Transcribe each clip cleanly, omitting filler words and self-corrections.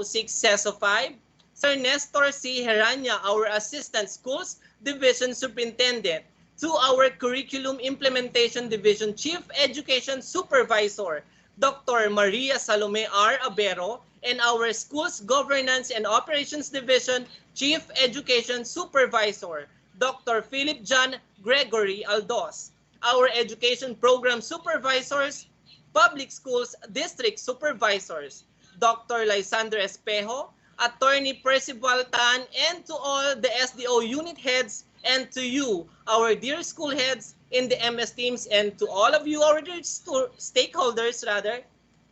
06 CESO 5, Sir Nestor C. Heranya, our Assistant Schools Division Superintendent, to our Curriculum Implementation Division Chief Education Supervisor, Dr. Maria Salome R. Abero, and our Schools Governance and Operations Division Chief Education Supervisor, Dr. Philip John Gregory Aldos, our Education Program Supervisors, Public Schools District Supervisors, Dr. Lysandro Espejo, Attorney Percival Tan, and to all the SDO unit heads, and to you, our dear school heads in the MS teams, and to all of you, our dear stakeholders,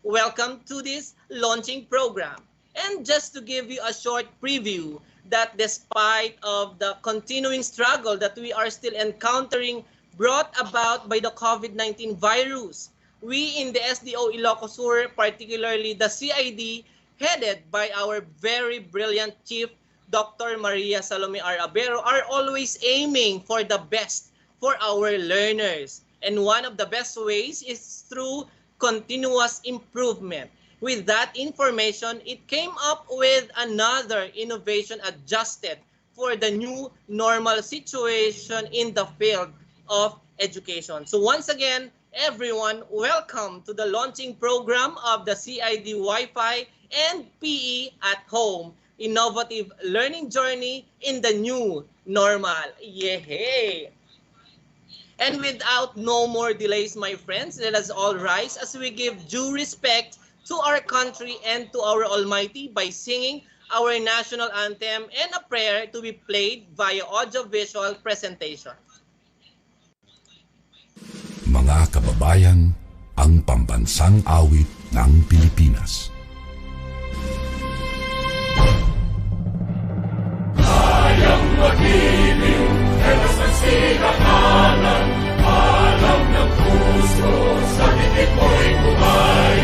welcome to this launching program. And just to give you a short preview, that despite of the continuing struggle that we are still encountering brought about by the COVID-19 virus, we in the SDO Ilocos Sur, particularly the CID, headed by our very brilliant Chief Dr. Maria Salome R. Abero, are always aiming for the best for our learners. And one of the best ways is through continuous improvement. With that information, it came up with another innovation adjusted for the new normal situation in the field of education. So once again, everyone, welcome to the launching program of the CID Wi-Fi and PE at Home, innovative learning journey in the new normal. Yay! And without no more delays, my friends, let us all rise as we give due respect to our country and to our Almighty by singing our national anthem and a prayer to be played via audiovisual presentation. Mga kababayan, ang pambansang awit ng Pilipinas. Kayang mag-ibig, helas ng sigakalan, alam ng puso, sa titik mo'y bumay.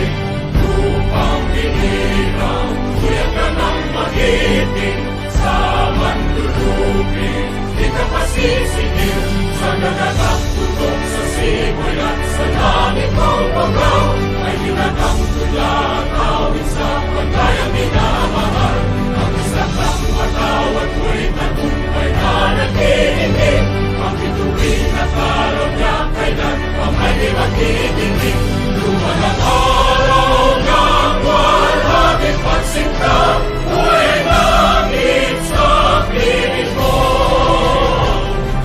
Lupang binirang, kuya ka ng mag-ibig, sa manlulupin, di ka pasisingil, sa nagagang tutok sa simoy at sa langit mong pagaw, ay ginatang tulad, awit sa pagkayang minamahal. Ang isang ng matawad mo'y tagumpay na nag-iingin, ang bituin at araw niya kailan pang ay di magtitingin. Lumalang araw ng walhaging pagsinta, buhay langit sa piling mo.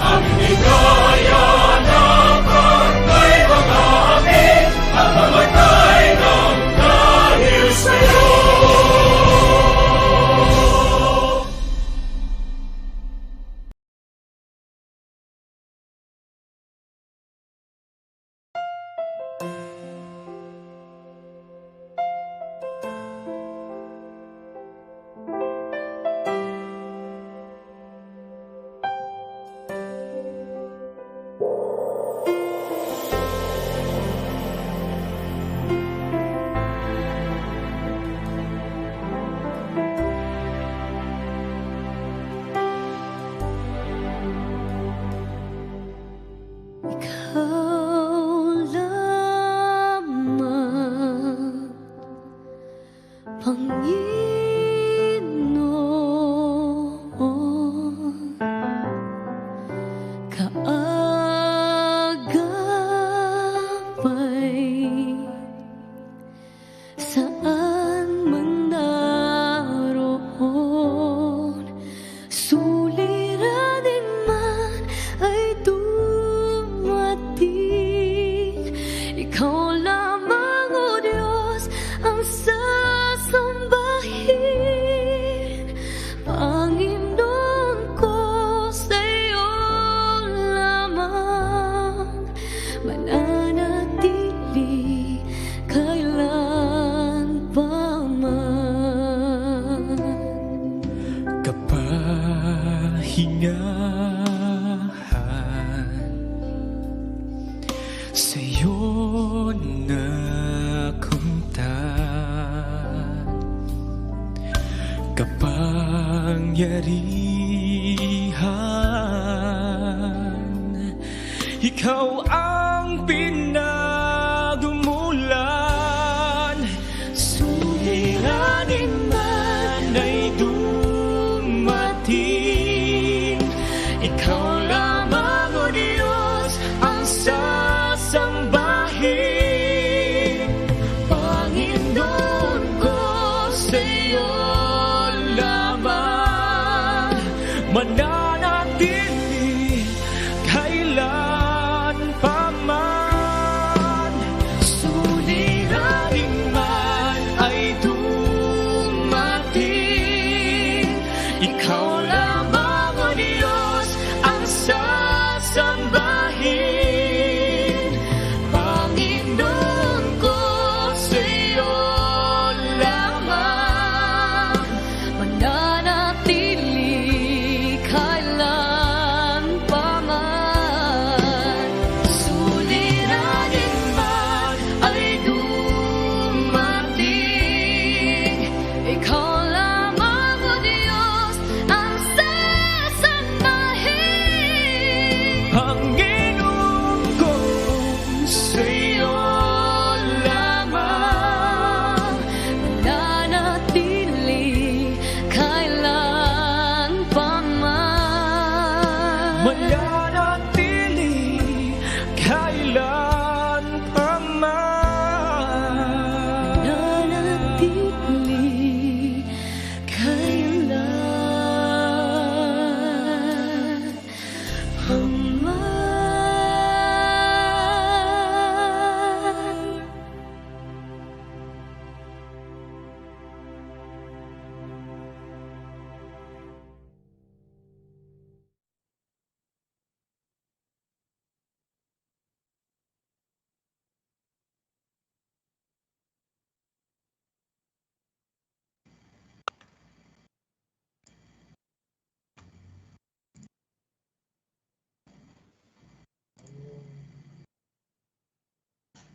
Ang inigaya ng kantay mga amin, at mamatay ng dahil sa'yo. Sa'yo nakamtan kapangyarihan, ikaw ang pinagmulan, suliranin man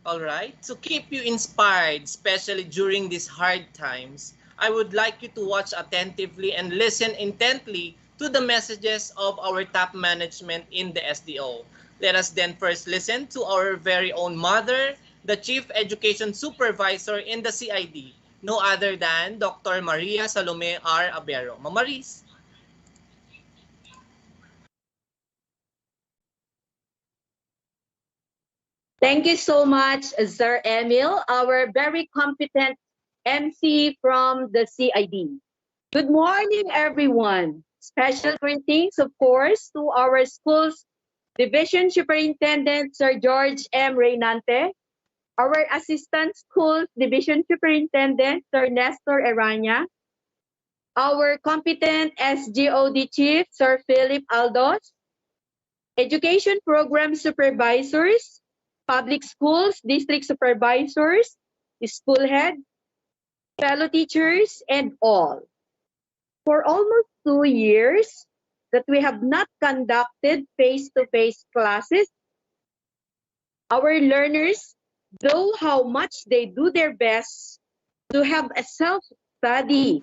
All right. To keep you inspired, especially during these hard times, I would like you to watch attentively and listen intently to the messages of our top management in the SDO. Let us then first listen to our very own mother, the Chief Education Supervisor in the CID, no other than Dr. Maria Salome R. Abero. Mamaris. Thank you so much, Sir Emil, our very competent MC from the CID. Good morning, everyone. Special greetings, of course, to our school's Division Superintendent, Sir George M. Reynante, our Assistant Schools Division Superintendent, Sir Nestor Eranya, our competent SGOD Chief, Sir Philip Aldos, Education Program Supervisors, Public Schools District Supervisors, School Head, fellow teachers, and all. For almost 2 years that we have not conducted face-to-face classes, our learners know how much they do their best to have a self-study,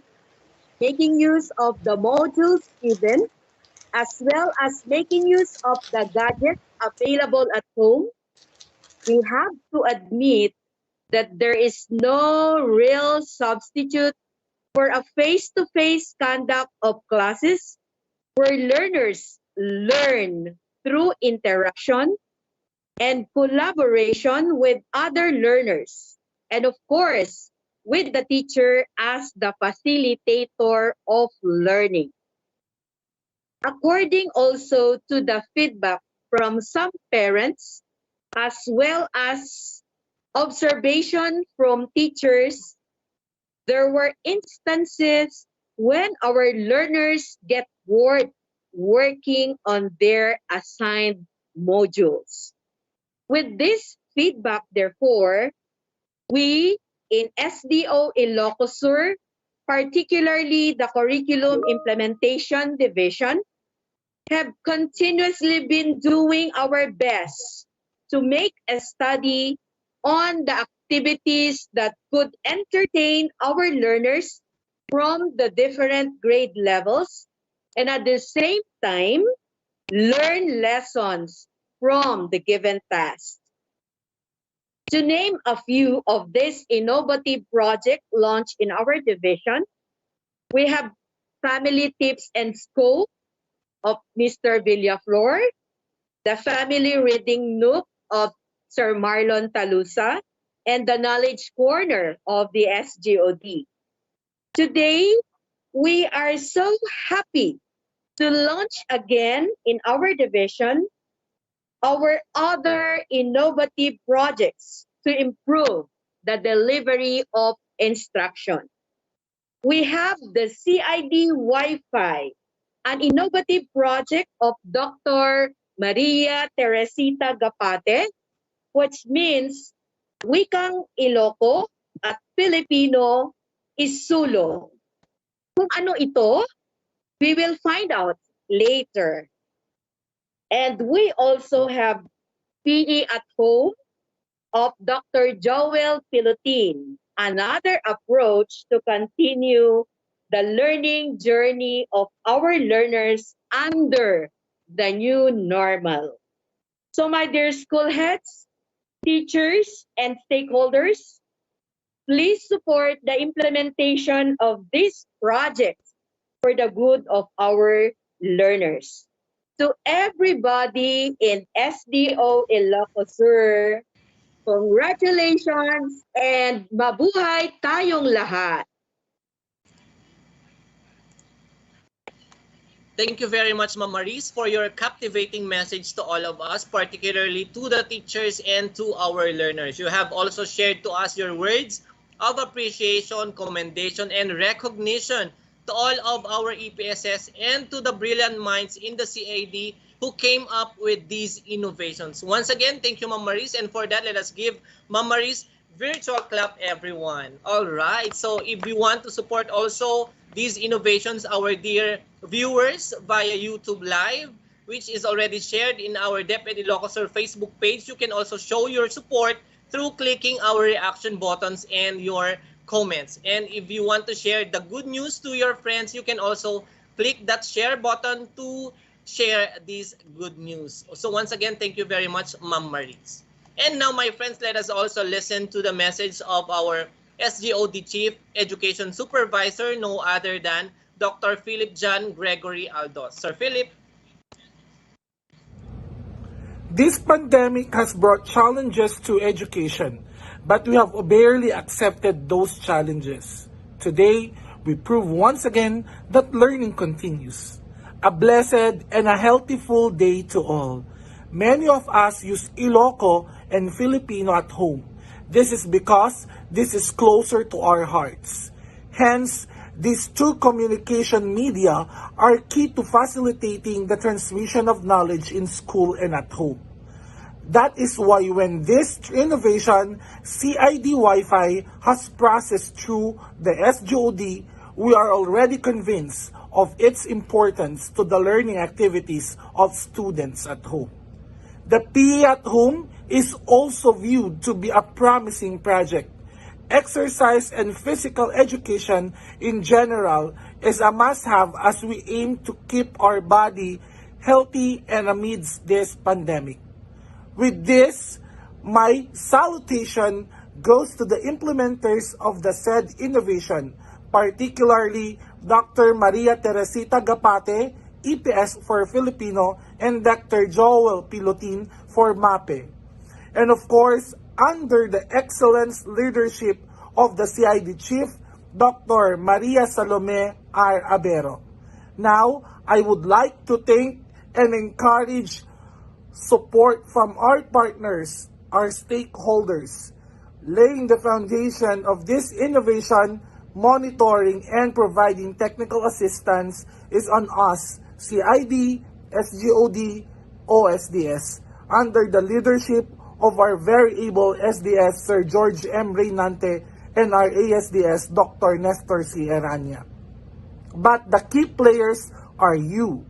making use of the modules given, as well as making use of the gadgets available at home. We have to admit that there is no real substitute for a face-to-face conduct of classes where learners learn through interaction and collaboration with other learners, and of course, with the teacher as the facilitator of learning. According also to the feedback from some parents, as well as observation from teachers, there were instances when our learners get bored working on their assigned modules. With this feedback, therefore, we in SDO Ilocos Sur, particularly the Curriculum Implementation Division, have continuously been doing our best to make a study on the activities that could entertain our learners from the different grade levels, and at the same time, learn lessons from the given task. To name a few of this innovative project launched in our division, we have Family Tips and Scope of Mr. Villaflor, the Family Reading Nook of Sir Marlon Talusa, and the Knowledge Corner of the SGOD. Today, we are so happy to launch again in our division our other innovative projects to improve the delivery of instruction. We have the CID Wi-Fi, an innovative project of Dr. Maria Teresita Gapate, which means wikang Iloco at Filipino is Sulo. Kung ano ito, we will find out later. And we also have PE at Home of Dr. Joel Pilotin, another approach to continue the learning journey of our learners under the new normal. So my dear school heads, teachers, and stakeholders, please support the implementation of this project for the good of our learners. To everybody in SDO Ilocos Sur, congratulations and mabuhay tayong lahat. Thank you very much, Ma'am Maris, for your captivating message to all of us, particularly to the teachers and to our learners. You have also shared to us your words of appreciation, commendation, and recognition to all of our EPSS and to the brilliant minds in the CID who came up with these innovations. Once again, thank you, Ma'am Maris, and for that, let us give Ma'am Maris virtual clap, everyone. All right, so if you want to support also these innovations, our dear viewers, via YouTube Live, which is already shared in our DepEd Ilocos Sur Facebook page, you can also show your support through clicking our reaction buttons and your comments. And if you want to share the good news to your friends, you can also click that share button to share this good news. So once again, thank you very much, Ma'am Maris. And now, my friends, let us also listen to the message of our SGOD Chief Education Supervisor, no other than Dr. Philip John Gregory Aldos. Sir Philip. This pandemic has brought challenges to education, but we have barely accepted those challenges. Today, we prove once again that learning continues. A blessed and a healthy full day to all. Many of us use Iloco and Filipino at home. This is because this is closer to our hearts. Hence, these two communication media are key to facilitating the transmission of knowledge in school and at home. That is why when this innovation, CID Wi-Fi, has processed through the SGOD, we are already convinced of its importance to the learning activities of students at home. The PE at home is also viewed to be a promising project. Exercise and physical education in general is a must-have as we aim to keep our body healthy and amidst this pandemic. With this, my salutation goes to the implementers of the said innovation, particularly Dr. Maria Teresita Gapate, EPS for Filipino, and Dr. Joel Pilotin for MAPE. And of course, under the excellent leadership of the CID Chief, Dr. Maria Salome R. Abero. Now, I would like to thank and encourage support from our partners, our stakeholders. Laying the foundation of this innovation, monitoring and providing technical assistance is on us, CID, SGOD, ASDS, under the leadership of our very able SDS, Sir George M. Reynante, and our ASDS, Dr. Nestor C. Erania. But the key players are you.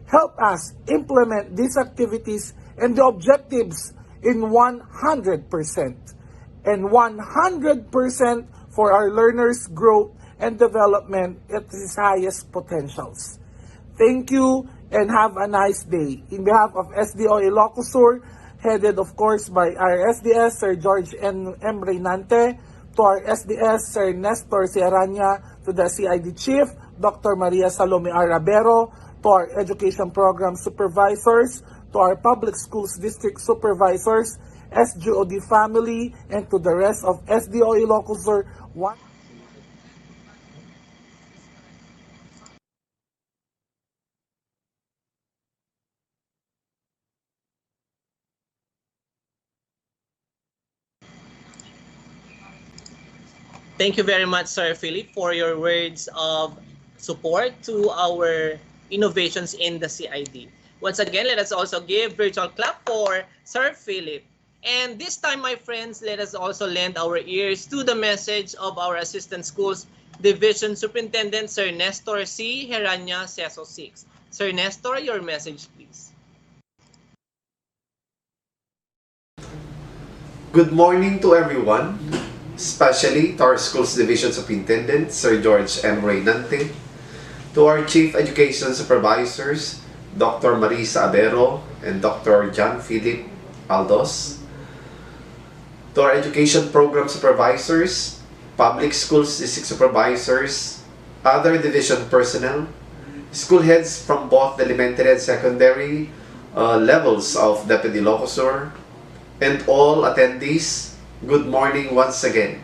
Help us implement these activities and the objectives in 100%. And 100% for our learners' growth and development at its highest potentials. Thank you and have a nice day. In behalf of SDO Ilocos Sur, headed of course by our SDS, Sir George M. Reynante, to our SDS, Sir Nestor C. Erania, to the CID Chief, Dr. Maria Salome Arabero, to our education program supervisors, to our public schools district supervisors, SGOD family, and to the rest of SDO Ilocos Sur. Thank you very much, Sir Philip, for your words of support to our innovations in the CID. Once again, let us also give virtual clap for Sir Philip. And this time, my friends, let us also lend our ears to the message of our Assistant Schools Division Superintendent, Sir Nestor C. Heranya, CESO 6. Sir Nestor, your message, please. Good morning to everyone, especially to our Schools Division Superintendent, Sir George M. Reynante, to our Chief Education Supervisors, Dr. Marisa Abero and Dr. John Philip Aldos, to our Education Program Supervisors, Public Schools District Supervisors, other division personnel, school heads from both the elementary and secondary levels of Deputy Ilocos Sur, and all attendees, good morning once again.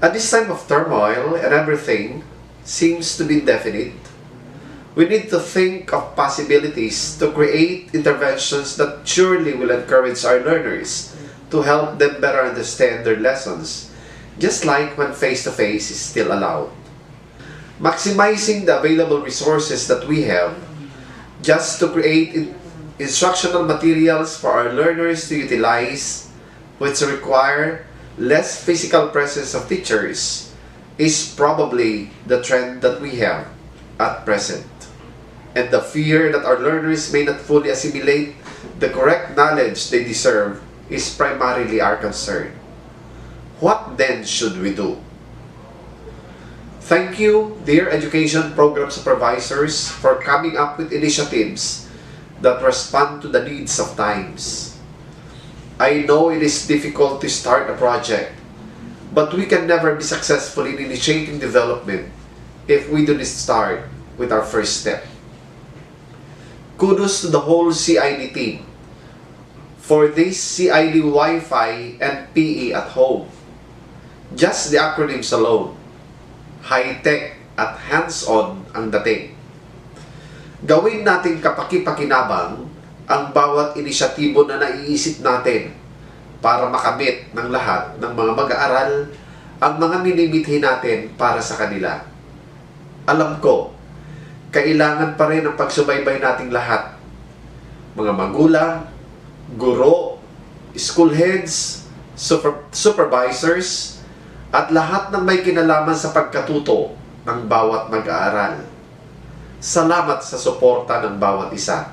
At this time of turmoil and everything seems to be indefinite, we need to think of possibilities to create interventions that surely will encourage our learners to help them better understand their lessons, just like when face-to-face is still allowed. Maximizing the available resources that we have just to create instructional materials for our learners to utilize, which require less physical presence of teachers, is probably the trend that we have at present. And the fear that our learners may not fully assimilate the correct knowledge they deserve is primarily our concern. What then should we do? Thank you, dear education program supervisors, for coming up with initiatives that respond to the needs of times. I know it is difficult to start a project, but we can never be successful in initiating development if we do not start with our first step. Kudos to the whole CID team for this CID Wi-Fi and PE at home. Just the acronyms alone, high-tech at hands-on ang dating. Gawin natin kapaki-pakinabang ang bawat inisyatibo na naiisip natin para makamit ng lahat ng mga mag-aaral ang mga minimithi natin para sa kanila. Alam ko, kailangan pa rin ang pagsubaybay nating lahat. Mga magulang, guro, school heads, supervisors, at lahat ng may kinalaman sa pagkatuto ng bawat mag-aaral. Salamat sa suporta ng bawat isa.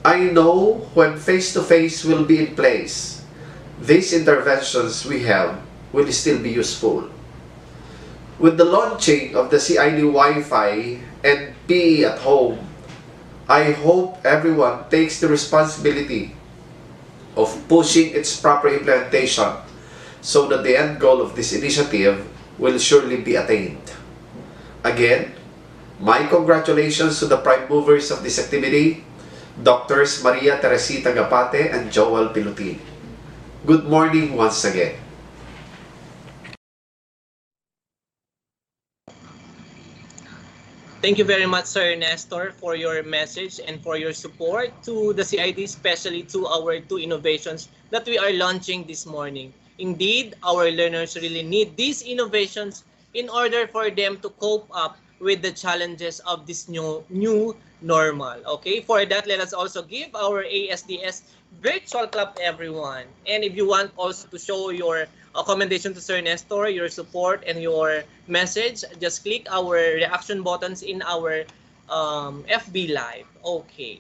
I know when face-to-face will be in place, these interventions we have will still be useful. With the launching of the CID Wi-Fi and PE at home, I hope everyone takes the responsibility of pushing its proper implementation so that the end goal of this initiative will surely be attained. Again, my congratulations to the prime movers of this activity, Drs. Maria Teresita Gapate and Joel Pilutin. Good morning once again. Thank you very much, Sir Nestor, for your message and for your support to the CID, especially to our two innovations that we are launching this morning. Indeed, our learners really need these innovations in order for them to cope up with the challenges of this new normal. Okay, for that, let us also give our ASDS virtual clap, everyone. And if you want also to show your commendation to Sir Nestor, your support and your message, just click our reaction buttons in our FB Live. Okay.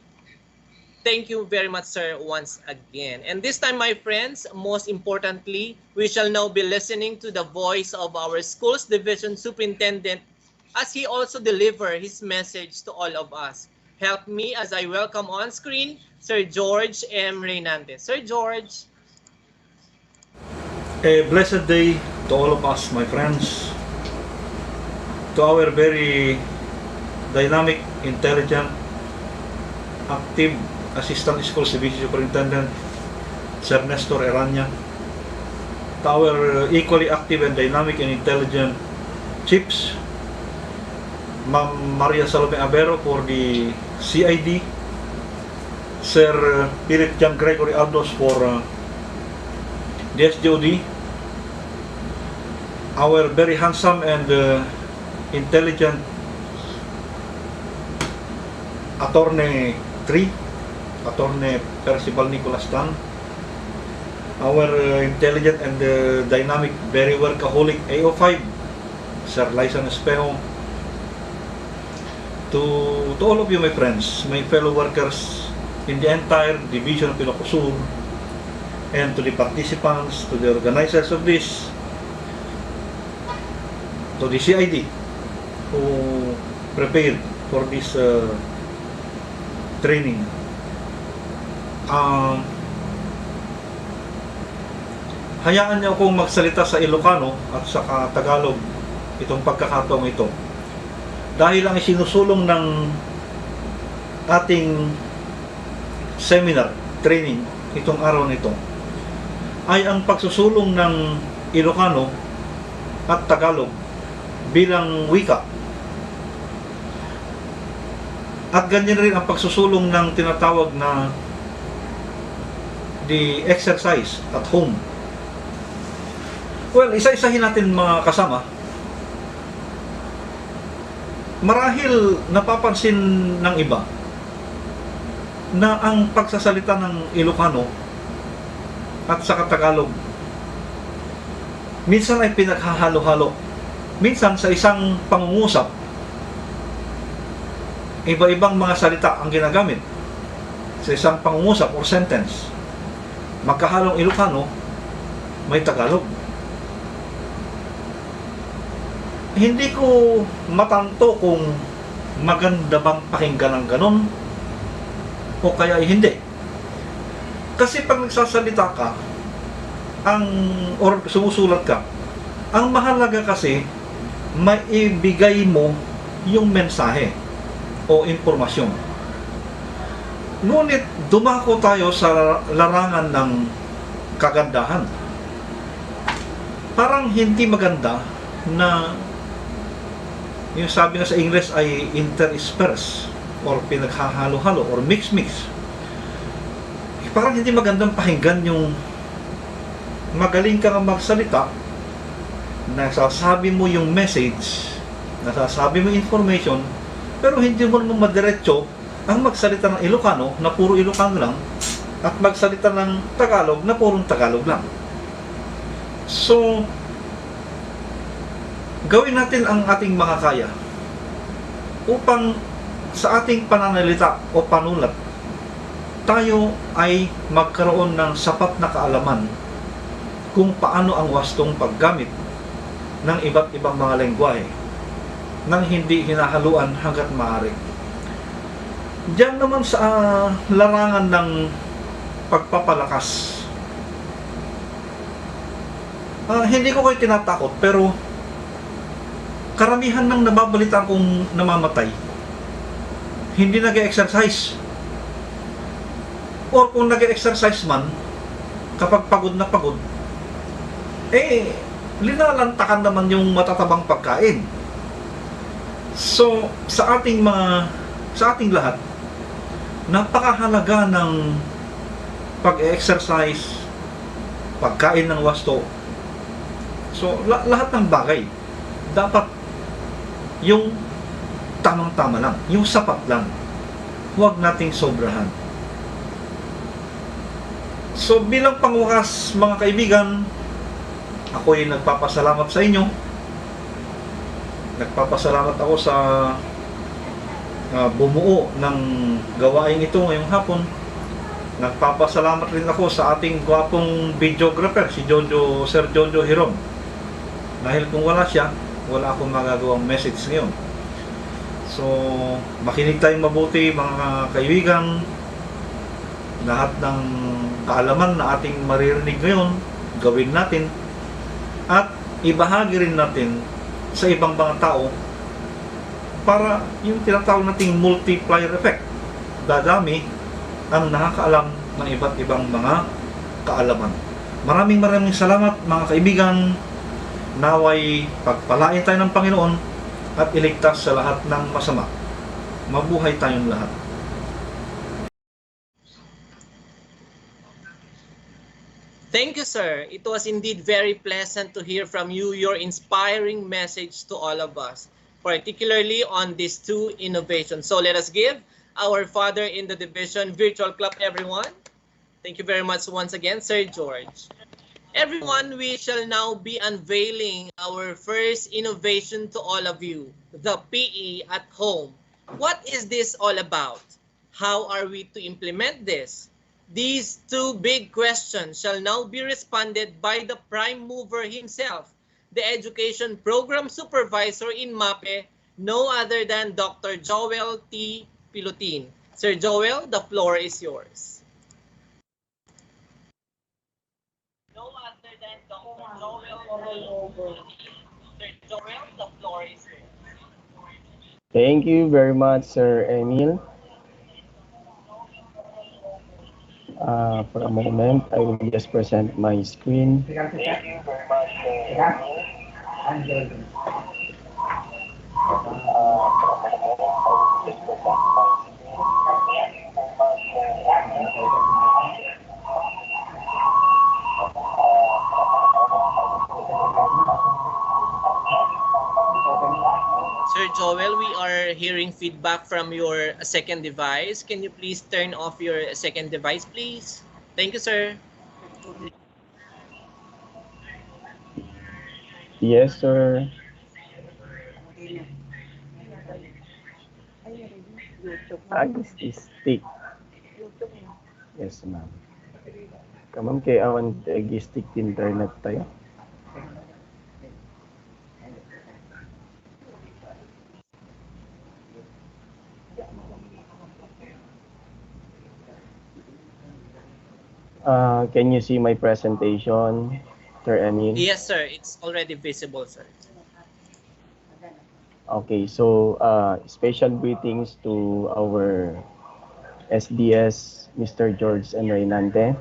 Thank you very much, sir, once again. And this time, my friends, most importantly, we shall now be listening to the voice of our Schools Division Superintendent as he also deliver his message to all of us. Help me as I welcome on screen Sir George M. Reynandes. Sir George. A blessed day to all of us, my friends, to our very dynamic, intelligent, active Assistant Schools Division Superintendent, Sir Nestor Eranya, to our equally active and dynamic and intelligent chiefs, Ma'am Maria Salome Abero for the CID, Sir Philip John Gregory Aldos for the SGOD, our very handsome and intelligent Attorney 3, Attorney Percival Nicolas Tan, our intelligent and dynamic, very workaholic AO5, Sir Lysan Espejo, to all of you, my friends, my fellow workers in the entire division of Ilocos Sur, and to the participants, to the organizers of this, to the CID who prepared for this training. Hayaan niyo akong magsalita sa Ilocano at sa Tagalog itong pagkakataong ito. Dahil ang isinusulong ng ating seminar, training, itong araw nito, ay ang pagsusulong ng Ilocano at Tagalog bilang wika. At ganyan rin ang pagsusulong ng tinatawag na the exercise at home. Well, isa-isahin natin mga kasama. Marahil napapansin ng iba na ang pagsasalita ng Ilocano at sa Tagalog minsan ay pinaghahalo-halo. Minsan sa isang pangungusap, iba-ibang mga salita ang ginagamit sa isang pangungusap or sentence. magkahalong Ilocano, may Tagalog. Hindi ko matanto kung maganda bang pakinggan ng ganon o kaya hindi. Kasi pag nagsasalita ka, or sumusulat ka, ang mahalaga kasi maibigay mo yung mensahe o impormasyon. Ngunit dumako tayo sa larangan ng kagandahan. Parang hindi maganda na yung sabi nga sa English ay intersperse or pinaghahalo-halo or mix-mix. Parang hindi magandang pakinggan yung magaling ka nga magsalita, nasasabi mo yung message, nasasabi mo information, pero hindi mo naman madiretso ang magsalita ng Ilocano na puro Ilocano lang at magsalita ng Tagalog na purong Tagalog lang. So, gawin natin ang ating makakaya upang sa ating pananalita o panulat tayo ay magkaroon ng sapat na kaalaman kung paano ang wastong paggamit ng iba't ibang mga lengguwahe nang hindi hinahaluan hanggat maaari. Diyan naman sa larangan ng pagpapalakas, hindi ko kayo tinatakot, pero karamihan ng nababalita kong namamatay hindi nag-exercise, or kung nag-exercise man, kapag pagod na pagod, linalantakan naman yung matatabang pagkain. So sa ating lahat, napakahalaga ng pag-exercise, pagkain ng wasto. So lahat ng bagay dapat yung tamang-tama lang, yung sapat lang, huwag nating sobrahan. So bilang pangwakas, mga kaibigan, ako'y nagpapasalamat sa inyo. Nagpapasalamat ako sa bumuo ng gawain ito ngayong hapon. Nagpapasalamat rin ako sa ating gwapong videographer, si Sir Jojo Hiron. Dahil kung wala siya, wala akong magagawang message ngayon. So, makinig tayong mabuti, mga kaibigan. Lahat ng kaalaman na ating maririnig ngayon, gawin natin at ibahagi rin natin sa ibang mga tao para yung tinatawag nating multiplier effect. Dadami ang nakakaalam ng iba't ibang mga kaalaman. Maraming salamat, mga kaibigan. Naway pagpalain tayo ng Panginoon at iligtas sa lahat ng masama. Mabuhay tayong lahat. Thank you, sir. It was indeed very pleasant to hear from you your inspiring message to all of us, particularly on these two innovations. So let us give our father in the division virtual clap, everyone. Thank you very much once again, Sir George. Everyone, we shall now be unveiling our first innovation to all of you, the PE at home. What is this all about? How are we to implement this? These two big questions shall now be responded by the prime mover himself, the Education Program Supervisor in MAPE, no other than Dr. Joel T. Pilutin. Sir Joel, the floor is yours. No other than Dr. Joel T. Sir Joel, the floor is yours. Thank you very much, Sir Emil. For a moment, I will just present my screen. Thank you very much, Sir. Sir Joel, we are hearing feedback from your second device. Can you please turn off your second device, please? Thank you, sir. Yes, sir. Stick. Yes, ma'am. Kamam kay awan gistik internet tayo. Can you see my presentation, Sir Emil? Yes, sir. It's already visible, sir. Okay, so special greetings to our SDS, Mr. George and Reynante,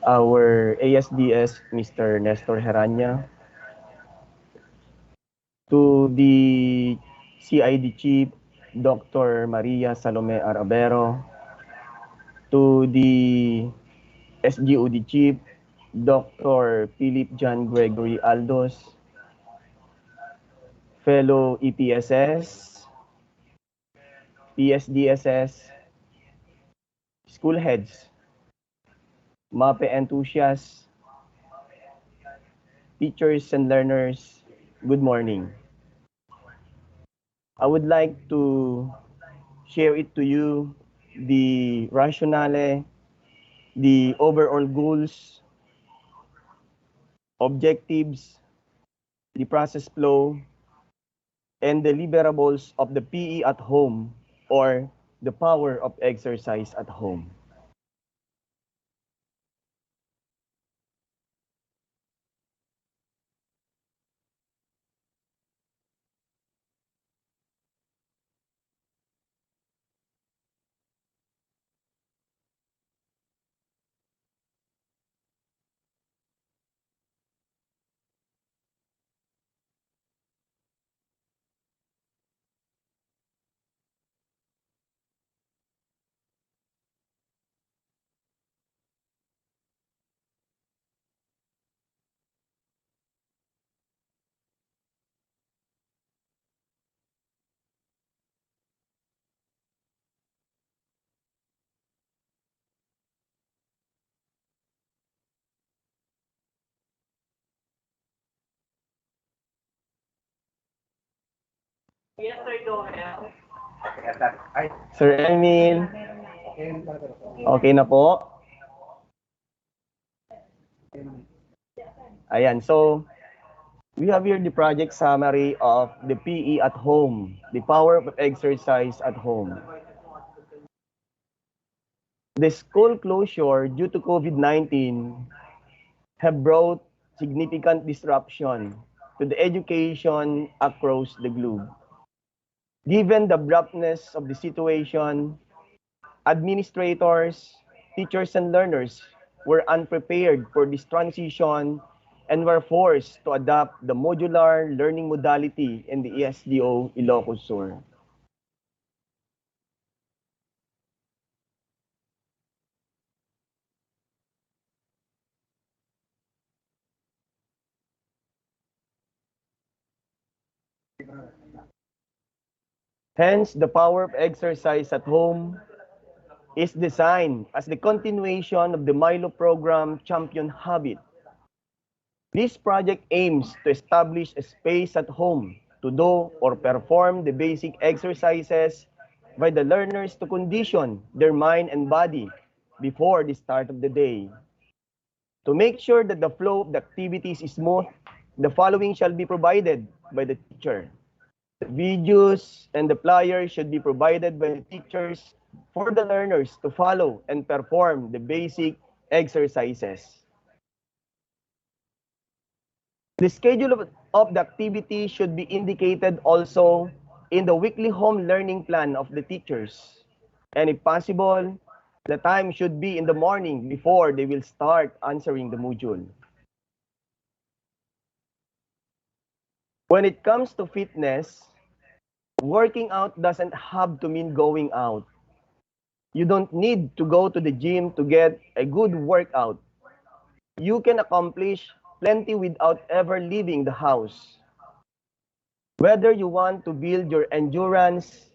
our ASDS, Mr. Nestor Heranya, to the CID Chief, Dr. Maria Salome Arabero, to the SGOD Chief, Dr. Philip John Gregory Aldos, fellow EPSS, PSDSS, school heads, MAPE enthusiasts, teachers and learners, good morning. I would like to share it to you the rationale, the overall goals, objectives, the process flow, and deliverables of the PE at home, or the power of exercise at home. Yes, sir. Go ahead. Sir Emil, okay na po? Ayan, so we have here the project summary of the PE at home, the power of exercise at home. The school closure due to COVID-19 have brought significant disruption to the education across the globe. Given the abruptness of the situation, administrators, teachers, and learners were unprepared for this transition and were forced to adopt the modular learning modality in the SDO Ilocos Sur. Hence, the power of exercise at home is designed as the continuation of the Milo program champion habit. This project aims to establish a space at home to do or perform the basic exercises by the learners to condition their mind and body before the start of the day. To make sure that the flow of the activities is smooth, the following shall be provided by the teacher. The videos and the flyers should be provided by the teachers for the learners to follow and perform the basic exercises. The schedule of the activity should be indicated also in the weekly home learning plan of the teachers. And if possible, the time should be in the morning before they will start answering the module. When it comes to fitness, working out doesn't have to mean going out. You don't need to go to the gym to get a good workout. You can accomplish plenty without ever leaving the house. Whether you want to build your endurance,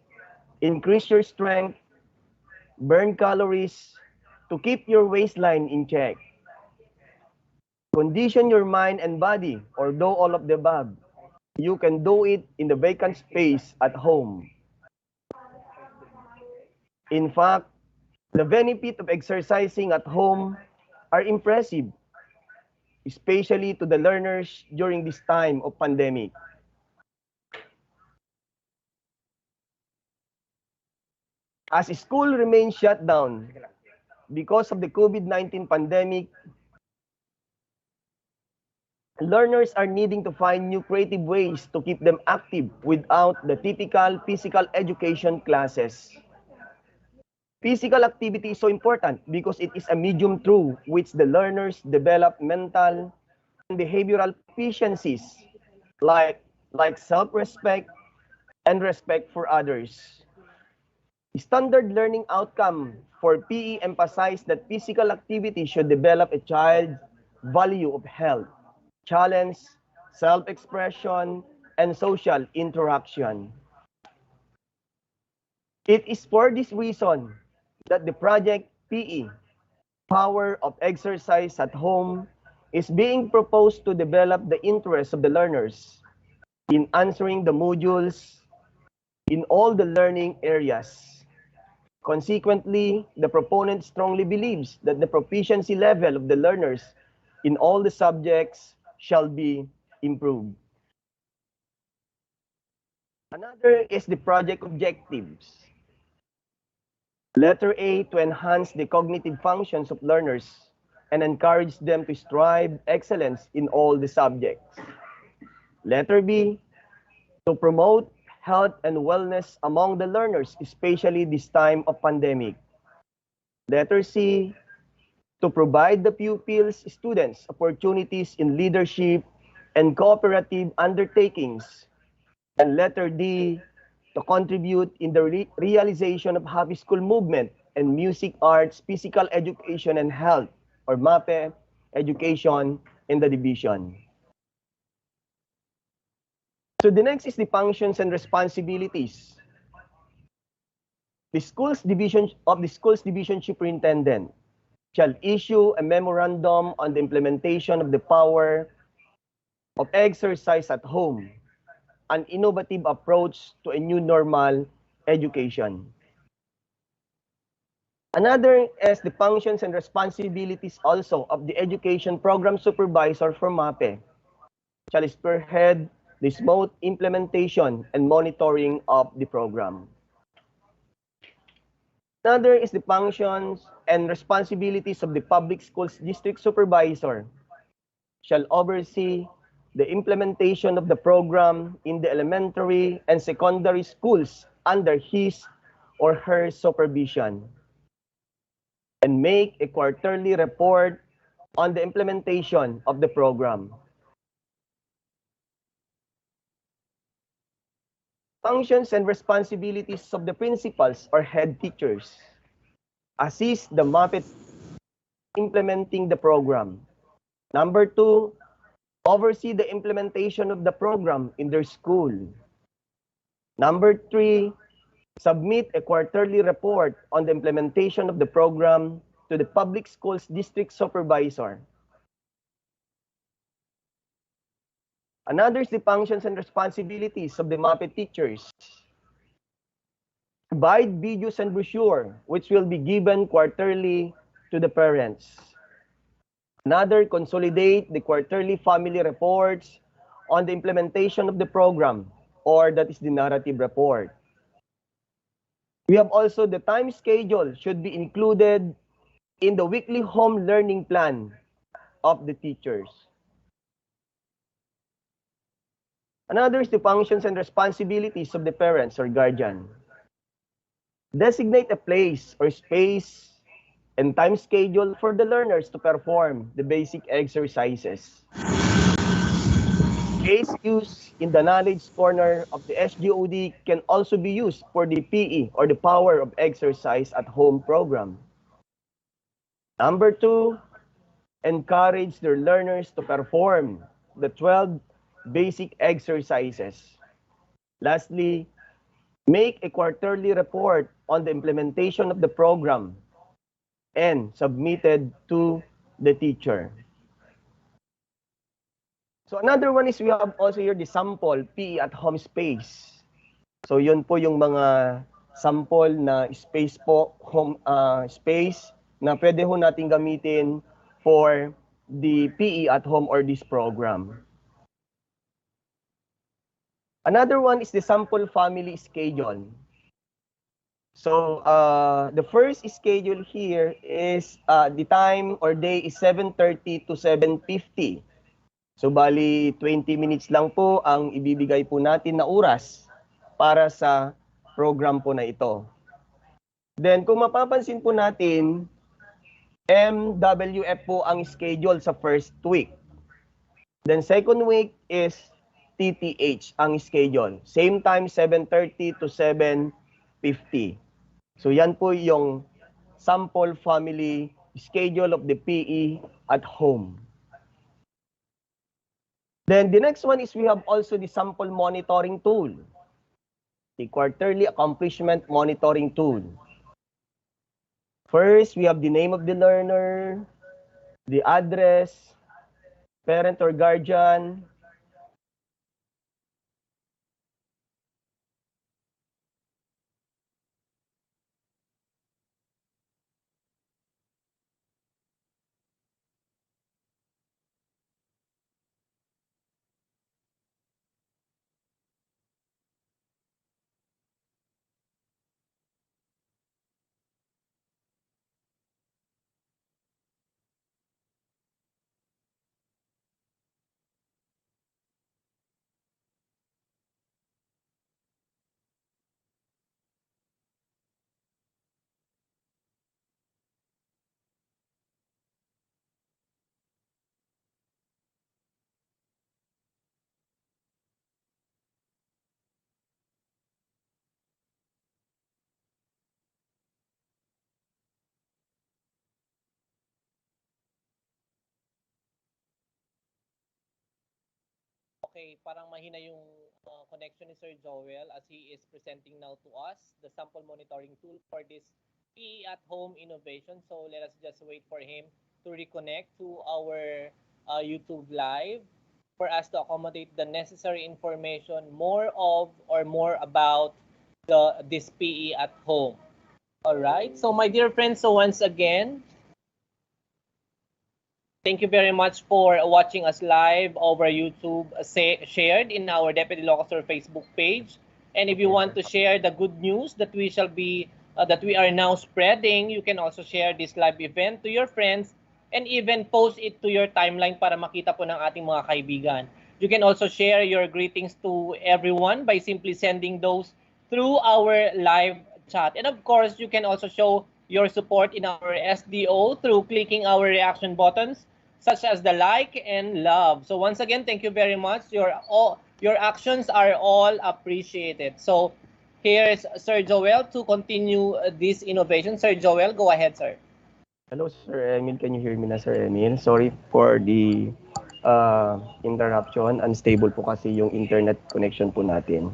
increase your strength, burn calories, to keep your waistline in check, condition your mind and body, or do all of the above, you can do it in the vacant space at home. In fact, the benefit of exercising at home are impressive, especially to the learners during this time of pandemic. As school remains shut down because of the COVID-19 pandemic, learners are needing to find new creative ways to keep them active without the typical physical education classes. Physical activity is so important because it is a medium through which the learners develop mental and behavioral efficiencies like self-respect and respect for others. Standard learning outcome for PE emphasize that physical activity should develop a child's value of health, challenge, self-expression, and social interaction. It is for this reason that the project PE, Power of Exercise at Home, is being proposed to develop the interests of the learners in answering the modules in all the learning areas. Consequently, the proponent strongly believes that the proficiency level of the learners in all the subjects shall be improved. Another is the project objectives. Letter A, to enhance the cognitive functions of learners and encourage them to strive excellence in all the subjects. Letter B, to promote health and wellness among the learners, especially this time of pandemic. Letter C, to provide the pupils, students, opportunities in leadership and cooperative undertakings. And letter D, to contribute in the realization of Happy School Movement and music, arts, physical education, and health, or MAPE, education in the division. So the next is the functions and responsibilities. The schools division superintendent shall issue a memorandum on the implementation of the power of exercise at home, an innovative approach to a new normal education. Another is the functions and responsibilities also of the education program supervisor for MAPE, shall spearhead the smooth implementation and monitoring of the program. Another is the functions and responsibilities of the public schools district supervisor, shall oversee the implementation of the program in the elementary and secondary schools under his or her supervision, and make a quarterly report on the implementation of the program. Functions and responsibilities of the principals or head teachers. Assist the MAPE implementing the program. Number 2, oversee the implementation of the program in their school. Number 3, submit a quarterly report on the implementation of the program to the public schools district supervisor. Another is the functions and responsibilities of the MAPE teachers. Provide videos and brochure, which will be given quarterly to the parents. Another, consolidate the quarterly family reports on the implementation of the program, or that is the narrative report. We have also the time schedule should be included in the weekly home learning plan of the teachers. Another is the functions and responsibilities of the parents or guardian. Designate a place or space and time schedule for the learners to perform the basic exercises. Case used in the knowledge corner of the SGOD can also be used for the PE or the Power of Exercise at Home program. Number 2, encourage their learners to perform the 12 basic exercises. Lastly, make a quarterly report on the implementation of the program and submitted to the teacher. So another one is we have also here the sample PE at home space. So yun po yung mga sample na space po, home space na pwede ho natin gamitin for the PE at home or this program. Another one is the sample family schedule. So the first schedule here is the time or day is 7:30 to 7:50. So bali 20 minutes lang po ang ibibigay po natin na oras para sa program po na ito. Then kung mapapansin po natin, MWF po ang schedule sa first week. Then second week is TTH ang schedule. Same time 7:30 to 7:50. So yan po yung sample family schedule of the PE at home. Then the next one is we have also the sample monitoring tool, the quarterly accomplishment monitoring tool. First, we have the name of the learner, the address, parent or guardian, Okay, parang mahina yung connection ni Sir Joel as he is presenting now to us the sample monitoring tool for this PE at home innovation. So let us just wait for him to reconnect to our YouTube live for us to accommodate the necessary information more about this PE at home. All right. So my dear friends, so once again, thank you very much for watching us live over YouTube, shared in our Deputy Ilocos Sur Facebook page. And if you want to share the good news that we are now spreading, you can also share this live event to your friends and even post it to your timeline para makita po ng ating mga kaibigan. You can also share your greetings to everyone by simply sending those through our live chat. And of course, you can also show your support in our SDO through clicking our reaction buttons, such as the like and love. So once again, thank you very much. Your actions are all appreciated. So here's Sir Joel to continue this innovation. Sir Joel, go ahead, sir. Hello, Sir Emil. Can you hear me na, Sir Emil? Sorry for the interruption. Unstable po kasi yung internet connection po natin.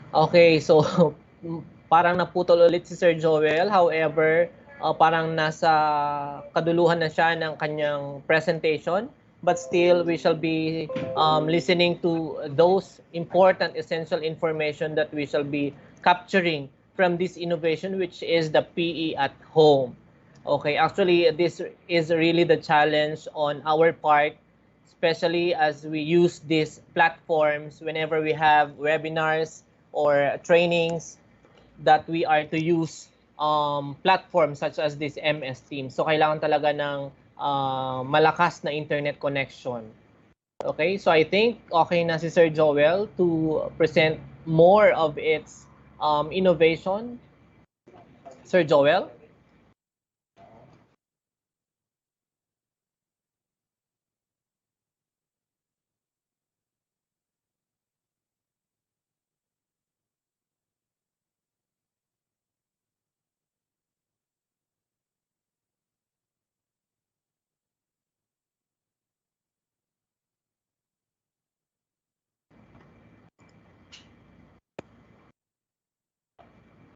Okay, so parang naputol ulit si Sir Joel. However, parang nasa kaduluhan na siya ng kanyang presentation. But still, we shall be listening to those important, essential information that we shall be capturing from this innovation, which is the PE at home. Okay, actually, this is really the challenge on our part, especially as we use these platforms whenever we have webinars or trainings that we are to use platforms such as this MS Teams. So kailangan talaga ng malakas na internet connection. Okay, so I think okay na si Sir Joel to present more of its innovation. Sir Joel?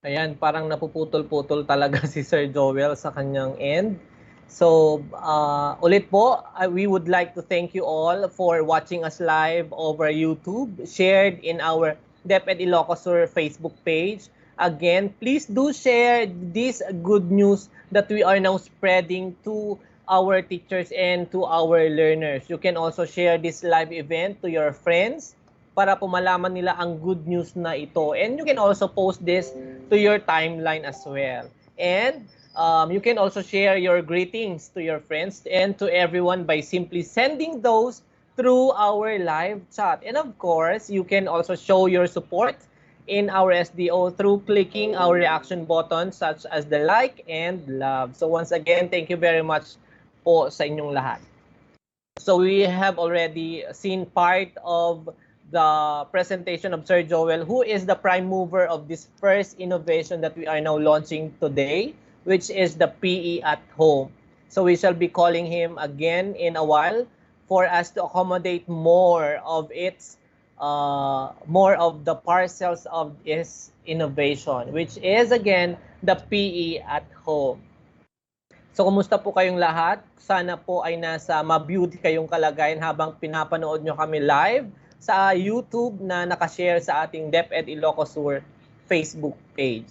Ayan, parang napuputol-putol talaga si Sir Joel sa kanyang end. So, ulit po, we would like to thank you all for watching us live over YouTube, shared in our DepEd Ilocos Sur Facebook page. Again, please do share this good news that we are now spreading to our teachers and to our learners. You can also share this live event to your friends para po malaman nila ang good news na ito. And you can also post this to your timeline as well. And you can also share your greetings to your friends and to everyone by simply sending those through our live chat. And of course, you can also show your support in our SDO through clicking our reaction button such as the like and love. So once again, thank you very much po sa inyong lahat. So we have already seen part of the presentation of Sir Joel, who is the prime mover of this first innovation that we are now launching today, which is the PE at home. So we shall be calling him again in a while for us to accommodate more of the parcels of this innovation, which is again the PE at home. So kumusta po kayong lahat? Sana po ay nasa mabuti kayong kalagayan habang pinapanood nyo kami live sa YouTube na nakashare sa ating DepEd Ilocos Sur Facebook page.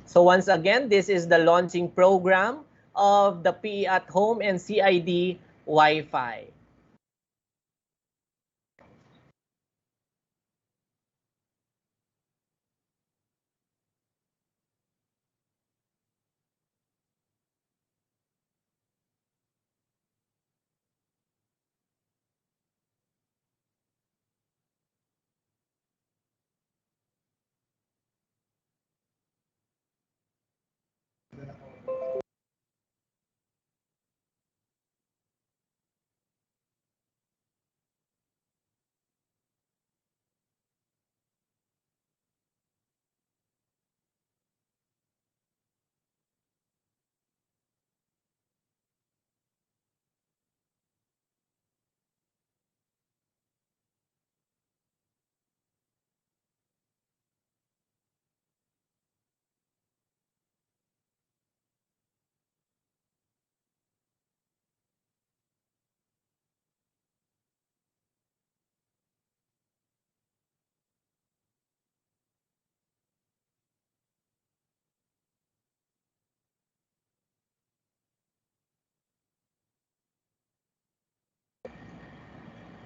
So once again, this is the launching program of the PE at Home and CID Wi-Fi.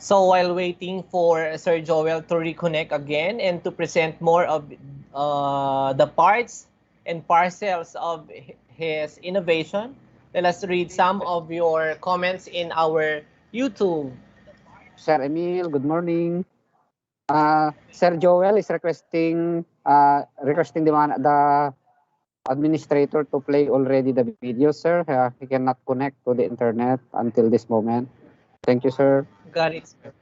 So while waiting for Sir Joel to reconnect again and to present more of the parts and parcels of his innovation, let us read some of your comments in our YouTube. Sir Emil, good morning. Sir Joel is requesting the administrator to play already the video, sir. He cannot connect to the internet until this moment. Thank you, sir. Got it, sir.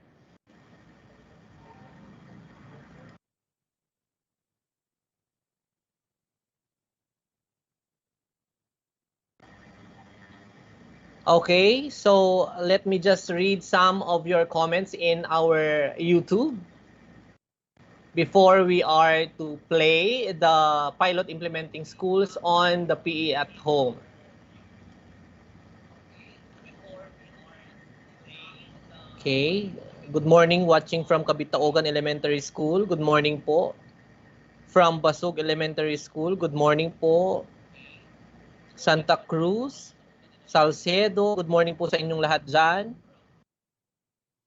Okay, so let me just read some of your comments in our YouTube before we are to play the pilot implementing schools on the PE at home. Okay, good morning watching from Kabitaogan Elementary School. Good morning po. From Basug Elementary School, good morning po. Santa Cruz, Salcedo, good morning po sa inyong lahat dyan.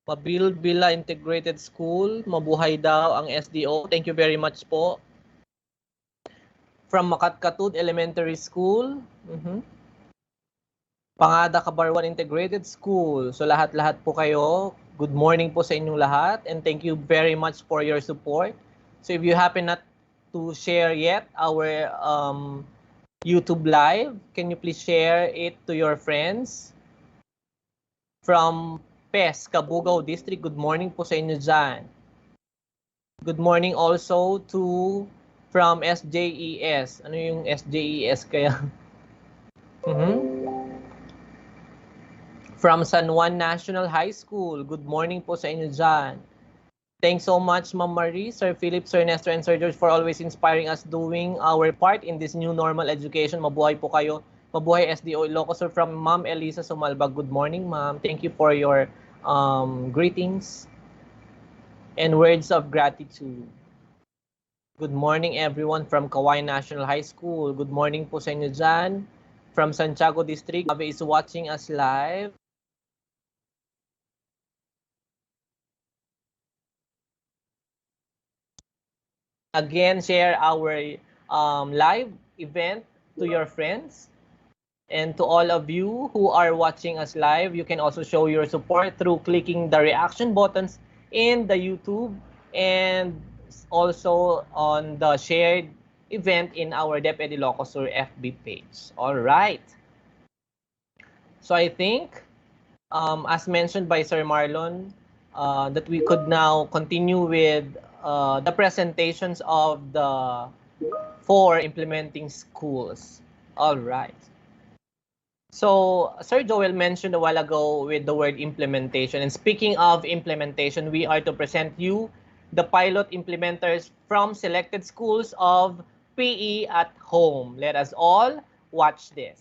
Mabilbila Integrated School, mabuhay daw ang SDO. Thank you very much po. From Makatkatud Elementary School, Pangada Cabarwan Integrated School. So lahat-lahat po kayo, good morning po sa inyong lahat and thank you very much for your support. So if you happen not to share yet our YouTube live, can you please share it to your friends? From PES, Cabugao District, good morning po sa inyo dyan. Good morning also to from SJES. Ano yung SJES kaya? From San Juan National High School, good morning po sa inyo dyan. Thanks so much, Ma'am Marie, Sir Philip, Sir Nestor, and Sir George for always inspiring us doing our part in this new normal education. Mabuhay po kayo. Mabuhay SDO Ilocos Sur from Ma'am Elisa Sumalbag. Good morning, Ma'am. Thank you for your greetings and words of gratitude. Good morning, everyone from Kawayan National High School. Good morning po sa inyo dyan. From Santiago District, Ave is watching us live. Again, share our live event to your friends. And to all of you who are watching us live, you can also show your support through clicking the reaction buttons in the YouTube and also on the shared event in our DepEd Ilocos Sur FB page. All right. So I think, as mentioned by Sir Marlon, that we could now continue with the presentations of the 4 implementing schools. All right. So Sir Joel mentioned a while ago with the word implementation. And speaking of implementation, we are to present you the pilot implementers from selected schools of PE at home. Let us all watch this.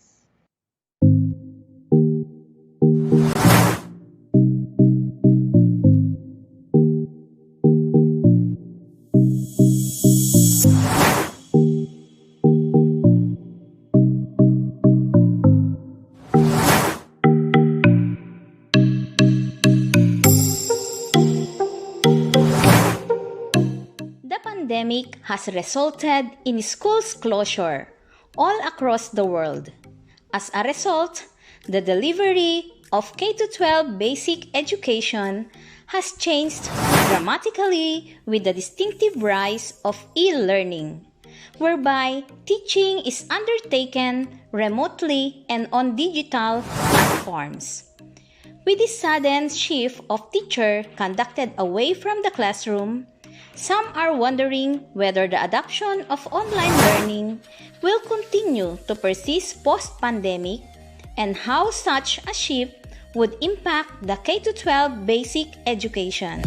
Pandemic has resulted in schools closure all across the world. As a result, the delivery of K-12 basic education has changed dramatically with the distinctive rise of e-learning, whereby teaching is undertaken remotely and on digital platforms. With this sudden shift of teacher conducted away from the classroom, some are wondering whether the adoption of online learning will continue to persist post-pandemic and how such a shift would impact the K-12 basic education.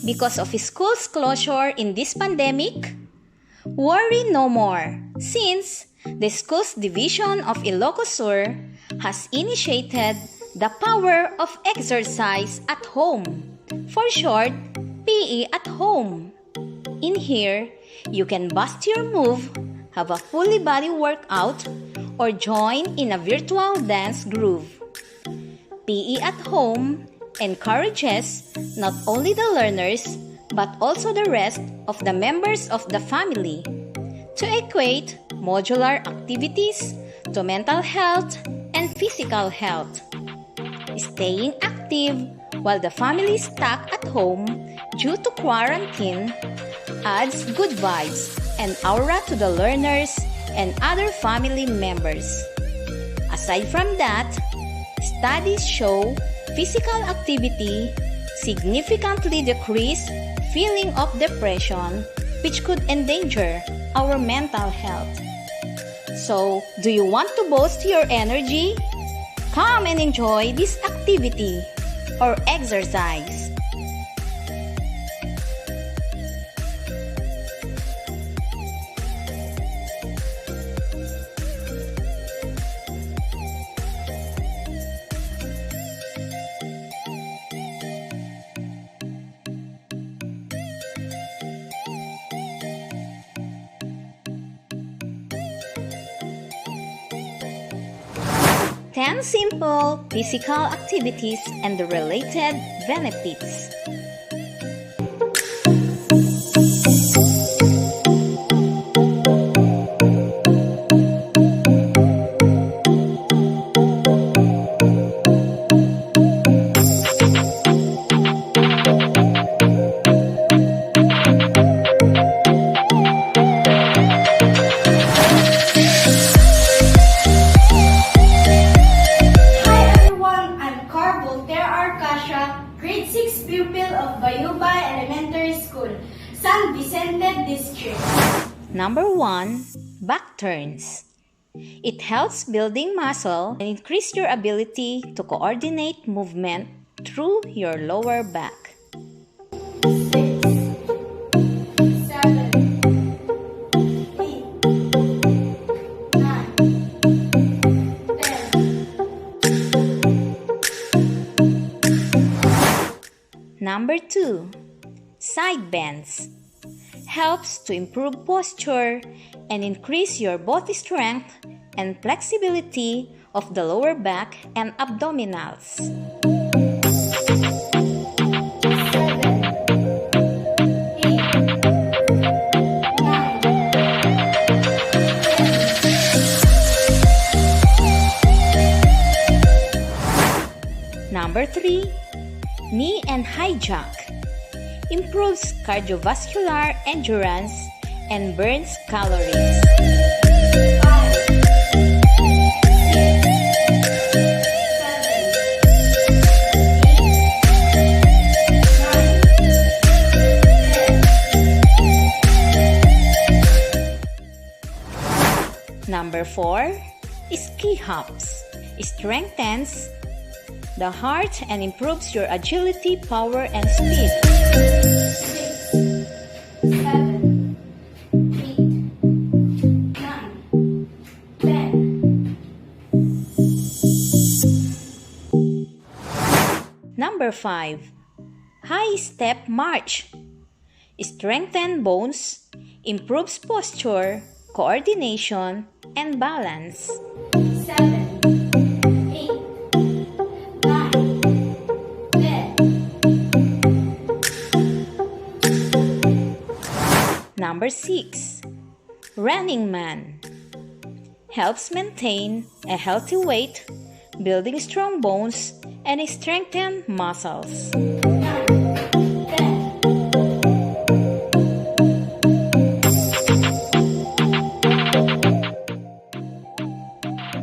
Because of schools closure in this pandemic? Worry no more, since the Schools Division of Ilocos Sur has initiated the Power of Exercise at Home, for short, PE at Home. In here, you can bust your move, have a fully body workout, or join in a virtual dance groove. PE at Home encourages not only the learners but also the rest of the members of the family to equate modular activities to mental health and physical health. Staying active while the family is stuck at home due to quarantine adds good vibes and aura to the learners and other family members. Aside from that, studies show physical activity significantly decrease feeling of depression, which could endanger our mental health. So, do you want to boost your energy? Come and enjoy this activity or exercise. Ten simple physical activities and the related benefits. 1, back turns. It helps building muscle and increase your ability to coordinate movement through your lower back. 6, 7, 8, 9, 10. Number 2, side bends. Helps to improve posture and increase your both strength and flexibility of the lower back and abdominals. 7, 8, 9, 10. Number 3, knee and high jack. Improves cardiovascular endurance and burns calories. 5, 6, 7, 8, 9, 10. Number 4, ski hops. Strengthens the heart and improves your agility, power, and speed. 6, 7, 8, 9, 10. Number 5, high step march. Strengthens bones, improves posture, coordination, and balance. 7, 8, 9, 10. Number 6, running man. Helps maintain a healthy weight, building strong bones, and strengthen muscles. 9, 10.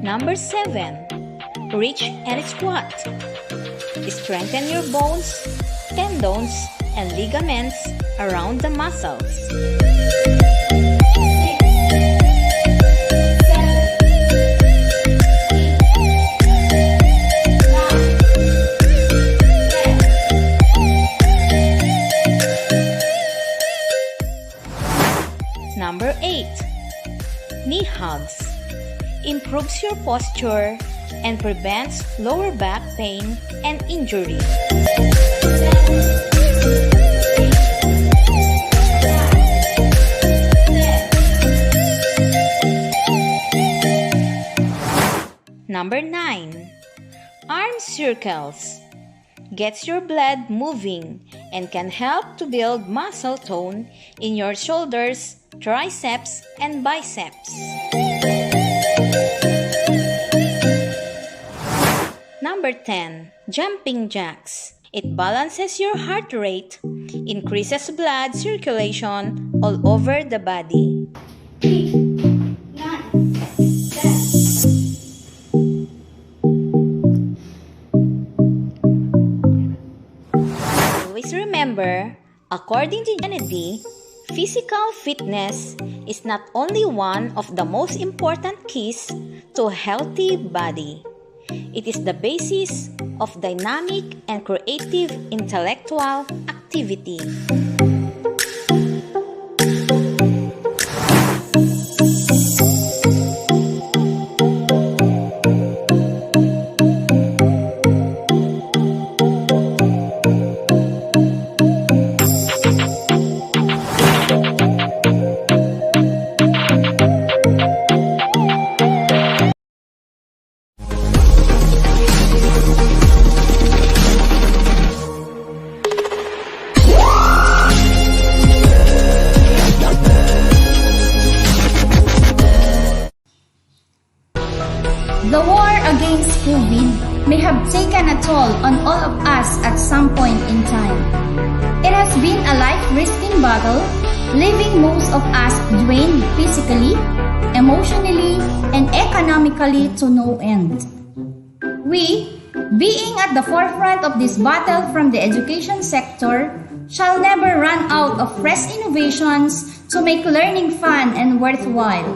Number 7, reach and squat. Strengthen your bones, tendons, and ligaments around the muscles. 6, 7, 8, 9, 10. Number 8, knee hugs. Improves your posture and prevents lower back pain and injury. 7, 8, 9, 10. Number 9, arm circles. Gets your blood moving and can help to build muscle tone in your shoulders, triceps, and biceps. Number 10, jumping jacks. It balances your heart rate, increases blood circulation all over the body. 8, 9, 10. Always remember, according to Kennedy, physical fitness is not only one of the most important keys to a healthy body. It is the basis of dynamic and creative intellectual activity. The war against COVID may have taken a toll on all of us at some point in time. It has been a life-risking battle, leaving most of us drained physically, emotionally, and economically to no end. We, being at the forefront of this battle from the education sector, shall never run out of fresh innovations to make learning fun and worthwhile,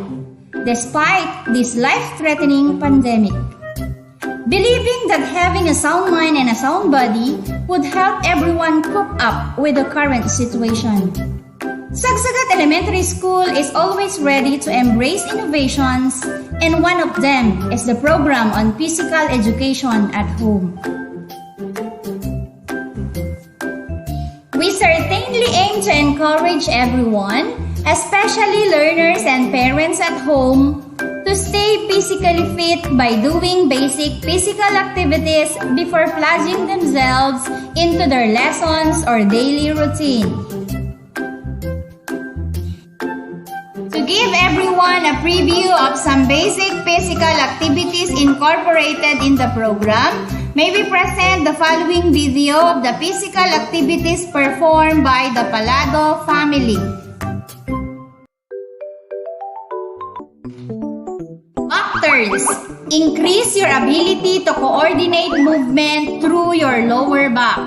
despite this life-threatening pandemic. Believing that having a sound mind and a sound body would help everyone cope up with the current situation. Sagsagat Elementary School is always ready to embrace innovations, and one of them is the program on physical education at home. We certainly aim to encourage everyone, especially learners and parents at home, to stay physically fit by doing basic physical activities before plunging themselves into their lessons or daily routine. To give everyone a preview of some basic physical activities incorporated in the program, may we present the following video of the physical activities performed by the Palado family. Back turns. Increase your ability to coordinate movement through your lower back.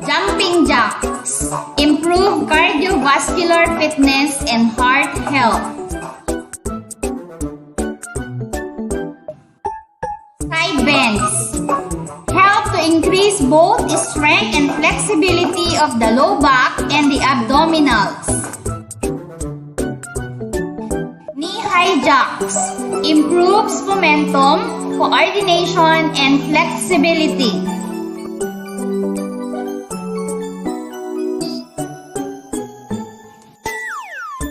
Jumping jacks. Improve cardiovascular fitness and heart health. Side bends. Help to increase both strength and flexibility of the low back and the abdominals. Knee-high jacks. Improves momentum, coordination, and flexibility.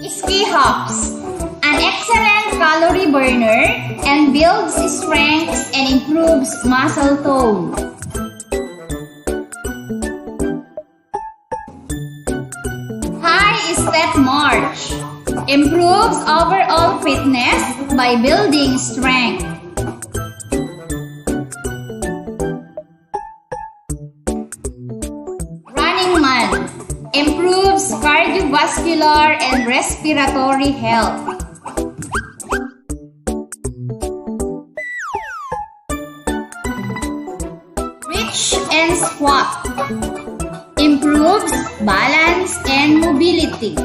Ski hops. An excellent calorie burner and builds strength and improves muscle tone. High step march. Improves overall fitness by building strength. Running man. Improves cardiovascular and respiratory health. Reach and squat. Improves balance and mobility.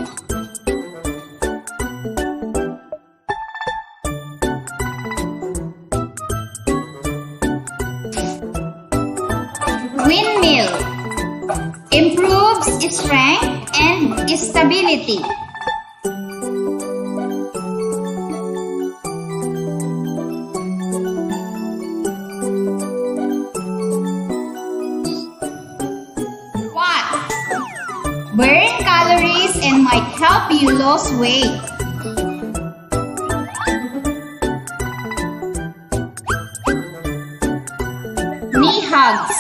Windmill. Improves strength and stability. Squat. Burn calories and might help you lose weight. Knee hugs.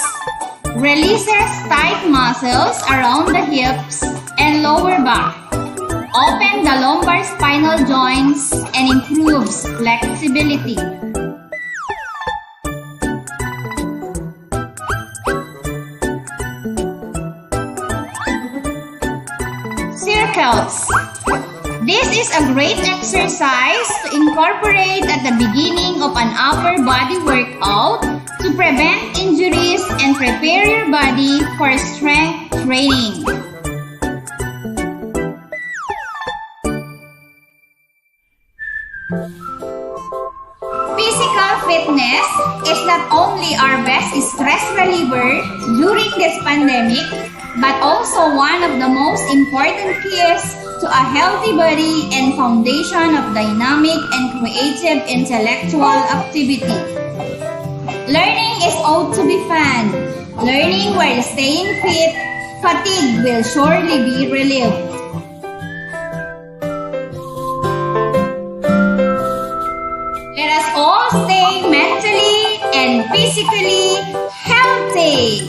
Releases tight muscles around the hips and lower back. Open the lumbar spinal joints and improves flexibility. Circles. This is a great exercise to incorporate at the beginning of an upper body workout to prevent injuries and prepare your body for strength training. Physical fitness is not only our best stress reliever during this pandemic, but also one of the most important keys to a healthy body and foundation of dynamic and creative intellectual activity. Learning is ought to be fun. Learning while staying fit, fatigue will surely be relieved. Let us all stay mentally and physically healthy.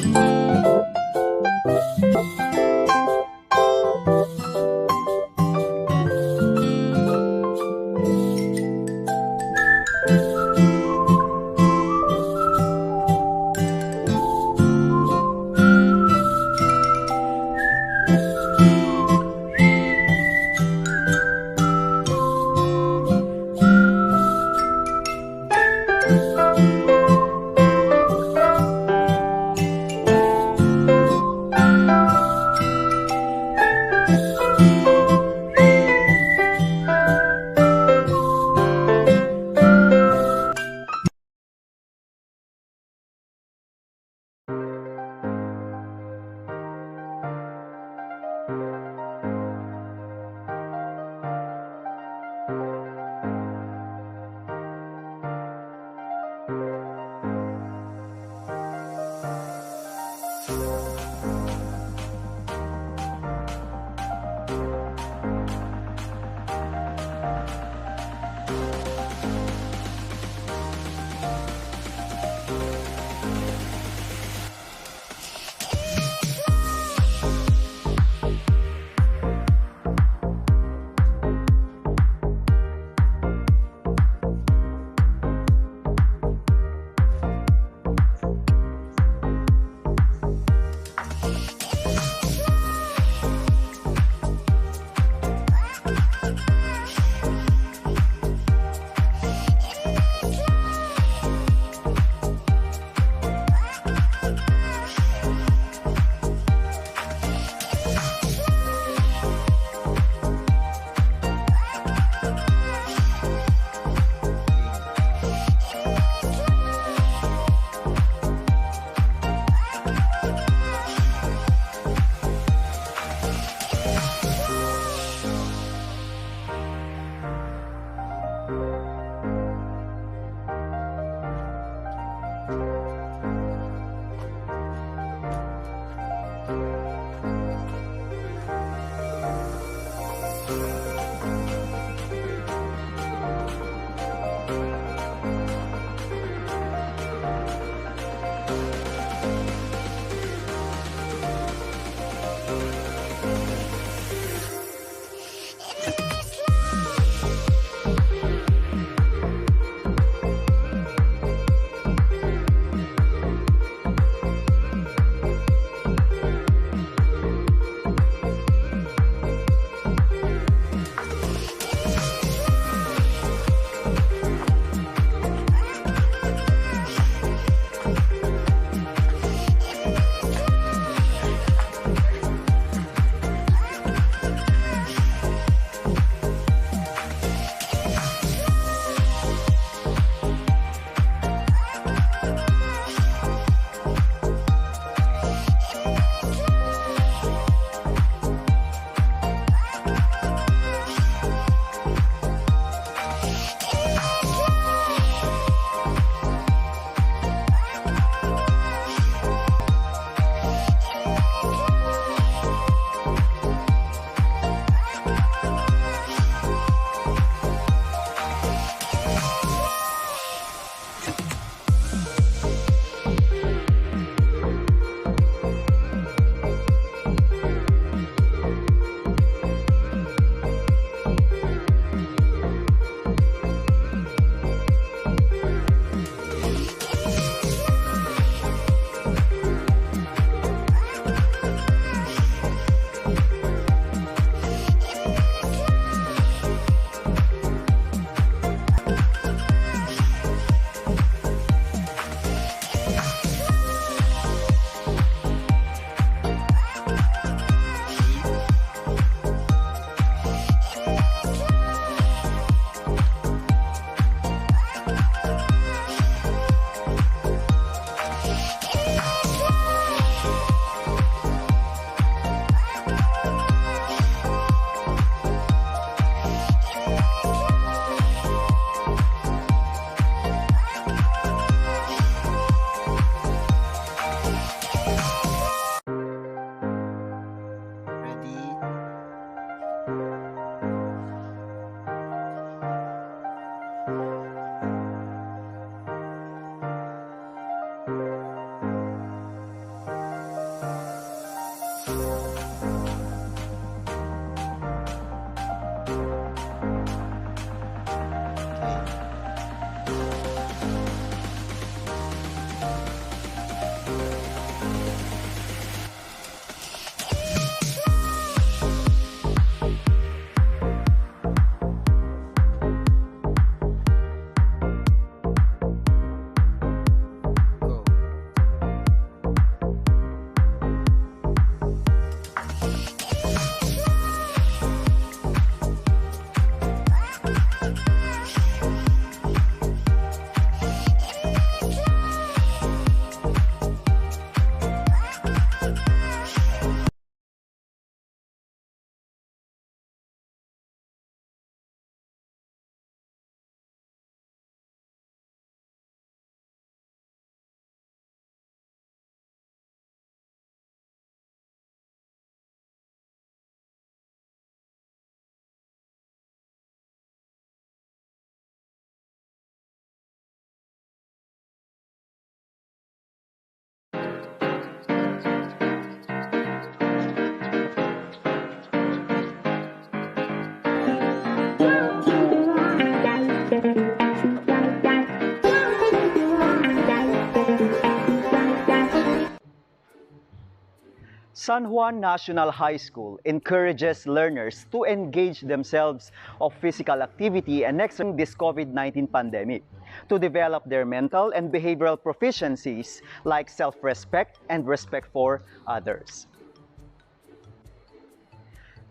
San Juan National High School encourages learners to engage themselves of physical activity and exercise this COVID-19 pandemic to develop their mental and behavioral proficiencies like self-respect and respect for others.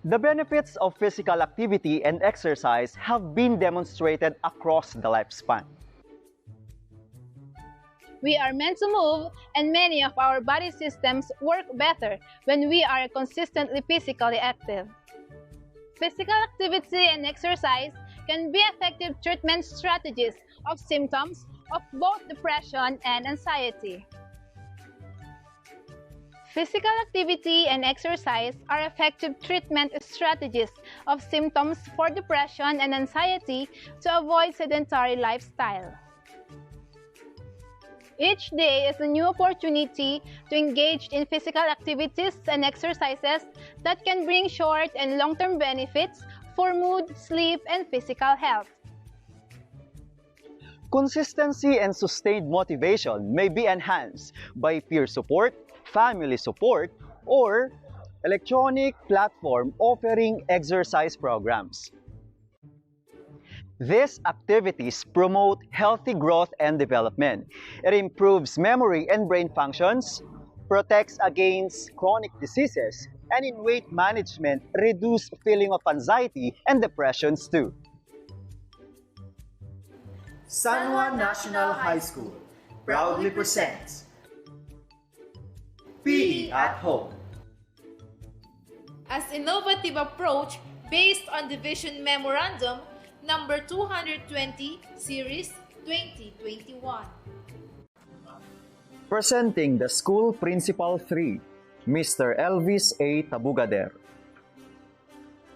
The benefits of physical activity and exercise have been demonstrated across the lifespan. We are meant to move, and many of our body systems work better when we are consistently physically active. Physical activity and exercise can be effective treatment strategies of symptoms of both depression and anxiety. Physical activity and exercise are effective treatment strategies of symptoms for depression and anxiety to avoid sedentary lifestyle. Each day is a new opportunity to engage in physical activities and exercises that can bring short and long-term benefits for mood, sleep, and physical health. Consistency and sustained motivation may be enhanced by peer support, family support, or electronic platform offering exercise programs. These activities promote healthy growth and development. It improves memory and brain functions, protects against chronic diseases, and in weight management, reduce feeling of anxiety and depressions too. San Juan National High School proudly presents PE at Home. As innovative approach based on Division Memorandum Number 220, Series 2021. Presenting the School Principal 3, Mr. Elvis A. Tabugader.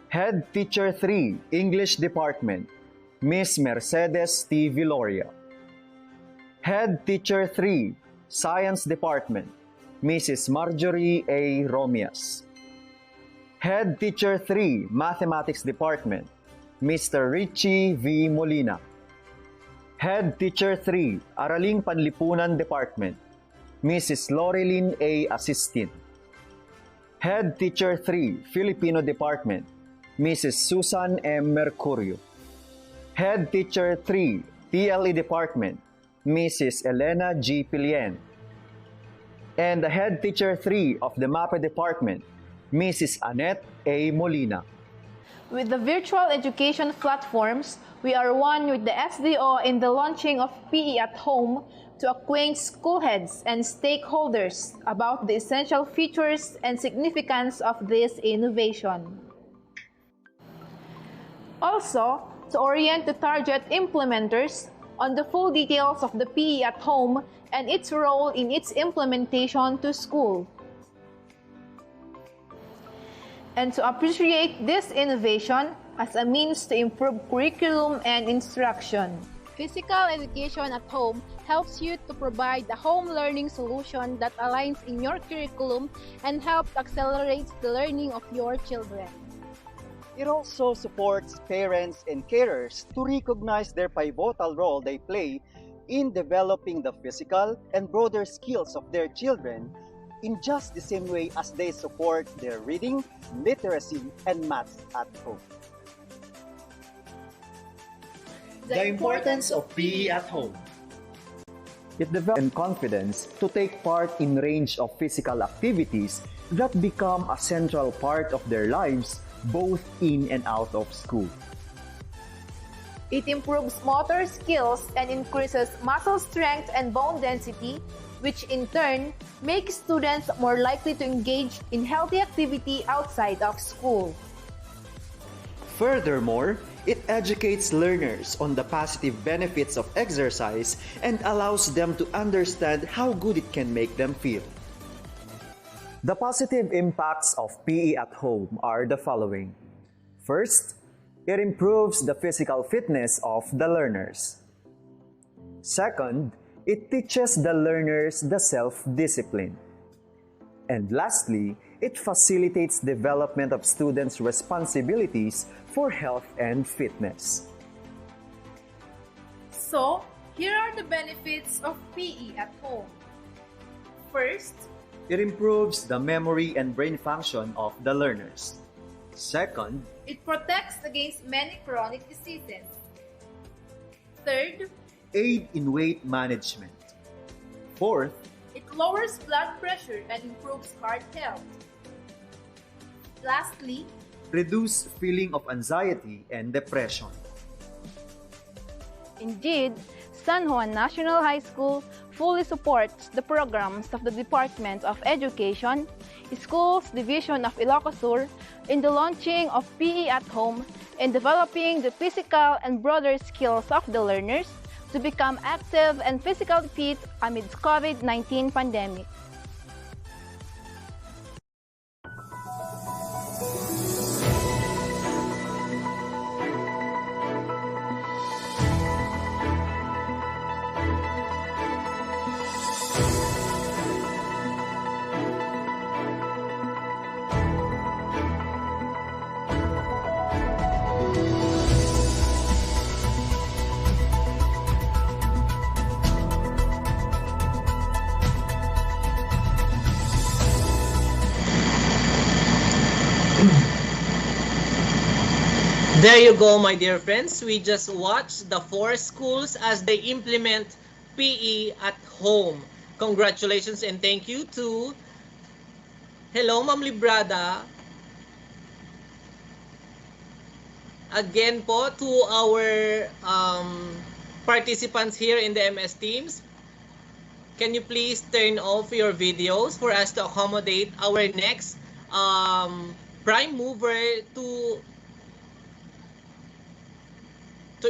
Head Teacher 3, English Department, Miss Mercedes T. Viloria. Head Teacher 3, Science Department, Mrs. Marjorie A. Romias. Head Teacher 3, Mathematics Department, Mr. Richie V. Molina. Head Teacher 3, Araling Panlipunan Department, Mrs. Loreline A. Assistin. Head Teacher 3, Filipino Department, Mrs. Susan M. Mercurio. Head Teacher 3, TLE Department, Mrs. Elena G. Pilien. And the Head Teacher 3 of the MAPE Department, Mrs. Annette A. Molina. With the virtual education platforms, we are one with the SDO in the launching of PE at Home to acquaint school heads and stakeholders about the essential features and significance of this innovation. Also, to orient the target implementers on the full details of the PE at Home and its role in its implementation to school. And to appreciate this innovation as a means to improve curriculum and instruction. Physical education at home helps you to provide a home learning solution that aligns in your curriculum and helps accelerate the learning of your children. It also supports parents and carers to recognize their pivotal role they play in developing the physical and broader skills of their children in just the same way as they support their reading, literacy, and math at home. The importance of PE at home. It develops confidence to take part in range of physical activities that become a central part of their lives both in and out of school. It improves motor skills and increases muscle strength and bone density, which in turn makes students more likely to engage in healthy activity outside of school. Furthermore, it educates learners on the positive benefits of exercise and allows them to understand how good it can make them feel. The positive impacts of PE at home are the following. First, it improves the physical fitness of the learners. Second, it teaches the learners the self-discipline. And lastly, it facilitates development of students' responsibilities for health and fitness. So, here are the benefits of PE at home. First, It improves the memory and brain function of the learners. Second, It protects against many chronic diseases. Third, aid in weight management. Fourth, it lowers blood pressure and improves heart health. Lastly, reduce feeling of anxiety and depression. Indeed, San Juan National High School fully supports the programs of the Department of Education, Schools Division of Ilocos Sur in the launching of PE at home and developing the physical and broader skills of the learners to become active and physically fit amidst COVID-19 pandemic. There you go, my dear friends. We just watched the 4 schools as they implement PE at home. Congratulations and thank you to... Hello, Ma'am Librada. Again po to our participants here in the MS Teams. Can you please turn off your videos for us to accommodate our next prime mover to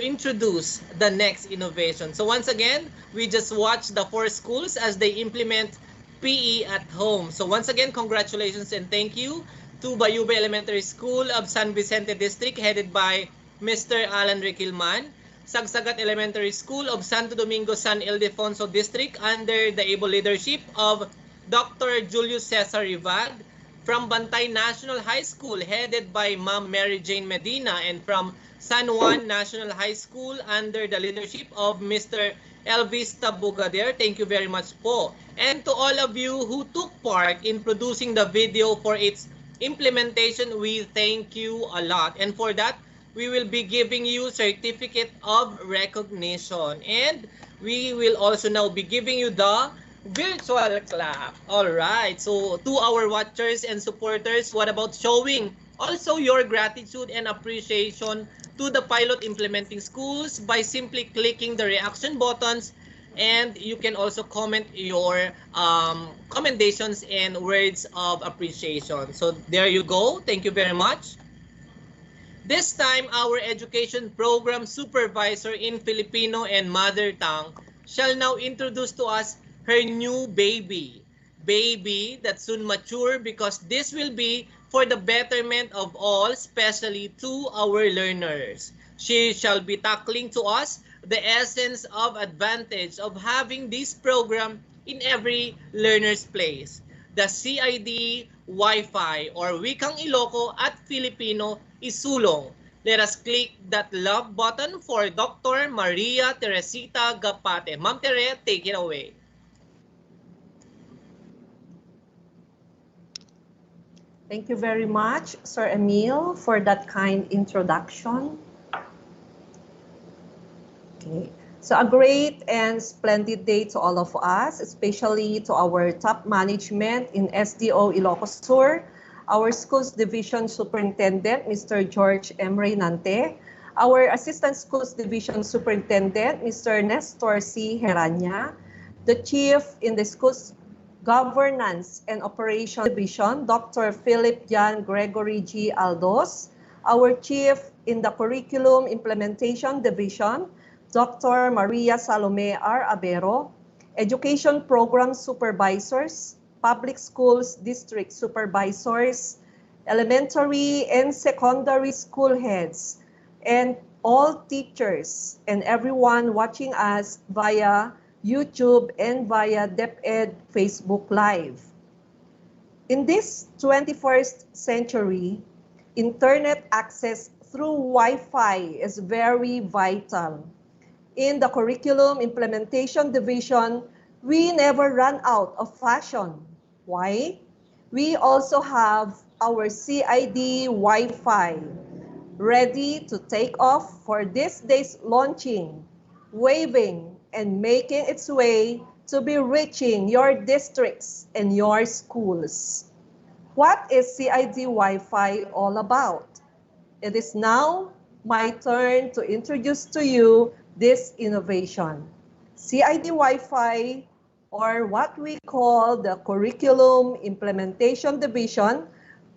introduce the next innovation. So once again, we just watched the 4 schools as they implement PE at home. So once again, congratulations and thank you to Bayube Elementary School of San Vicente District headed by Mr. Alan Riquilman, Sagsagat Elementary School of Santo Domingo San Ildefonso District under the able leadership of Dr. Julius Cesar Rivag, from Bantay National High School headed by Ma'am Mary Jane Medina, and from San Juan National High School under the leadership of Mr. Elvis Tabugader. Thank you very much po. And to all of you who took part in producing the video for its implementation, we thank you a lot. And for that, we will be giving you certificate of recognition. And we will also now be giving you the virtual clap. All right. So to our watchers and supporters, what about showing also your gratitude and appreciation to the pilot implementing schools by simply clicking the reaction buttons, and you can also comment your commendations and words of appreciation. So there you go. Thank you very much. This time, our education program supervisor in Filipino and mother tongue shall now introduce to us her new baby that soon mature, because this will be for the betterment of all, especially to our learners. She shall be tackling to us the essence of advantage of having this program in every learner's place. The CID Wi-Fi, or Wikang Iloco at Filipino, isulong. Let us click that love button for Dr. Maria Teresita Gapate. Ma'am Tere, take it away. Thank you very much, Sir Emil, for that kind introduction. Okay, so a great and splendid day to all of us, especially to our top management in SDO Ilocos Sur, our Schools Division Superintendent, Mr. George M. Reynante, our Assistant Schools Division Superintendent, Mr. Nestor C. Heranya, the Chief in the Schools Governance and Operation Division, Dr. Philip Jan Gregory G. Aldos, our Chief in the Curriculum Implementation Division, Dr. Maria Salome R. Abero, Education Program Supervisors, Public Schools District Supervisors, Elementary and Secondary School Heads, and all teachers and everyone watching us via YouTube and via DepEd Facebook Live. In this 21st century, internet access through Wi-Fi is very vital. In the Curriculum Implementation Division, we never run out of fashion. Why? We also have our CID Wi-Fi ready to take off for this day's launching, waving, and making its way to be reaching your districts and your schools. What is CID Wi-Fi all about? It is now my turn to introduce to you this innovation. CID Wi-Fi, or what we call the Curriculum Implementation Division,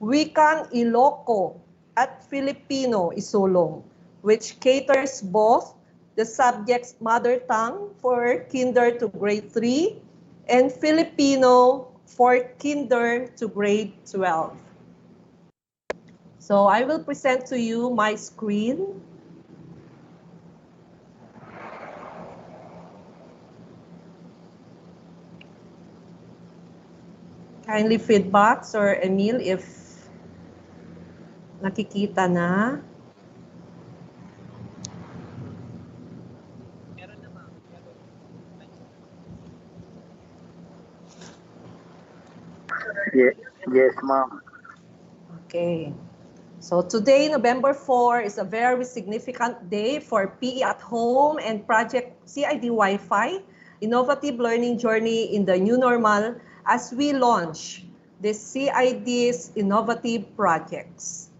Wikang Iloco at Filipino Isulong, which caters both the subject's mother tongue for kinder to grade 3 and Filipino for kinder to grade 12. So I will present to you my screen. Kindly feedback, Sir Emil, if nakikita na. Yes, ma'am. Okay. So today, November 4, is a very significant day for PE at Home and Project CID Wi-Fi, Innovative Learning Journey in the New Normal, as we launch the CID's innovative projects.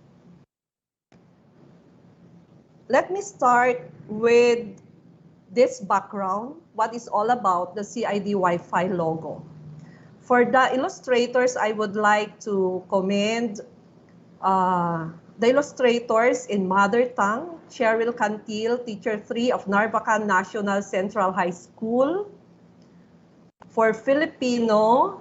Let me start with this background, what is all about the CID Wi-Fi logo. For the illustrators, I would like to commend the illustrators in mother tongue, Cheryl Cantil, Teacher 3 of Narvacan National Central High School. For Filipino,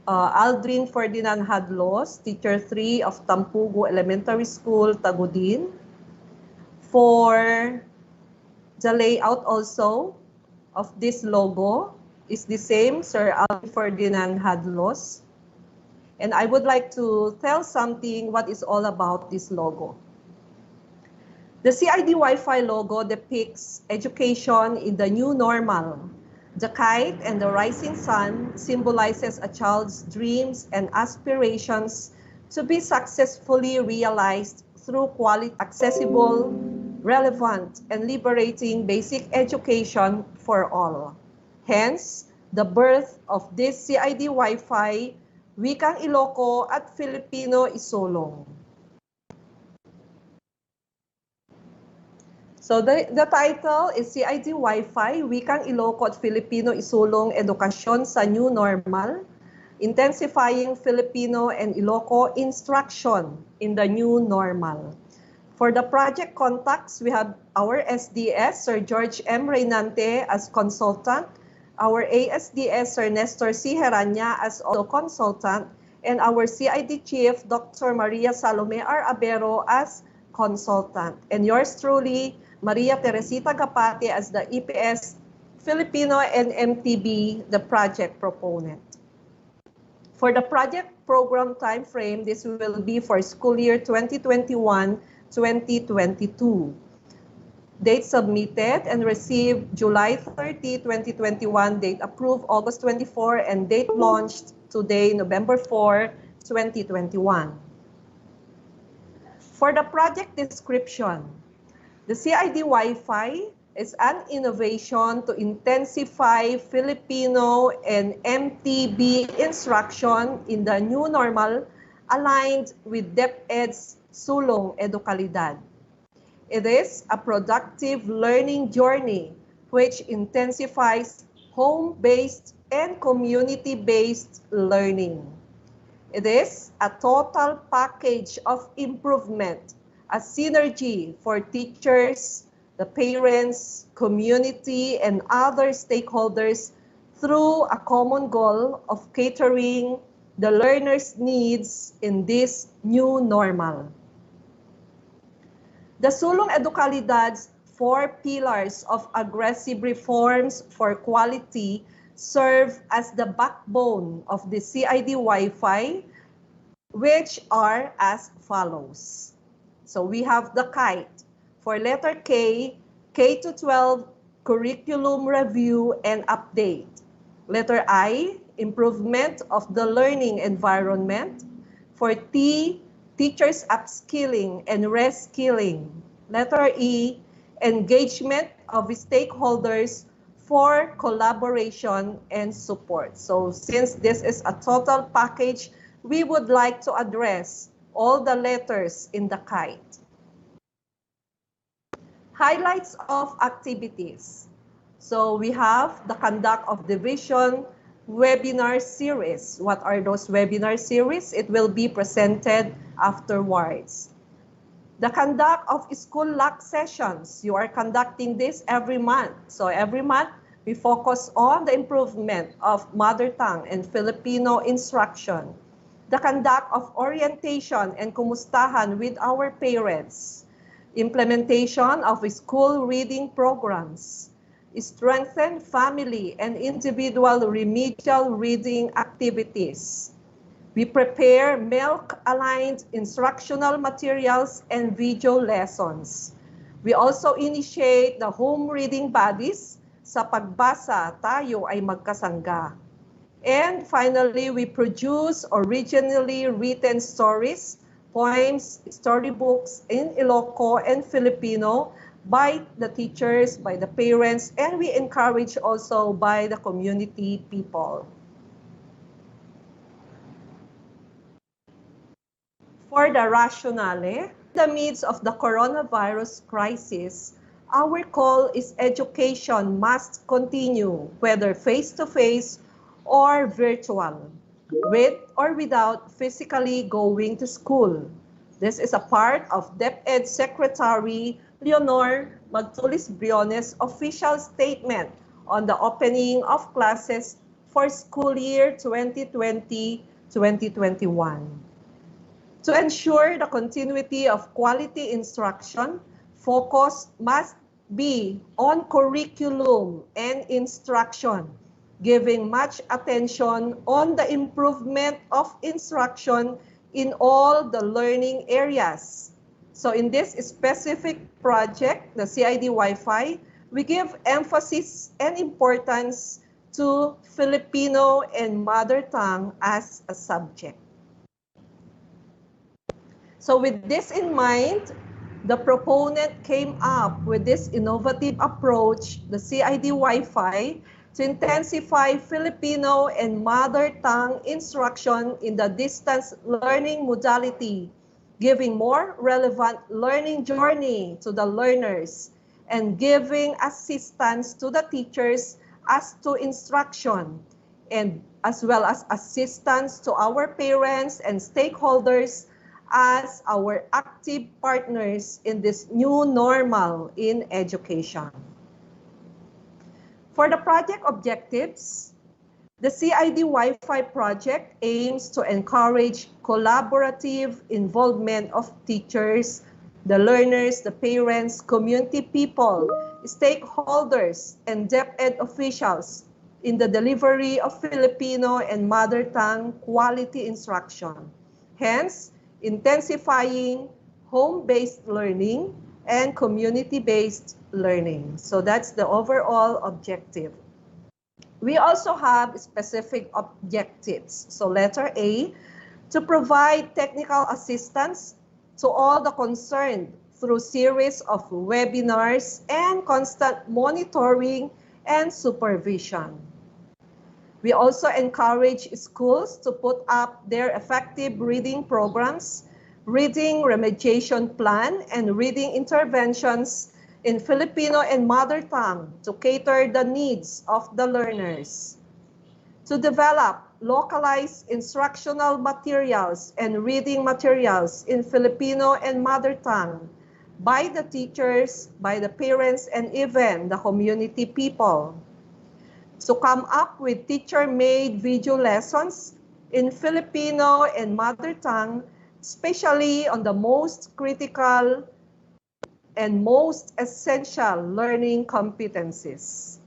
Aldrin Ferdinand Hadlos, Teacher 3 of Tampugo Elementary School, Tagudin. For the layout also of this logo is the same, Sir Aldrin Ferdinand Hadlos. And I would like to tell something what is all about this logo. The CID Wi-Fi logo depicts education in the new normal. The kite and the rising sun symbolizes a child's dreams and aspirations to be successfully realized through quality, accessible, relevant, and liberating basic education for all. Hence, the birth of this CID Wi-Fi, Wikang Iloco at Filipino Isulong. So the title is CID Wi-Fi, Wikang Iloco at Filipino Isulong, Edukasyon sa New Normal, Intensifying Filipino and Iloco Instruction in the New Normal. For the project contacts, we have our SDS, Sir George M. Reynante as consultant, our ASDS, Sir Nestor C. Heranya as also consultant, and our CID Chief, Dr. Maria Salome R. Abero as consultant. And yours truly, Maria Teresita Gapate as the EPS Filipino and MTB, the project proponent. For the project program timeframe, this will be for school year 2021-2022. Date submitted and received July 30, 2021. Date approved August 24, and date launched today, November 4, 2021. For the project description, the CID Wi-Fi is an innovation to intensify Filipino and MTB instruction in the new normal, aligned with DepEd's Sulong Edukalidad. It is a productive learning journey which intensifies home-based and community-based learning. It is a total package of improvement, a synergy for teachers, the parents, community, and other stakeholders through a common goal of catering the learners' needs in this new normal. The Sulong Edukalidad's 4 pillars of aggressive reforms for quality serve as the backbone of the CID Wi-Fi, which are as follows. So we have the KITE. For letter K, K-12 curriculum review and update. Letter I improvement of the learning environment. For T, teachers upskilling and reskilling. Letter E, engagement of stakeholders for collaboration and support. So since this is a total package, we would like to address all the letters in the kite. Highlights of activities. So we have the conduct of division webinar series. What are those webinar series? It will be presented afterwards. The conduct of school lock sessions. You are conducting this every month. So every month, we focus on the improvement of mother tongue and Filipino instruction. The conduct of orientation and kumustahan with our parents. Implementation of school reading programs. Strengthen family and individual remedial reading activities. We prepare milk-aligned instructional materials and video lessons. We also initiate the home reading buddies. Sa pagbasa, tayo ay magkasangga. And finally, we produce originally written stories, poems, storybooks in Ilocos and Filipino by the teachers, by the parents, and we encourage also by the community people. For the rationale, in the midst of the coronavirus crisis, our call is education must continue, whether face-to-face or virtual, with or without physically going to school. This is a part of DepEd Secretary Leonor Magtulis-Briones' official statement on the opening of classes for school year 2020-2021. To ensure the continuity of quality instruction, focus must be on curriculum and instruction, giving much attention on the improvement of instruction in all the learning areas. So in this specific project, the CID Wi-Fi, we give emphasis and importance to Filipino and mother tongue as a subject. So with this in mind, the proponent came up with this innovative approach, the CID Wi-Fi, to intensify Filipino and mother tongue instruction in the distance learning modality, giving more relevant learning journey to the learners and giving assistance to the teachers as to instruction, and as well as assistance to our parents and stakeholders as our active partners in this new normal in education. For the project objectives, the CID Wi-Fi project aims to encourage collaborative involvement of teachers, the learners, the parents, community people, stakeholders, and DepEd officials in the delivery of Filipino and mother tongue quality instruction. Hence, intensifying home-based learning and community-based learning. So that's the overall objective. We also have specific objectives. So letter A, to provide technical assistance to all the concerned through series of webinars and constant monitoring and supervision. We also encourage schools to put up their effective reading programs, reading remediation plan, and reading interventions in Filipino and mother tongue to cater the needs of the learners. To develop localized instructional materials and reading materials in Filipino and mother tongue by the teachers, by the parents, and even the community people. To come up with teacher-made video lessons in Filipino and mother tongue, especially on the most critical and most essential learning competencies.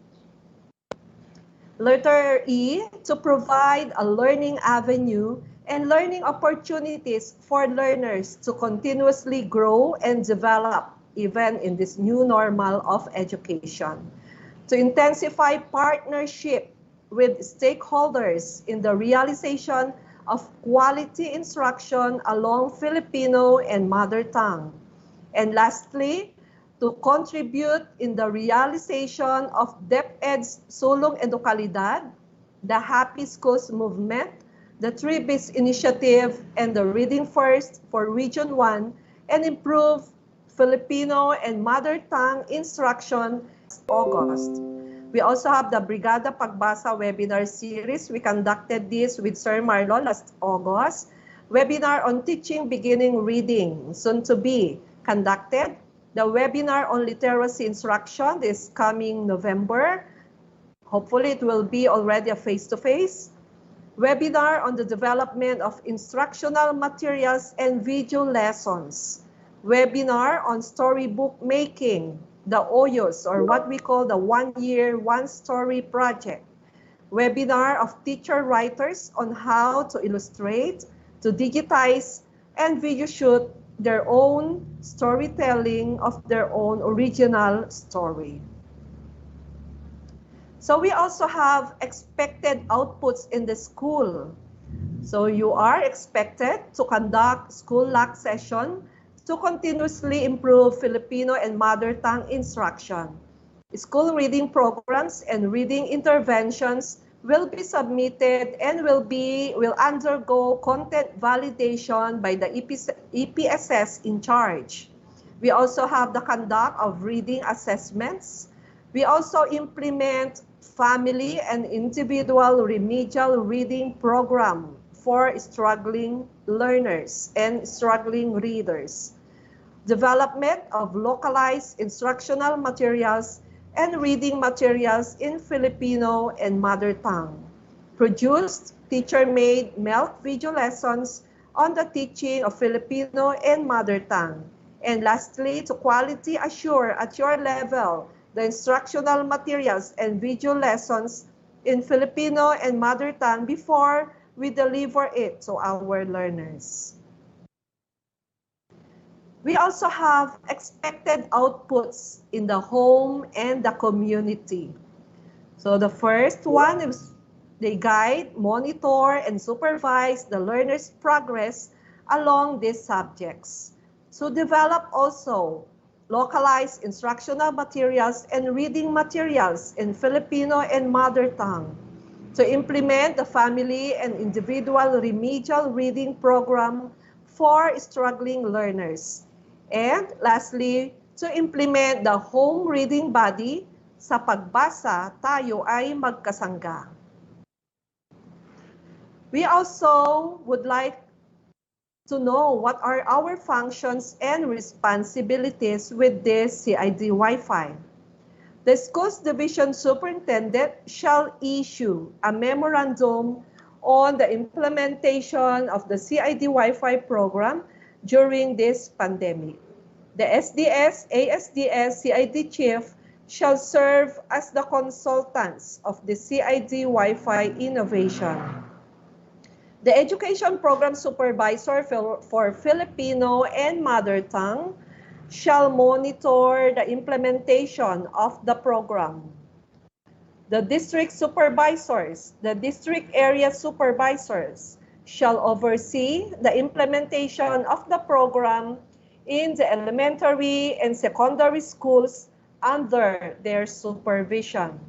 Letter E, to provide a learning avenue and learning opportunities for learners to continuously grow and develop even in this new normal of education. To intensify partnership with stakeholders in the realization of quality instruction along Filipino and mother tongue. And lastly, to contribute in the realization of DepEd's Sulong Edukalidad, the Happy Schools Movement, the 3Bs Initiative, and the Reading First for Region 1, and improve Filipino and mother tongue instruction August. We also have the Brigada Pagbasa webinar series. We conducted this with Sir Marlo last August. Webinar on teaching beginning reading, soon to be conducted. The webinar on literacy instruction is coming November. Hopefully it will be already a face-to-face. Webinar on the development of instructional materials and video lessons. Webinar on storybook making, the OYOS, or what we call the 1 year, 1 story project. Webinar of teacher writers on how to illustrate, to digitize, and video shoot their own storytelling of their own original story. So we also have expected outputs in the school. So you are expected to conduct school lock session to continuously improve Filipino and mother tongue instruction. School reading programs and reading interventions will be submitted and will undergo content validation by the EPSS in charge. We also have the conduct of reading assessments. We also implement family and individual remedial reading program for struggling learners and struggling readers. Development of localized instructional materials and reading materials in Filipino and mother tongue. Produced teacher-made MELT video lessons on the teaching of Filipino and mother tongue. And lastly, to quality assure at your level the instructional materials and video lessons in Filipino and mother tongue before we deliver it to our learners. We also have expected outputs in the home and the community. So the first one is they guide, monitor, and supervise the learner's progress along these subjects. To develop also localized instructional materials and reading materials in Filipino and mother tongue. To implement the family and individual remedial reading program for struggling learners. And lastly, to implement the home reading body, sa pagbasa tayo ay magkasangga. We also would like to know what are our functions and responsibilities with this CID Wi-Fi. The Schools Division Superintendent shall issue a memorandum on the implementation of the CID Wi-Fi program during this pandemic. The SDS, ASDS, CID Chief shall serve as the consultants of the CID Wi-Fi innovation. The Education Program Supervisor for Filipino and Mother Tongue shall monitor the implementation of the program. The district supervisors, the district area supervisors shall oversee the implementation of the program in the elementary and secondary schools under their supervision.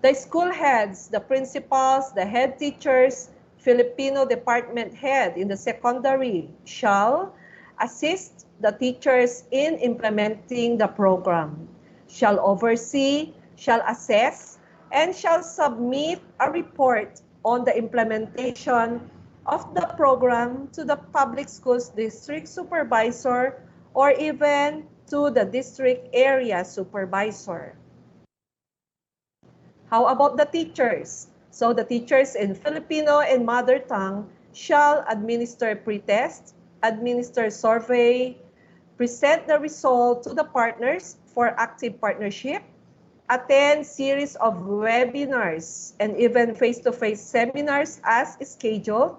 The school heads, the principals, the head teachers, Filipino department head in the secondary shall assist the teachers in implementing the program, shall oversee, shall assess, and shall submit a report on the implementation of the program to the public schools district supervisor or even to the district area supervisor. How about the teachers? So the teachers in Filipino and mother tongue shall administer pretest, administer survey, present the result to the partners for active partnership, attend series of webinars and even face-to-face seminars as scheduled,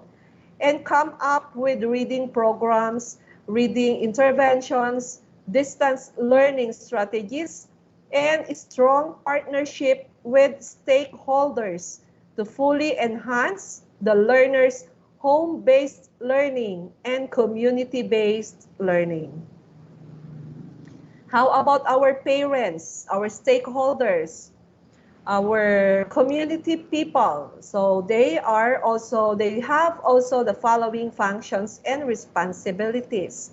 and come up with reading programs, reading interventions, distance learning strategies, and strong partnership with stakeholders to fully enhance the learners' home-based learning and community-based learning. How about our parents, our stakeholders, our community people? So they have also the following functions and responsibilities: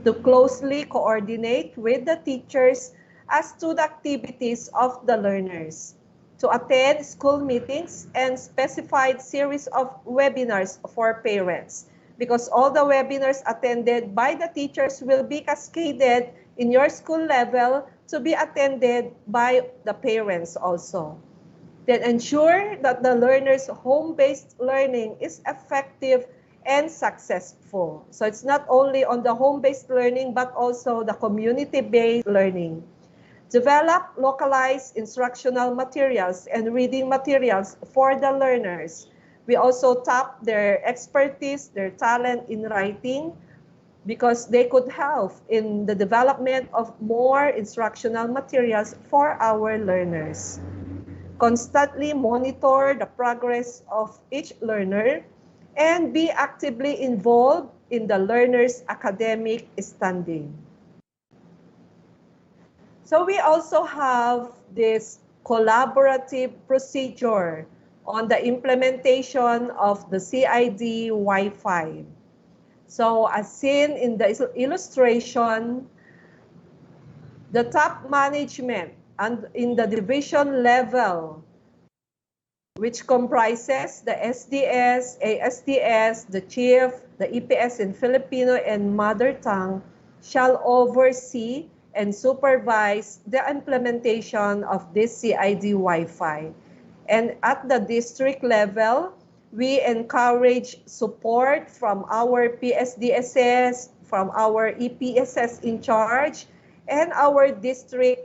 to closely coordinate with the teachers as to the activities of the learners, to attend school meetings and specified series of webinars for parents, because all the webinars attended by the teachers will be cascaded in your school level to be attended by the parents also. Then ensure that the learners' home-based learning is effective and successful. So it's not only on the home-based learning, but also the community-based learning. Develop localized instructional materials and reading materials for the learners. We also tap their expertise, their talent in writing, because they could help in the development of more instructional materials for our learners. Constantly monitor the progress of each learner and be actively involved in the learner's academic standing. So we also have this collaborative procedure on the implementation of the CID Wi-Fi. So as seen in the illustration, the top management and in the division level, which comprises the SDS, ASDS, the chief, the EPS in Filipino and mother tongue, shall oversee and supervise the implementation of this CID Wi-Fi. And at the district level, we encourage support from our PSDSS, from our EPSS in charge, and our district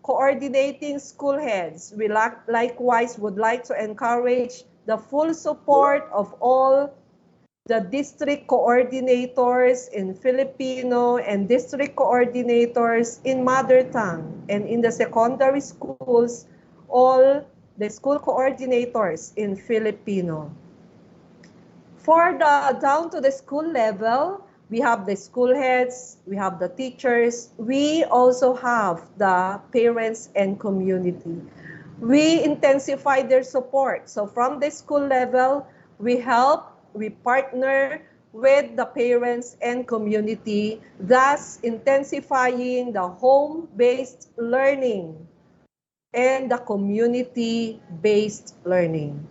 coordinating school heads. We likewise would like to encourage the full support of all the district coordinators in Filipino and district coordinators in mother tongue, and in the secondary schools, all the school coordinators in Filipino. For the down to the school level, we have the school heads, we have the teachers, we also have the parents and community. We intensify their support. So from the school level, we partner with the parents and community, thus intensifying the home-based learning and the community-based learning.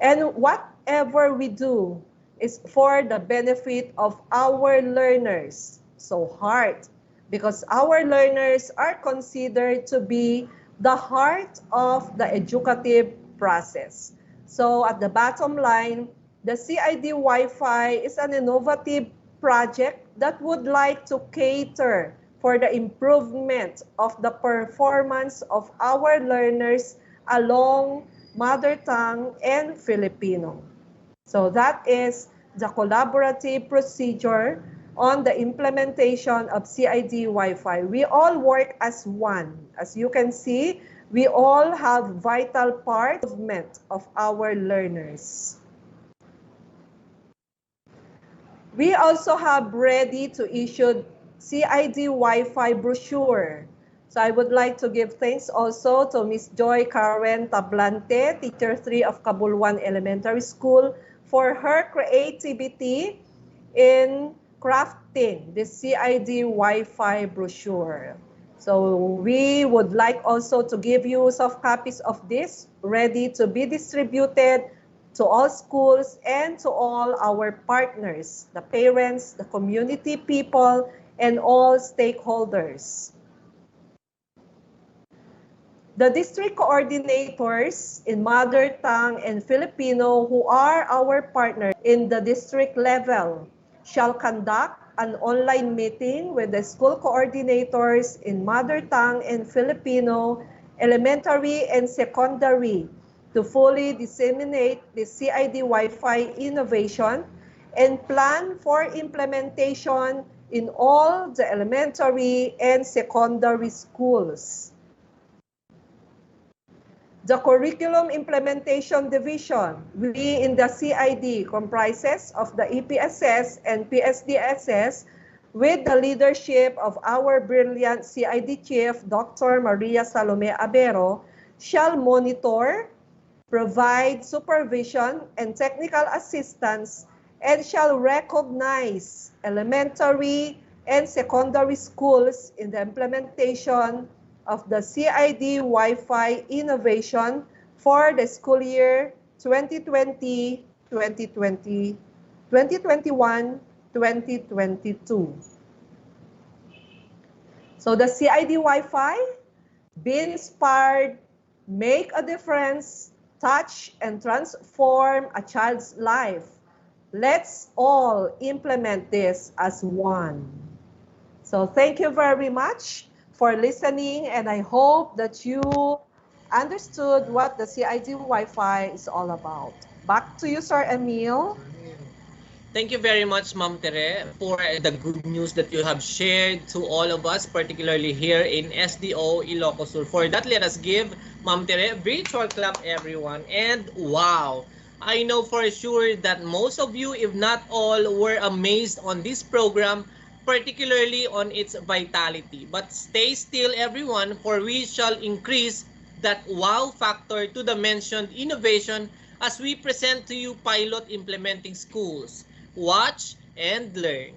And whatever we do is for the benefit of our learners. So heart, because our learners are considered to be the heart of the educative process. So at the bottom line, the CID Wi-Fi is an innovative project that would like to cater for the improvement of the performance of our learners along mother tongue and Filipino. So that is the collaborative procedure on the implementation of CID Wi-Fi. We all work as one. As you can see, we all have vital part of our learners. We also have ready to issue CID Wi-Fi brochure. So I would like to give thanks also to Ms. Joy Karen Tablante, Teacher 3 of Cabuluan Elementary School, for her creativity in crafting the CID Wi-Fi brochure. So we would like also to give you soft copies of this ready to be distributed to all schools and to all our partners, the parents, the community people, and all stakeholders. The district coordinators in mother tongue and Filipino who are our partners in the district level shall conduct an online meeting with the school coordinators in mother tongue and Filipino, elementary and secondary, to fully disseminate the CID Wi-Fi innovation and plan for implementation in all the elementary and secondary schools. The Curriculum Implementation Division, we in the CID, comprises of the EPSS and PSDSS with the leadership of our brilliant CID Chief, Dr. Maria Salome Abero, shall monitor, provide supervision and technical assistance, and shall recognize elementary and secondary schools in the implementation of the CID Wi-Fi innovation for the school year 2021-2022. So the CID Wi-Fi, be inspired, make a difference, touch and transform a child's life. Let's all implement this as one. So thank you very much for listening, and I hope that you understood what the CID Wi-Fi is all about. Back to you, Sir Emil. Thank you very much, Ma'am Tere, for the good news that you have shared to all of us, particularly here in SDO Ilocos Sur. For that, let us give Ma'am Tere a virtual clap, everyone. And wow, I know for sure that most of you, if not all, were amazed on this program, particularly on its vitality. But stay still, everyone, for we shall increase that wow factor to the mentioned innovation as we present to you pilot implementing schools. Watch and learn.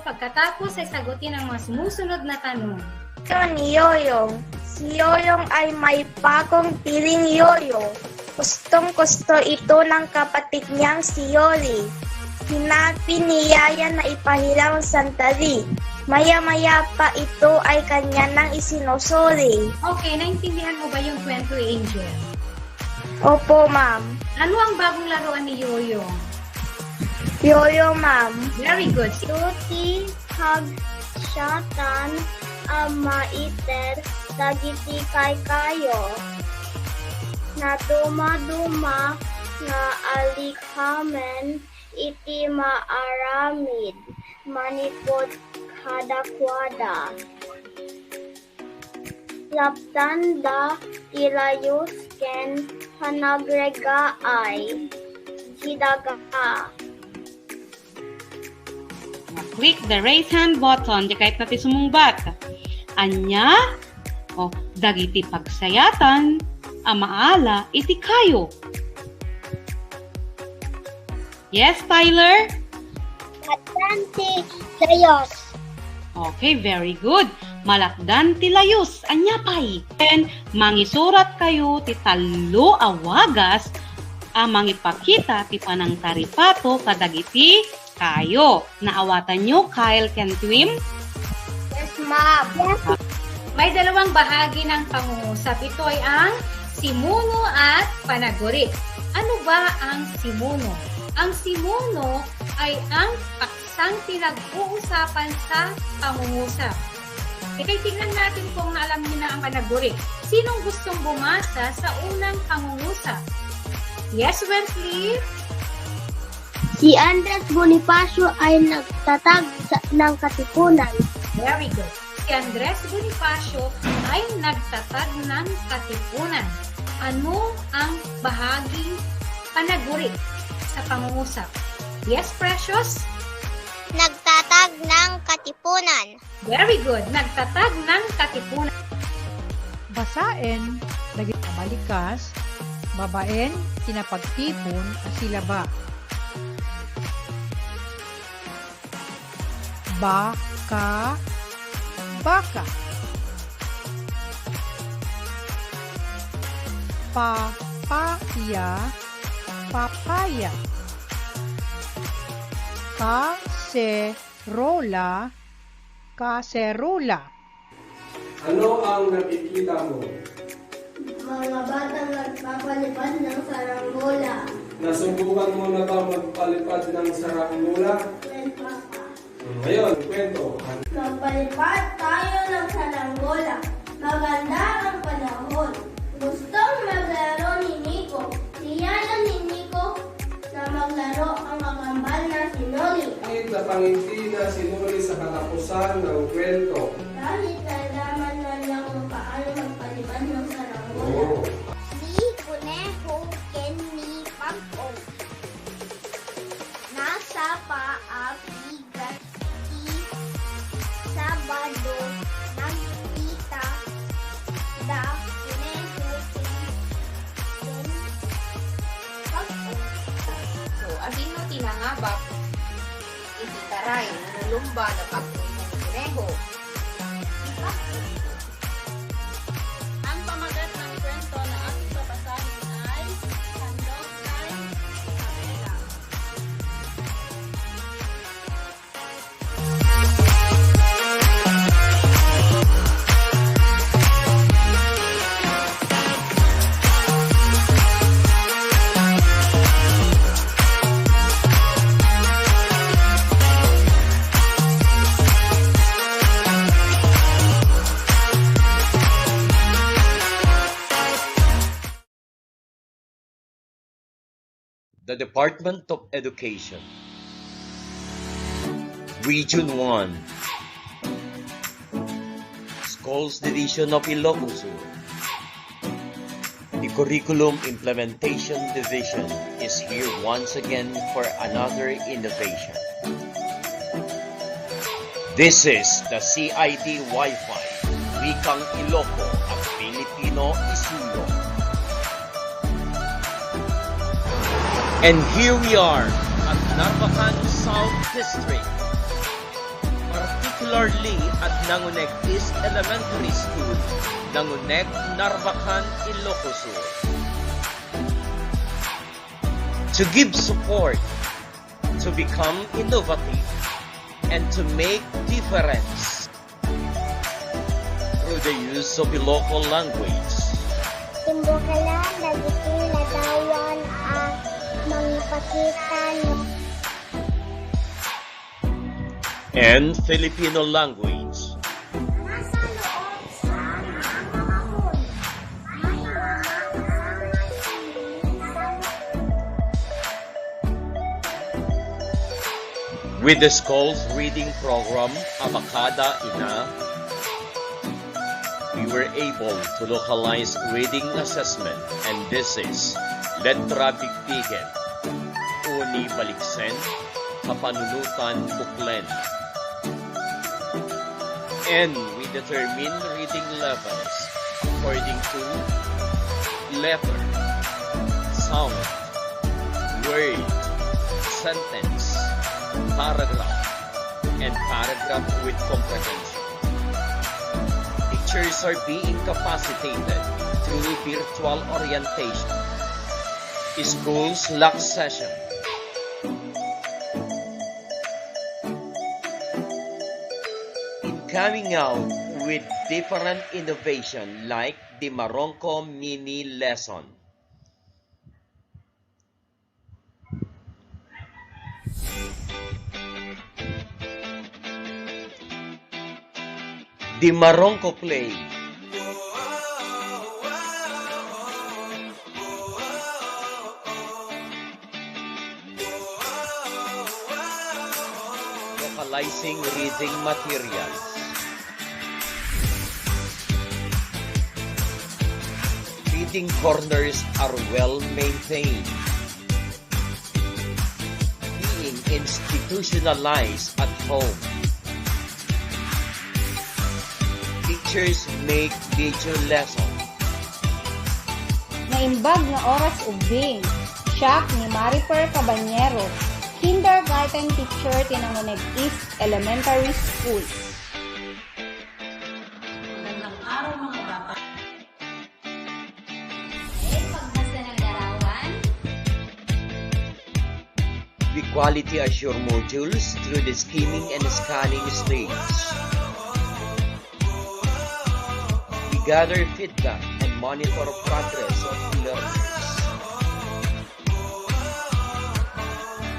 Pagkatapos ay sagutin ang mga sumusunod na tanong. Ito ni Yoyong. Si Yoyong ay may bagong piling yoyo. Gustong-gusto ito ng kapatid niyang si Yoli. Sinabi ni Yaya na ipahilang sandali. Maya-maya pa ito ay kanya nang isinusuri. Okay, naintindihan mo ba yung kwento, Angel? Opo, ma'am. Ano ang bagong laruan ni Yoyong? Yoyo, ma'am. Very good. Tuti, hag, syatan, maiter, dagiti kay kayo. Na duma-duma, na alikhamen, iti maaramid, manipod kadakwada. Laptanda, ilayus ken, hanagrega ay, jidaga. Click the raise hand button di kahit natin sumungbat. Anya, dagiti pagsayatan, amaala, iti kayo. Yes, Tyler? Malakdan ti layos. Okay, very good. Malakdan ti layos, anya pay. And mangisurat kayo ti talo awagas, mangipakita ti panang taripato kadagiti kayo. Naawatan nyo, Kyle can swim? Yes, ma'am. May dalawang bahagi ng pangungusap. Ito ay ang simuno at panagurit. Ano ba ang simuno? Ang simuno ay ang paksang pinag-uusapan sa pangungusap. Okay, tingnan natin kung alam niyo na ang panaguri. Sinong gustong bumasa sa unang pangungusap? Yes, Wesley? Si Andres Bonifacio ay nagtatag ng katipunan. Very good. Si Andres Bonifacio ay nagtatag ng katipunan. Ano ang bahaging panaguri sa pangungusap? Yes, Precious? Nagtatag ng katipunan. Very good. Nagtatag ng katipunan. Basaen, dagit kabalikas, babaen, kinapagtipon, asilaba. Baka, baka. Papaya, papaya. Kaserola, kaserola. Ano ang nakikita mo? Mga batang nagpapalipad ng saranggola. Nasubukan mo na ba magpalipad ng saranggola? Yes, Papa. Ngayon, kwento. Magpalipad tayo ng saranggola. Maganda ang panahon. Gustong maglaro ni Nico. Siyalo ni Nico na maglaro ang kakambal na si Noli. Bakit napangiti na sinuli sa katapusan ng kwento? Dahil nalaman na lang kung paano magpalipad ng saranggola. Oh. Ni Kuneho ken ni Pag-o. Nasa paabigat si Sabado nagkita da Kuneho ken Pag-o. So, asino tinangabak, ititaray, nulumba na pagpunong kuneho. Ang pamagat ng kwento na ating babasahin ay Handog kay Isabela. The Department of Education, Region 1, Schools Division of Ilocos Sur. The Curriculum Implementation Division is here once again for another innovation. This is the CID Wi-Fi, Wikang Iloco at Filipino Isulo. And here we are at Narvacan South District, particularly at Nangunek East Elementary School, Nangunek, Narvacan, Ilocos Sur. To give support, to become innovative, and to make difference through the use of the local language. Timbukalan na ladawan ang mangipakita no. And Filipino language. With the school's reading program, Abakada Ina, we were able to localize reading assessment, and this is Letra Bigbigen, Uni Baliksen, Kapanunutan Buklen. And we determine reading levels according to letter, sound, word, sentence, paragraph, and paragraph with comprehension. Teachers are being capacitated through virtual orientation, schools lack session, coming out with different innovation like the Maronco mini lesson. The Maronco Play. Localizing reading materials. Reading corners are well maintained. Being institutionalized at home. Teachers make video lesson. Naimbag nga oras ubing. Siya ni Marifer Cabanyero, kindergarten teacher tinanguneg East Elementary School. Magandang araw mga bata. Pagbasa ng larawan. We quality assure modules through the skimming and scanning stage. We gather feedback and monitor progress of learners.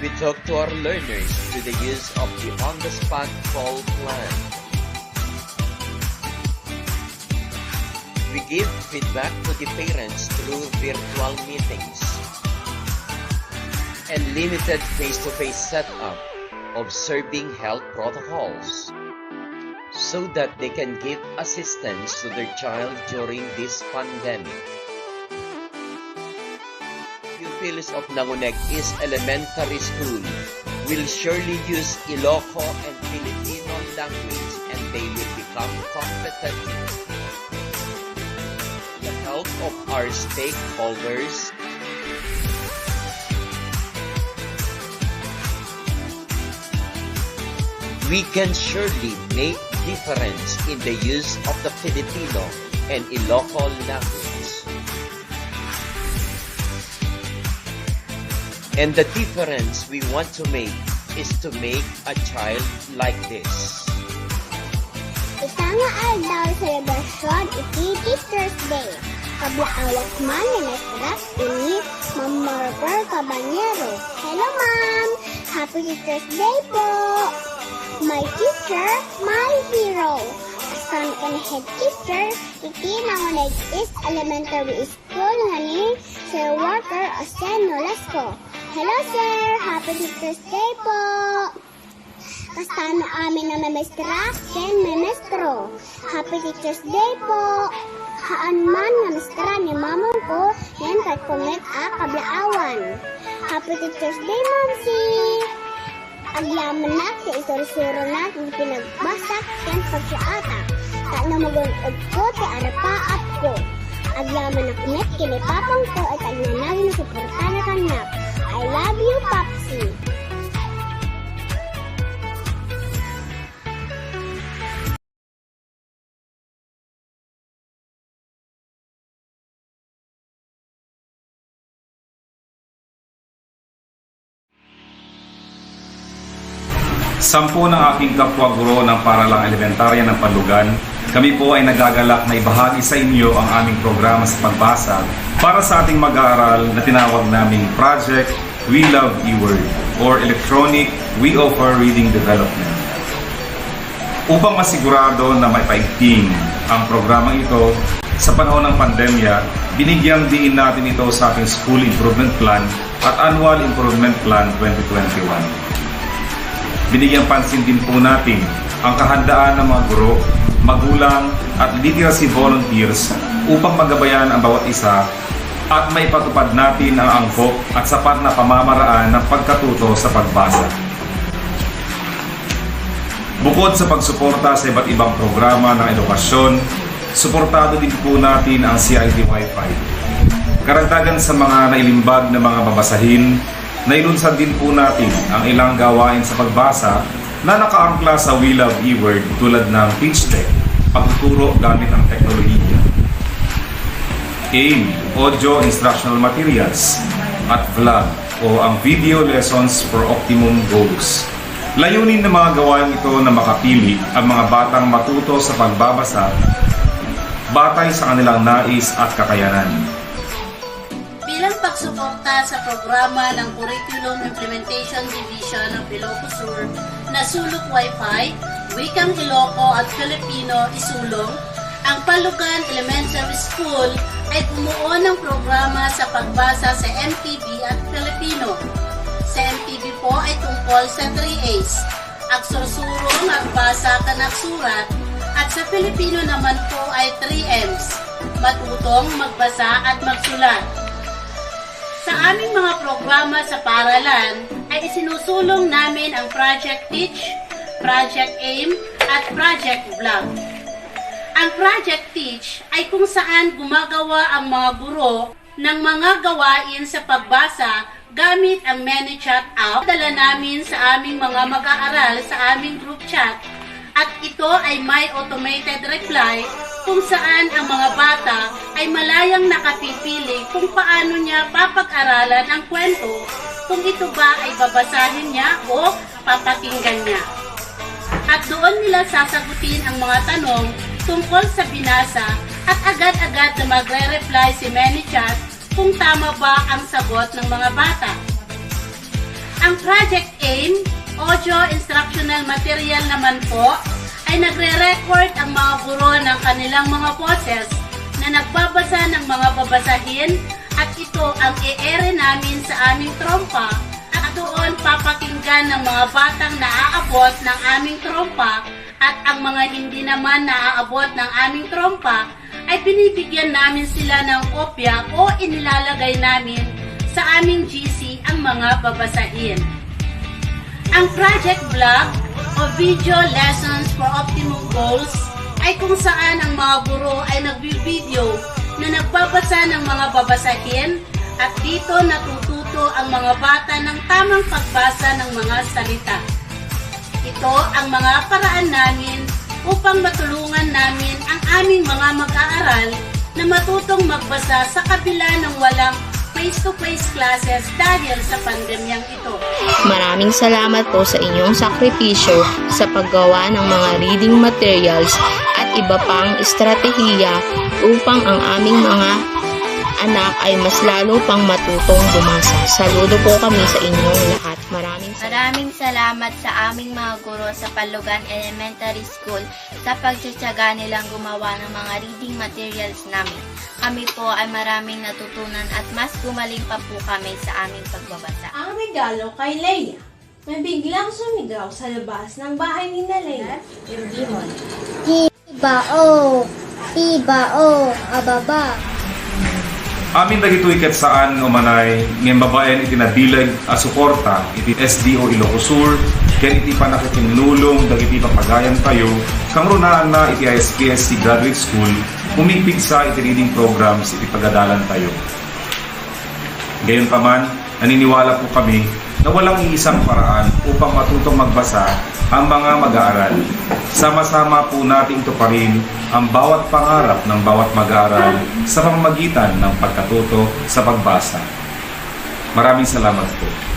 We talk to our learners through the use of the on-the-spot call plan. We give feedback to the parents through virtual meetings and limited face-to-face setup, observing health protocols so that they can give assistance to their child during this pandemic. Pupils of Nanguneg East Elementary School will surely use Iloco and Filipino language and they will become competent. The help of our stakeholders we can surely make difference in the use of the Filipino and Iloco language. And the difference we want to make is to make a child like this. Ita nga aldaw celebration iti Teacher's Day. Kablaawat man ni Mesrat ini Ma'am Marifer Cabanyero. Hello ma'am! Happy Teacher's Day po! My teacher, my hero. Asan ka ni head teacher, iti Nanguneg East Elementary School nga ni Sir Walter Osen Nolasco. Hello sir, happy Teacher's Day po. Kasama amin na memestra, ken memestro. Happy Teacher's Day po. Haan man na mestra ni mamong ko, yan kay kumet kablaawan. Happy Teacher's Day, Momsi. Agyaman na, kay isuro-suro na, kung pinagbasak, yan pagsiata. Tak na mag-uod ko, ti arapaap ko. Agyaman na kumet, kinipapang ko, at agnanagin na suporta na kanak. I love you, Popsi. Sampu ng aking kapwa-guro ng Paralang Elementarya ng Panlugan, kami po ay nagagalak na ibahagi sa inyo ang aming programa sa pagbasa para sa ating mag-aaral na tinawag naming Project We Love eWord or Electronic We Offer Reading Development. Upang masigurado na maipaigting ang programang ito sa panahon ng pandemya, binigyang diin natin ito sa ating School Improvement Plan at Annual Improvement Plan 2021. Binigyang pansin din po natin ang kahandaan ng mga guro, magulang at literacy volunteers upang magabayan ang bawat isa at maipatupad natin ang angkop at sapat na pamamaraan ng pagkatuto sa pagbasa. Bukod sa pagsuporta sa iba't ibang programa ng edukasyon, suportado din po natin ang CID Wi-Fi. Karagdagan sa mga nailimbag na mga babasahin, nailunsad din po natin ang ilang gawain sa pagbasa na nakaangkla sa We Love eWord tulad ng TeachTech, pagtuturo gamit ang teknolohiya. AIM, Audio Instructional Materials, at Vlog o ang Video Lessons for Optimum Goals. Layunin ng mga gawain ito na makapili ang mga batang matuto sa pagbabasa batay sa kanilang nais at kakayanan. Bilang pagsuporta sa programa ng Curriculum Implementation Division of Ilocos Sur na Sulok Wi-Fi, Wikang Iloco at Filipino isulong, ang Palugan Elementary School ay bumuo ng programa sa pagbasa sa MTB at Filipino. Sa MTB po ay tungkol sa 3A's, aksursurong, agbasa, kanaksurat, at sa Filipino naman po ay 3M's, matutong, magbasa at magsulat. Sa aming mga programa sa paaralan ay isinusulong namin ang Project Teach, Project Aim, at Project Vlog. Ang Project Teach ay kung saan gumagawa ang mga guro ng mga gawain sa pagbasa gamit ang ManyChat app. Dala namin sa aming mga mag-aaral sa aming group chat at ito ay may automated reply kung saan ang mga bata ay malayang nakapipili kung paano niya papag-aralan ang kwento, kung ito ba ay babasahin niya o papakinggan niya. At doon nila sasagutin ang mga tanong tungkol sa binasa at agad-agad na magre-reply si ManyChat kung tama ba ang sagot ng mga bata. Ang Project AIM, audio instructional material naman po, ay nagre-record ang mga guro ng kanilang mga boses na nagbabasa ng mga babasahin at ito ang i-ere namin sa aming trompa at doon papakinggan ng mga batang naaabot ng aming trompa at ang mga hindi naman naaabot ng aming trompa ay binibigyan namin sila ng kopya o inilalagay namin sa aming GC ang mga babasahin. Ang Project Vlog o Video Lessons for Optimum Goals ay kung saan ang mga guro ay nagbibideo na nagbabasa ng mga babasahin at dito natututo ang mga bata ng tamang pagbasa ng mga salita. Ito ang mga paraan namin upang matulungan namin ang aming mga mag-aaral na matutong magbasa sa kabila ng walang face-to-face classes dahil sa pandemyang ito. Maraming salamat po sa inyong sakripisyo sa paggawa ng mga reading materials at iba pang estratehiya upang ang aming mga anak ay mas lalo pang matutong bumasa. Saludo po kami sa inyong lahat. Maraming salamat sa aming mga guro sa Palugan Elementary School sa pagtsatsaga nilang gumawa ng mga reading materials namin. Kami po ay maraming natutunan at mas gumaling pa po kami sa aming pagbabasa. Ang regalo kay Leia. May biglang sumigaw sa labas ng bahay ni Leia. Yung demon. Tibao, ababa. Amin dagitoy ket saan umanay ngem babaen iti nadilag a suporta iti SDO Ilocos Sur ken iti panakikinulong dagiti papagayan tayo kang runaan na iti ASDS graduate school umigpig sa iti reading programs iti pagadalan tayo. Gayunpaman, naniniwala po kami na walang iisang paraan upang matutong magbasa ang mga mag-aaral. Sama-sama po natin tuparin ang bawat pangarap ng bawat mag-aaral sa pamamagitan ng pagkatuto sa pagbasa. Maraming salamat po.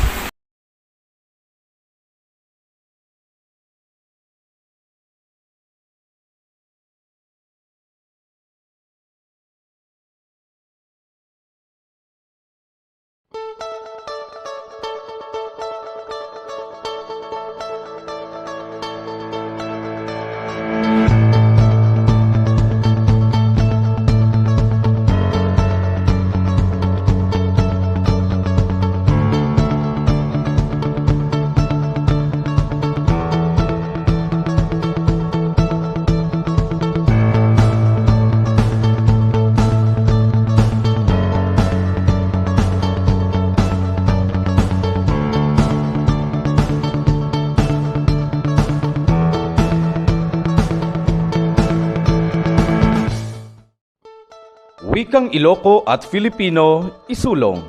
Wikang Iloco at Filipino isulong.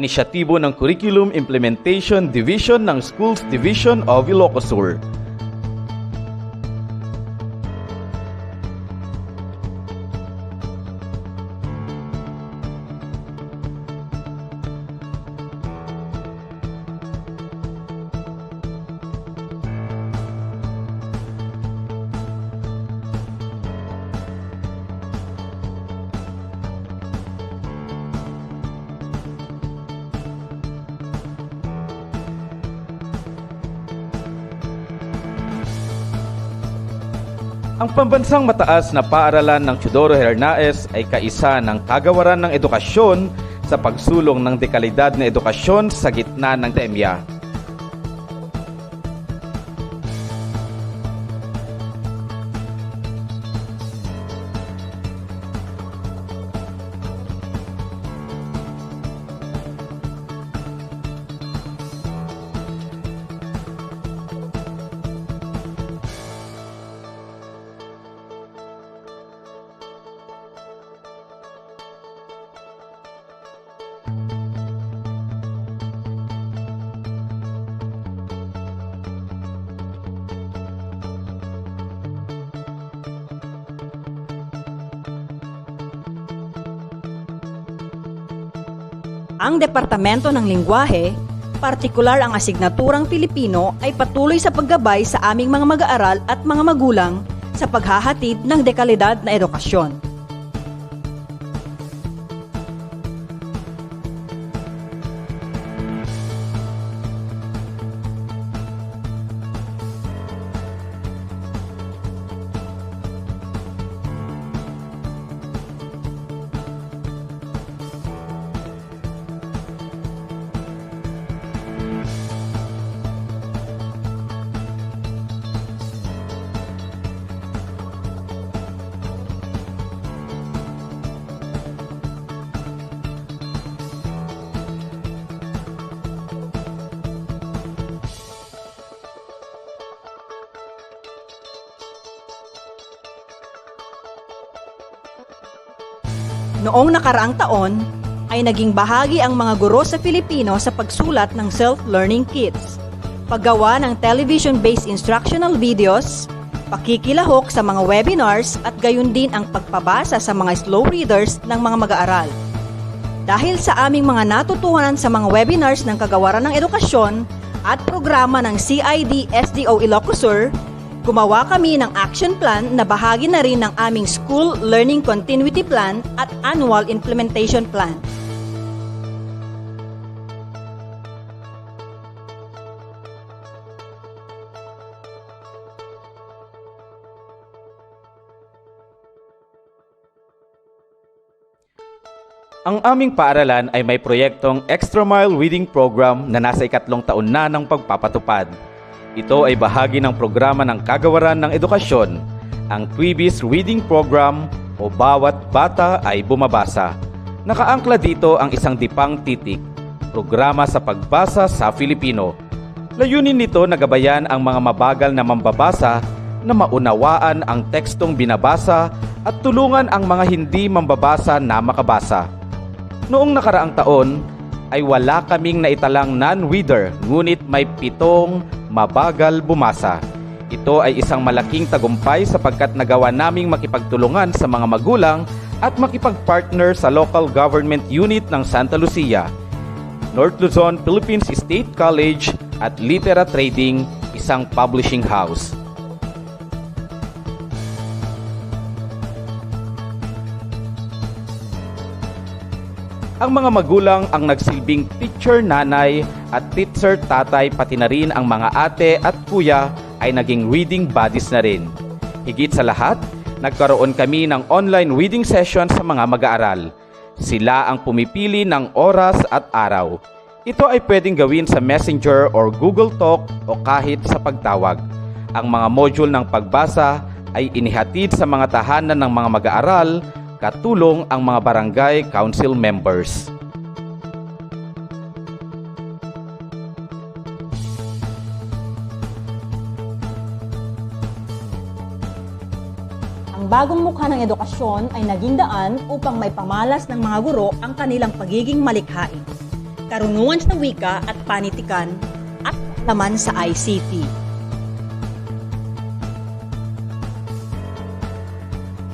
Inisyatibo ng Curriculum Implementation Division ng Schools Division of Ilocos Sur. Ang pambansang mataas na paaralan ng Teodoro Hernaez ay kaisa ng kagawaran ng edukasyon sa pagsulong ng dekalidad na edukasyon sa gitna ng pandemya. Ang Departamento ng Lingwahe, partikular ang asignaturang Pilipino ay patuloy sa paggabay sa aming mga mag-aaral at mga magulang sa paghahatid ng dekalidad na edukasyon. Noong nakaraang taon, ay naging bahagi ang mga guro sa Filipino sa pagsulat ng self-learning kits, paggawa ng television-based instructional videos, pakikilahok sa mga webinars at gayon din ang pagpabasa sa mga slow readers ng mga mag-aaral. Dahil sa aming mga natutuhanan sa mga webinars ng Kagawaran ng Edukasyon at programa ng CID SDO Ilocos Sur, gumawa kami ng action plan na bahagi na rin ng aming School Learning Continuity Plan at Annual Implementation Plan. Ang aming paaralan ay may proyektong Extra Mile Reading Program na nasa 3 taon na ng pagpapatupad. Ito ay bahagi ng programa ng Kagawaran ng Edukasyon, ang Twibis Reading Program o Bawat Bata ay Bumabasa. Nakaangkla dito ang isang dipang titik, programa sa pagbasa sa Filipino. Layunin nito na gabayan ang mga mabagal na mambabasa na maunawaan ang tekstong binabasa at tulungan ang mga hindi mambabasa na makabasa. Noong nakaraang taon ay wala kaming naitalang non-reader, ngunit may 7 mabagal bumasa. Ito ay isang malaking tagumpay sapagkat nagawa naming makipagtulungan sa mga magulang at makipagpartner sa local government unit ng Santa Lucia, North Luzon Philippines State College at Litera Trading, isang publishing house. Ang mga magulang ang nagsilbing teacher nanay at teacher tatay, pati na rin ang mga ate at kuya ay naging reading buddies na rin. Higit sa lahat, nagkaroon kami ng online reading session sa mga mag-aaral. Sila ang pumipili ng oras at araw. Ito ay pwedeng gawin sa Messenger or Google Talk o kahit sa pagtawag. Ang mga module ng pagbasa ay inihatid sa mga tahanan ng mga mag-aaral, katulong ang mga barangay council members. Ang bagong mukha ng edukasyon ay naging daan upang may pamalas ng mga guro ang kanilang pagiging malikhain, karunungan sa wika at panitikan, at laman sa ICT.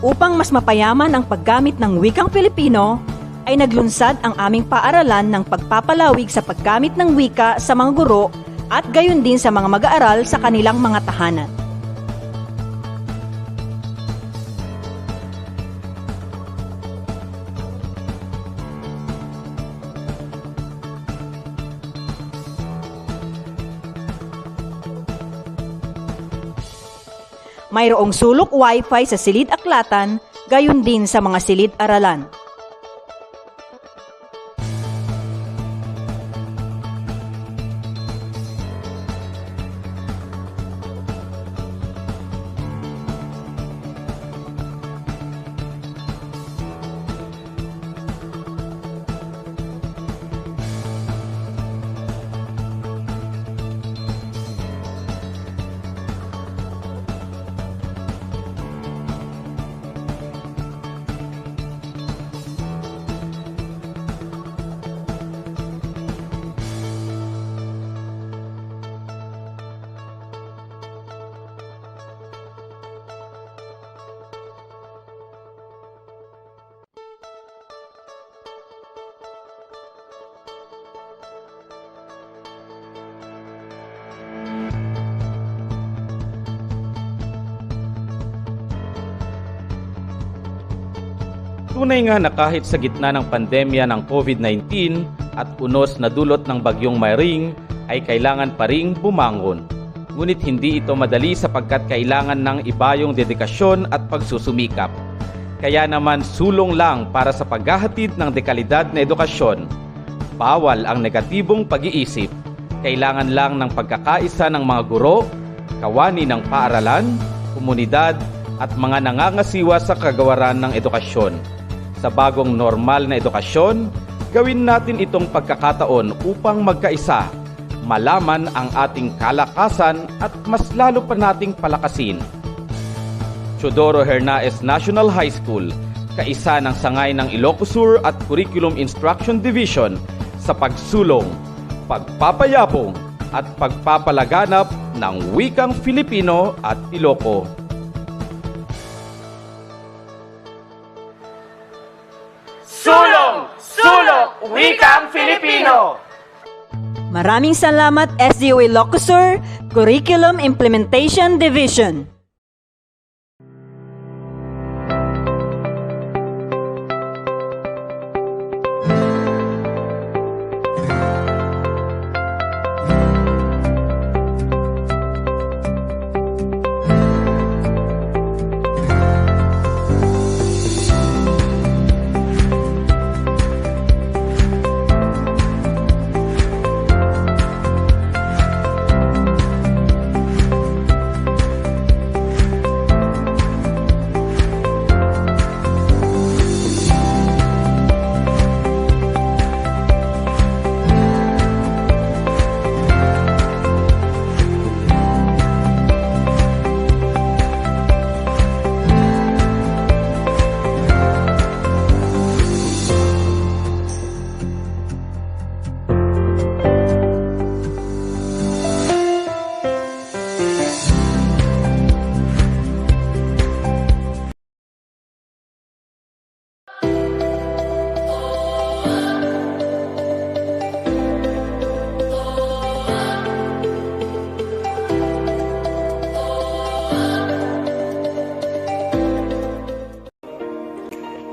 Upang mas mapayaman ang paggamit ng wikang Pilipino, ay naglunsad ang aming paaralan ng pagpapalawig sa paggamit ng wika sa mga guro at gayon din sa mga mag-aaral sa kanilang mga tahanan. Mayroong sulok Wi-Fi sa silid-aklatan, gayon din sa mga silid-aralan. Tunay nga na kahit sa gitna ng pandemya ng COVID-19 at unos na dulot ng bagyong Myring ay kailangan pa ring bumangon. Ngunit hindi ito madali sapagkat kailangan ng ibayong dedikasyon at pagsusumikap. Kaya naman sulong lang para sa paghahatid ng dekalidad na edukasyon. Bawal ang negatibong pag-iisip. Kailangan lang ng pagkakaisa ng mga guro, kawani ng paaralan, komunidad at mga nangangasiwa sa kagawaran ng edukasyon. Sa bagong normal na edukasyon, gawin natin itong pagkakataon upang magkaisa, malaman ang ating kalakasan at mas lalo pa nating palakasin. Teodoro Hernaez National High School, kaisa ng sangay ng Ilocos Sur at Curriculum Instruction Division sa pagsulong, pagpapayapong at pagpapalaganap ng wikang Filipino at Iloco. Sulong! Sulong! Wikang Filipino! Maraming salamat SDO Ilocos Sur Curriculum Implementation Division.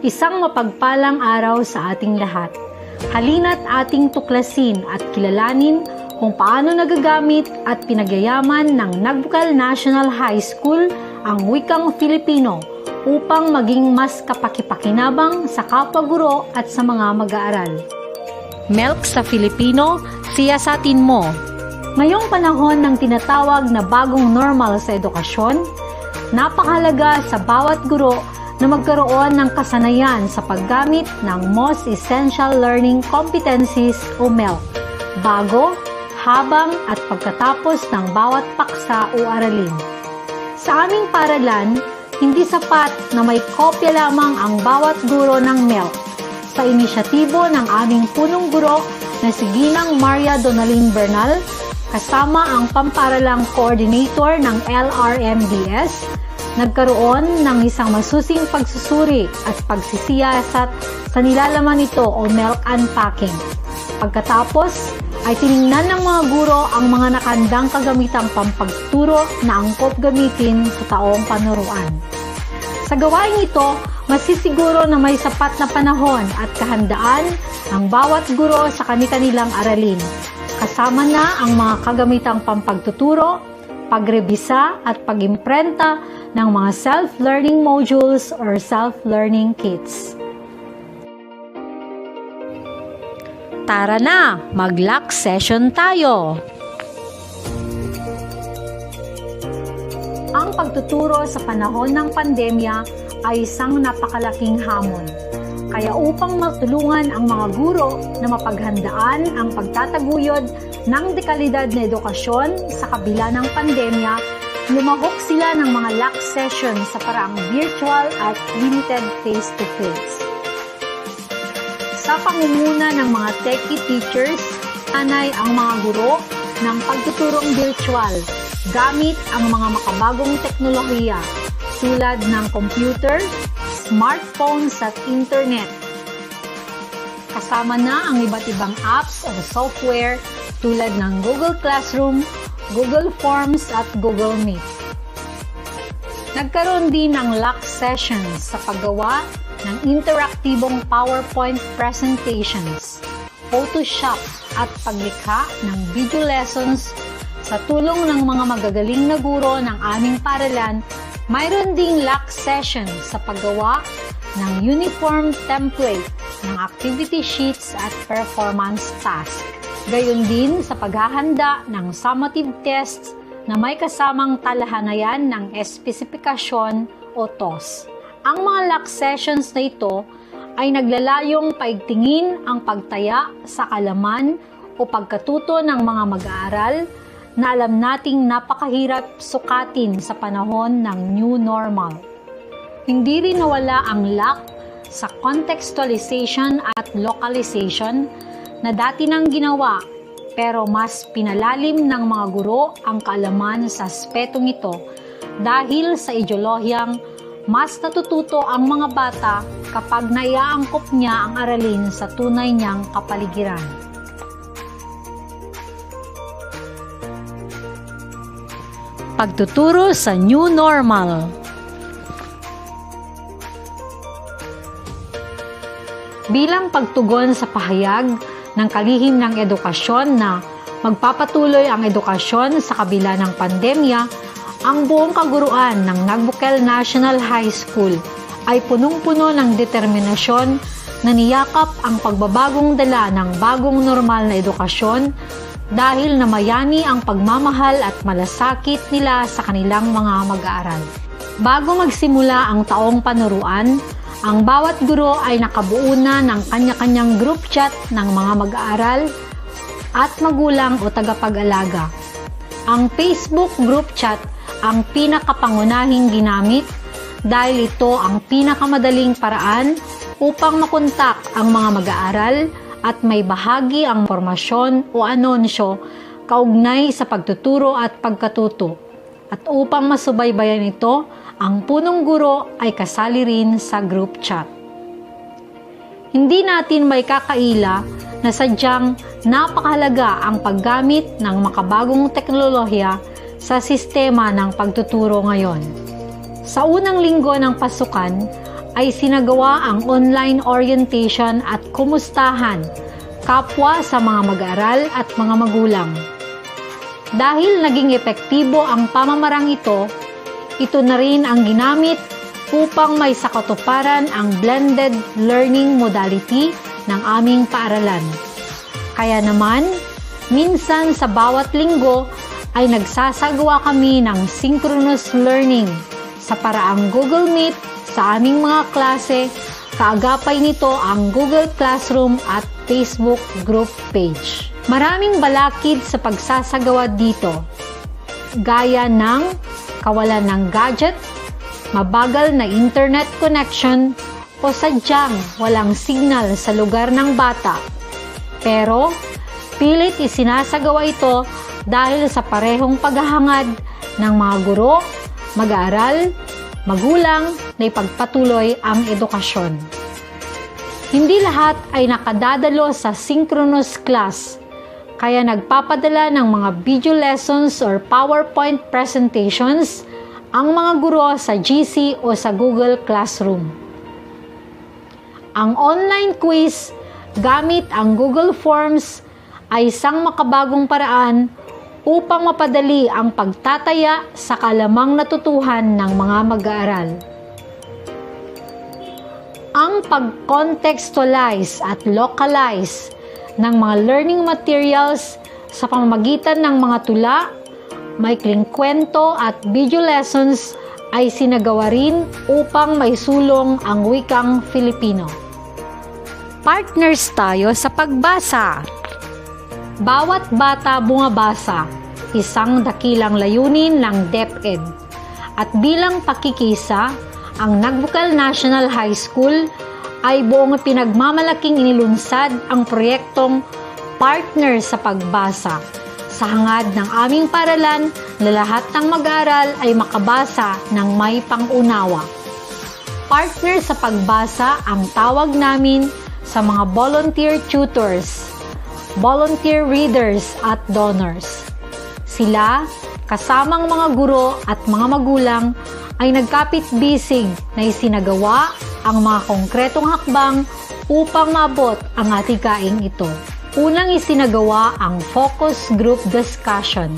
Isang mapagpalang araw sa ating lahat. Halina't ating tuklasin at kilalanin kung paano nagagamit at pinagyayaman ng Nagbukal National High School ang wikang Filipino upang maging mas kapakipakinabang sa kapwa-guro at sa mga mag-aaral. Milk sa Filipino, siyasatin mo. Ngayong panahon ng tinatawag na bagong normal sa edukasyon, napakahalaga sa bawat guro na magkaroon ng kasanayan sa paggamit ng Most Essential Learning Competencies o MELC, bago, habang at pagkatapos ng bawat paksa o aralin. Sa aming paaralan, hindi sapat na may kopya lamang ang bawat guro ng MELC. Sa inisyatibo ng aming punong guro na si Ginang Maria Donalyn Bernal, kasama ang pamparalang coordinator ng LRMDS, nagkaroon ng isang masusing pagsusuri at pagsisiyasat sa nilalaman nito o milk unpacking. Pagkatapos, ay tiningnan ng mga guro ang mga nakandang kagamitang pampagturo na angkop gamitin sa taong panuruan. Sa gawain ito, masisiguro na may sapat na panahon at kahandaan ang bawat guro sa kani-kanilang aralin. Kasama na ang mga kagamitang pampagtuturo, pagrebisa at pag-imprenta ng mga self-learning modules or self-learning kits. Tara na, mag-lock session tayo! Ang pagtuturo sa panahon ng pandemya ay isang napakalaking hamon. Kaya upang matulungan ang mga guro na mapaghandaan ang pagtataguyod ng dekalidad na edukasyon sa kabila ng pandemya, lumahok sila ng mga lock session sa paraang virtual at limited face-to-face. Sa pangunguna ng mga techie teachers, anay ang mga guro ng pagtuturong virtual gamit ang mga makabagong teknolohiya tulad ng computer, smartphones at internet. Kasama na ang iba't ibang apps o software tulad ng Google Classroom, Google Forms at Google Meet. Nagkaroon din ng lock sessions sa paggawa ng interaktibong PowerPoint presentations, Photoshop at paglikha ng video lessons sa tulong ng mga magagaling na guro ng aming paaralan. Mayroon ding lock session sa paggawa ng uniform template ng activity sheets at performance task. Gayon din sa paghahanda ng summative tests na may kasamang talahanayan ng espesifikasyon o TOS. Ang mga lock sessions na ito ay naglalayong paigtingin ang pagtaya sa kalaman o pagkatuto ng mga mag-aaral na alam nating napakahirap sukatin sa panahon ng new normal. Hindi rin nawala ang lack sa contextualization at localization na dati nang ginawa, pero mas pinalalim ng mga guro ang kaalaman sa aspetong ito dahil sa ideolohiyang mas natututo ang mga bata kapag naiaangkop niya ang aralin sa tunay niyang kapaligiran. Pagtuturo sa new normal. Bilang pagtugon sa pahayag ng kalihim ng edukasyon na magpapatuloy ang edukasyon sa kabila ng pandemya, ang buong kaguruan ng Nagbukel National High School ay punong-puno ng determinasyon na niyakap ang pagbabagong dala ng bagong normal na edukasyon dahil namayani ang pagmamahal at malasakit nila sa kanilang mga mag-aaral. Bago magsimula ang taong panuruan, ang bawat guro ay nakabuo na ng kanya-kanyang group chat ng mga mag-aaral at magulang o tagapag-alaga. Ang Facebook group chat ang pinakapangunahing ginamit dahil ito ang pinakamadaling paraan upang makontak ang mga mag-aaral at may bahagi ang impormasyon o anonsyo kaugnay sa pagtuturo at pagkatuto. At upang masubaybayan ito, ang punong guro ay kasali rin sa group chat. Hindi natin may kakaila na sadyang napakahalaga ang paggamit ng makabagong teknolohiya sa sistema ng pagtuturo ngayon. Sa unang linggo ng pasukan, ay sinagawa ang online orientation at kumustahan kapwa sa mga mag-aaral at mga magulang. Dahil naging epektibo ang pamamarang ito, ito na rin ang ginamit upang may sakatuparan ang blended learning modality ng aming paaralan. Kaya naman, minsan sa bawat linggo ay nagsasagawa kami ng synchronous learning sa paraang Google Meet sa aming mga klase. Kaagapay nito ang Google Classroom at Facebook group page. Maraming balakid sa pagsasagawa dito, gaya ng kawalan ng gadget, mabagal na internet connection, o sadyang walang signal sa lugar ng bata. Pero, pilit isinasagawa ito dahil sa parehong paghahangad ng mga guro, mag-aaral, magulang na ipagpatuloy ang edukasyon. Hindi lahat ay nakadadalo sa synchronous class, kaya nagpapadala ng mga video lessons or PowerPoint presentations ang mga guro sa GC o sa Google Classroom. Ang online quiz gamit ang Google Forms ay isang makabagong paraan upang mapadali ang pagtataya sa kalamang natutuhan ng mga mag-aaral. Ang pag-contextualize at localize ng mga learning materials sa pamamagitan ng mga tula, maikling kwento at video lessons ay sinagawa rin upang maisulong ang wikang Filipino. Partners tayo sa pagbasa. Bawat bata bumabasa, isang dakilang layunin ng DepEd. At bilang pakikisa, ang Nagbukal National High School ay buong pinagmamalaking inilunsad ang proyektong Partner sa Pagbasa sa hangad ng aming paaralan na lahat ng mag-aaral ay makabasa ng may pangunawa. Partner sa Pagbasa ang tawag namin sa mga volunteer tutors, volunteer readers at donors. Sila, kasamang mga guro at mga magulang, ay nagkapit-bisig na isinagawa ang mga konkretong hakbang upang maabot ang atikaing ito. Unang isinagawa ang focus group discussion,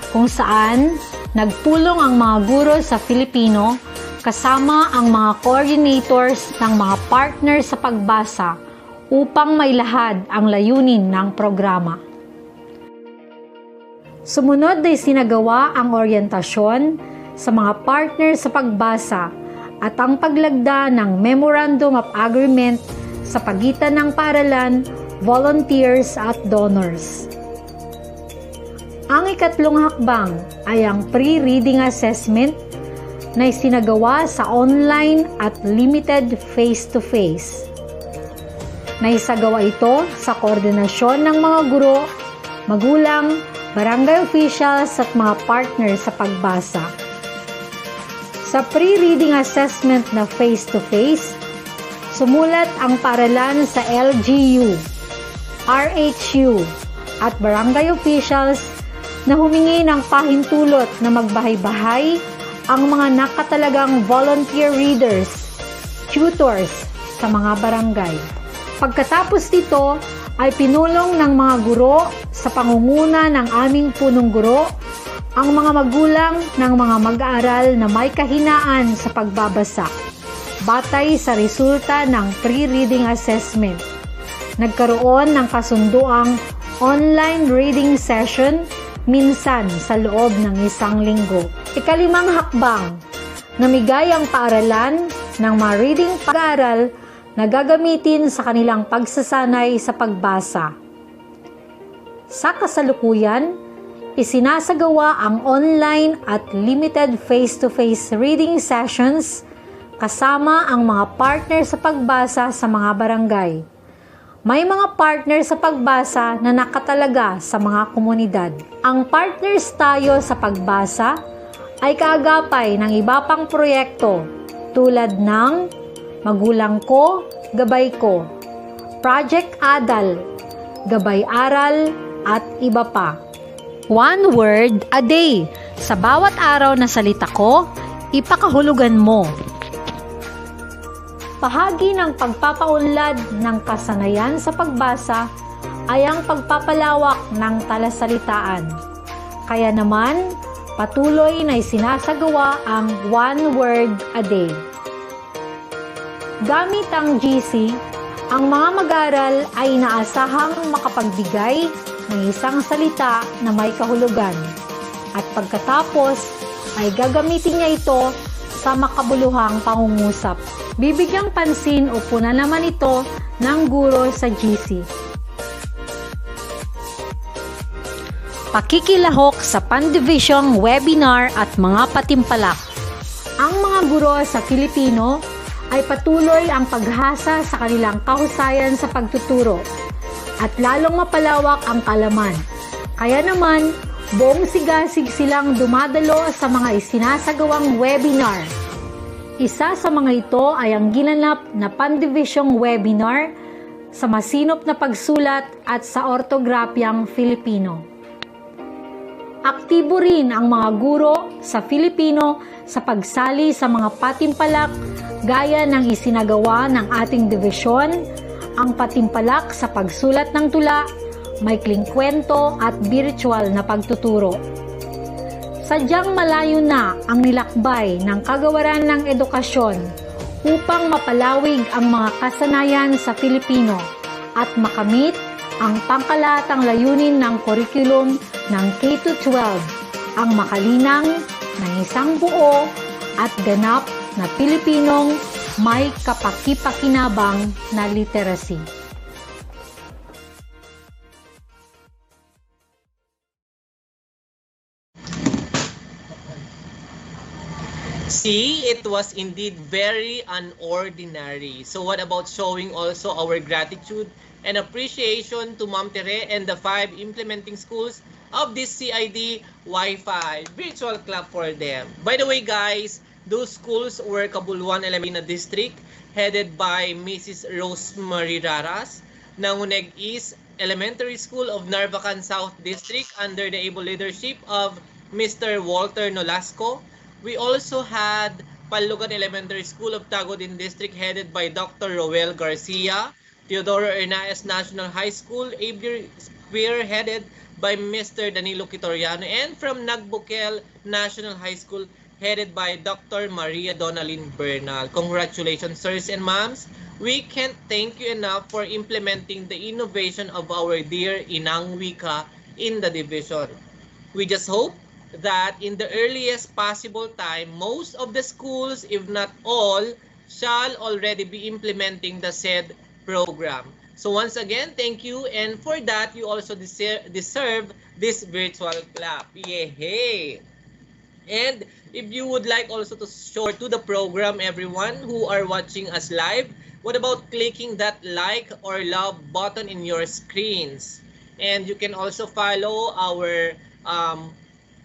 kung saan nagpulong ang mga guro sa Filipino kasama ang mga coordinators ng mga partners sa pagbasa upang mailahad ang layunin ng programa. Sumunod ay sinagawa ang oryentasyon sa mga partners sa pagbasa at ang paglagda ng Memorandum of Agreement sa pagitan ng paaralan, volunteers at donors. Ang ikatlong hakbang ay ang pre-reading assessment na isinagawa sa online at limited face-to-face. Naisagawa ito sa koordinasyon ng mga guro, magulang, barangay officials at mga partners sa pagbasa. Sa pre-reading assessment na face-to-face, sumulat ang paaralan sa LGU, RHU at barangay officials na humingi ng pahintulot na magbahay-bahay ang mga nakatalagang volunteer readers, tutors sa mga barangay. Pagkatapos nito ay pinulong ng mga guro sa pangunguna ng aming punong guro ang mga magulang ng mga mag-aaral na may kahinaan sa pagbabasa, batay sa resulta ng pre-reading assessment. Nagkaroon ng kasunduang online reading session minsan sa loob ng isang linggo. Ikalimang hakbang, namigay ang paaralan ng mga reading pag-aaral na gagamitin sa kanilang pagsasanay sa pagbasa. Sa kasalukuyan, isinasagawa ang online at limited face-to-face reading sessions kasama ang mga partner sa pagbasa sa mga barangay. May mga partner sa pagbasa na nakatalaga sa mga komunidad. Ang partners tayo sa pagbasa ay kaagapay ng iba pang proyekto tulad ng Magulang Ko, Gabay Ko, Project Adal, Gabay Aral at iba pa. 1 word a day. Sa bawat araw na salita ko, ipakahulugan mo. Bahagi ng pagpapaunlad ng kasanayan sa pagbasa ay ang pagpapalawak ng talasalitaan. Kaya naman, patuloy na isinasagawa ang 1 word a day. Gamit ang GC, ang mga mag-aaral ay inaasahang makapagbigay ng isang salita na may kahulugan at pagkatapos ay gagamitin niya ito sa makabuluhang pangungusap. Bibigyang pansin o puna naman ito ng guro sa GC. Pakikilahok sa pandivisyong webinar at mga patimpalak. Ang mga guro sa Filipino ay patuloy ang paghasa sa kanilang kahusayan sa pagtuturo at lalong mapalawak ang kaalaman. Kaya naman, buong sigasig silang dumadalo sa mga isinasagawang webinar. Isa sa mga ito ay ang ginanap na pandivisyong webinar sa masinop na pagsulat at sa ortografyang Filipino. Aktibo rin ang mga guro sa Filipino sa pagsali sa mga patimpalak gaya ng isinagawa ng ating divisyon, ang patimpalak sa pagsulat ng tula, maikling kwento at virtual na pagtuturo. Sadyang malayo na ang nilakbay ng kagawaran ng edukasyon upang mapalawig ang mga kasanayan sa Filipino at makamit ang pangkalahatang layunin ng kurikulum ng K-12, ang makalinang na isang buo at ganap na Pilipinong may kapaki-pakinabang na literacy. See, it was indeed very unordinary. So what about showing also our gratitude and appreciation to Ma'am Tere and the 5 implementing schools of this CID Wi-Fi virtual club for them. By the way, guys, those schools were Cabuluan Elemina District, headed by Mrs. Rosemary Raras, Nanguneg East Elementary School of Narvacan South District under the able leadership of Mr. Walter Nolasco. We also had Palugan Elementary School of Tagudin District headed by Dr. Roel Garcia, Teodoro Hernaez National High School, spearheaded by Mr. Danilo Quitoriano, and from Nagbukel National High School headed by Dr. Maria Donalyn Bernal. Congratulations, sirs and moms. We can't thank you enough for implementing the innovation of our dear Inang Wika in the division. We just hope that in the earliest possible time, most of the schools, if not all, shall already be implementing the said program. So once again, thank you, and for that, you also deserve this virtual clap. Yay! And if you would like also to show to the program, everyone who are watching us live, what about clicking that like or love button in your screens? And you can also follow our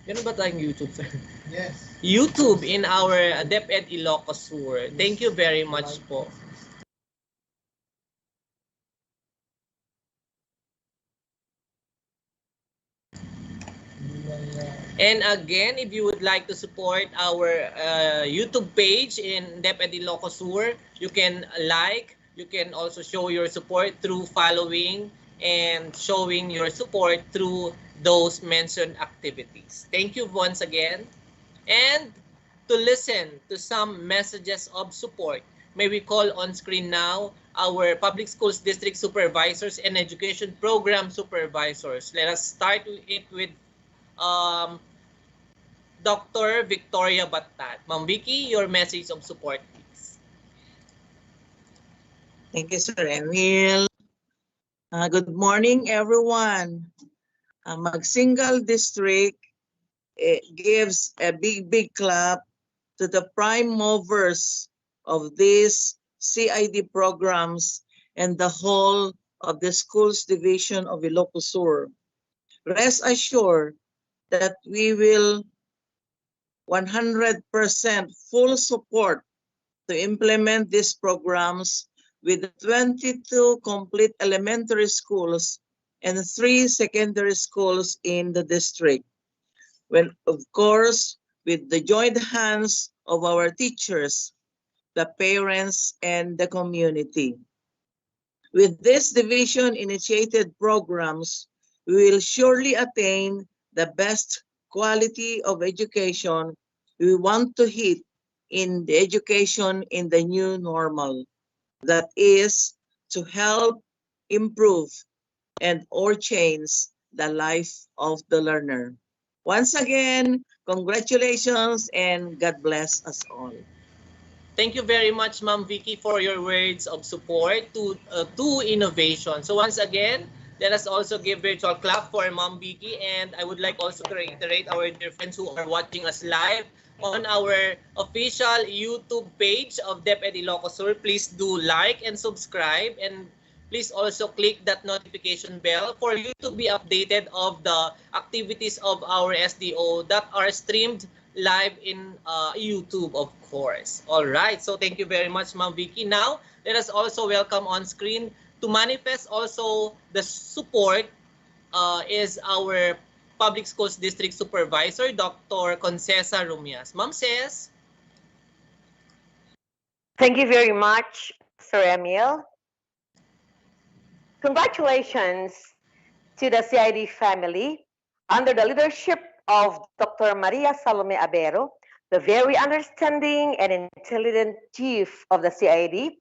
ano ba tayong YouTube, sir? Yes. YouTube in our DepEd Ilocos Sur. Thank you very much po. And again, if you would like to support our YouTube page in DepEd Ilocos Sur, you can like, you can also show your support through following and showing your support through those mentioned activities. Thank you once again. And to listen to some messages of support, may we call on screen now our Public Schools District Supervisors and Education Program Supervisors. Let us start it with Dr. Victoria Battat. Ma'am Vicky, your message of support, please. Thank you, Sir Emil. Good morning, everyone. Mag-single district gives a big clap to the prime movers of these CID programs and the whole of the schools division of Ilocos Sur. Rest assured that we will 100% full support to implement these programs with 22 complete elementary schools and 3 secondary schools in the district. Well, of course, with the joint hands of our teachers, the parents, and the community. With this division-initiated programs, we will surely attain the best quality of education we want to hit in the education in the new normal. That is to help improve and or change the life of the learner. Once again, congratulations and God bless us all. Thank you very much, Ma'am Vicky, for your words of support to innovation. So once again, let us also give virtual clap for Ma'am Vicky, and I would like also to reiterate our dear friends who are watching us live on our official YouTube page of DepEd Ilocos Sur. Please do like and subscribe, and please also click that notification bell for you to be updated of the activities of our SDO that are streamed live in YouTube, of course. All right, so thank you very much, Ma'am Vicky. Now, let us also welcome on screen to manifest also the support is our Public Schools District Supervisor, Dr. Concesa Rumias. Ma'am Ces. Thank you very much, Sir Emil. Congratulations to the CID family, under the leadership of Dr. Maria Salome Abero, the very understanding and intelligent chief of the CID,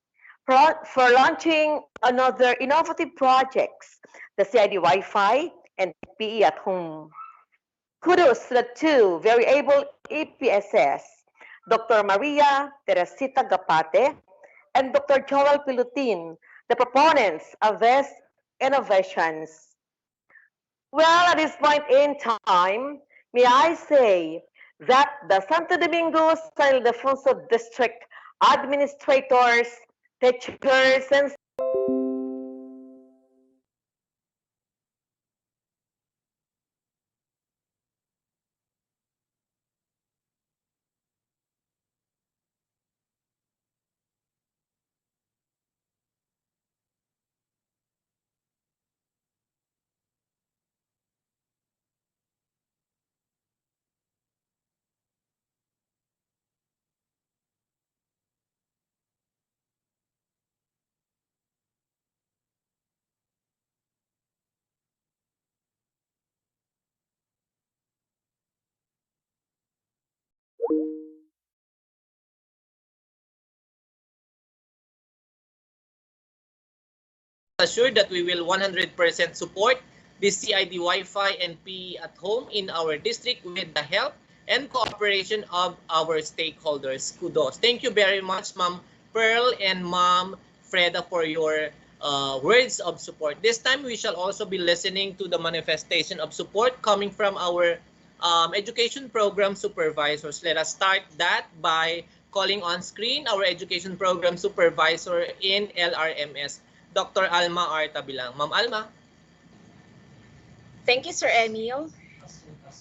for launching another innovative projects, the CID Wi-Fi and PE at home. Kudos to the two very able EPSS, Dr. Maria Teresita Gapate and Dr. Joel Pilutin, the proponents of these innovations. Well, at this point in time, may I say that the Santo Domingo San Ildefonso District administrators, teachers, and assured that we will 100% support the CID Wi-Fi and PE at home in our district with the help and cooperation of our stakeholders. Kudos. Thank you very much, Ma'am Pearl and Ma'am Freda, for your words of support. This time, we shall also be listening to the manifestation of support coming from our education program supervisors. Let us start that by calling on screen our education program supervisor in LRMS, Dr. Alma R. Tabilang. Ma'am Alma. Thank you, Sir Emil.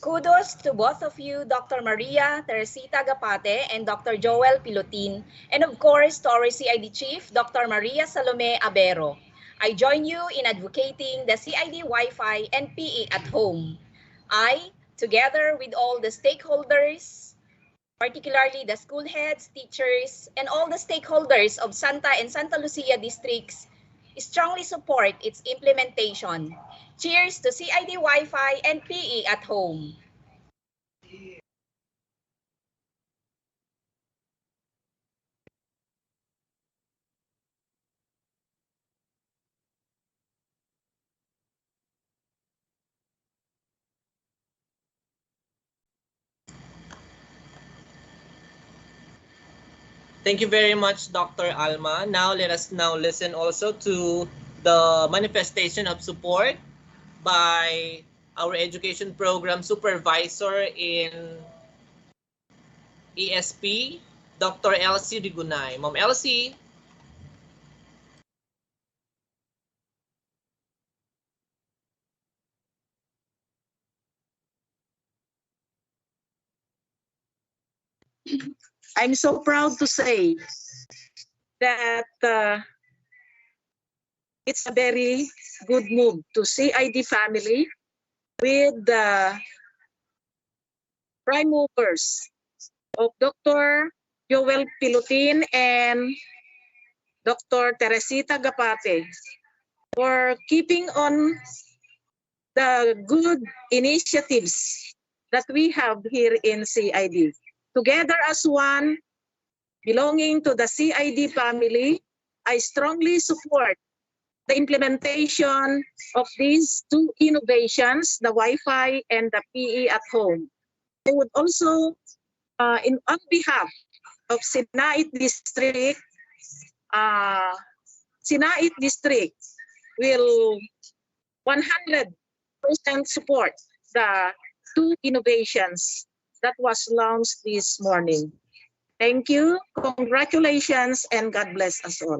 Kudos to both of you, Dr. Maria Teresita Gapate and Dr. Joel Pilutin, and of course to our CID Chief, Dr. Maria Salome Abero. I join you in advocating the CID Wi-Fi and PE at home. I, together with all the stakeholders, particularly the school heads, teachers, and all the stakeholders of Santa and Santa Lucia districts, strongly support its implementation. Cheers to CID Wi-Fi and PE at home. Thank you very much, Dr. Alma. Now, let us now listen also to the manifestation of support by our education program supervisor in ESP, Dr. Elsie Rigunay. Ma'am Elsie. I'm so proud to say that it's a very good move to CID family with the prime movers of Dr. Joel Pilutin and Dr. Teresita Gapate for keeping on the good initiatives that we have here in CID. Together as one, belonging to the CID family, I strongly support the implementation of these two innovations, the Wi-Fi and the PE at home. I would also, on behalf of Sinait District, Sinait District will 100% support the two innovations that was launched this morning. Thank you, congratulations, and God bless us all.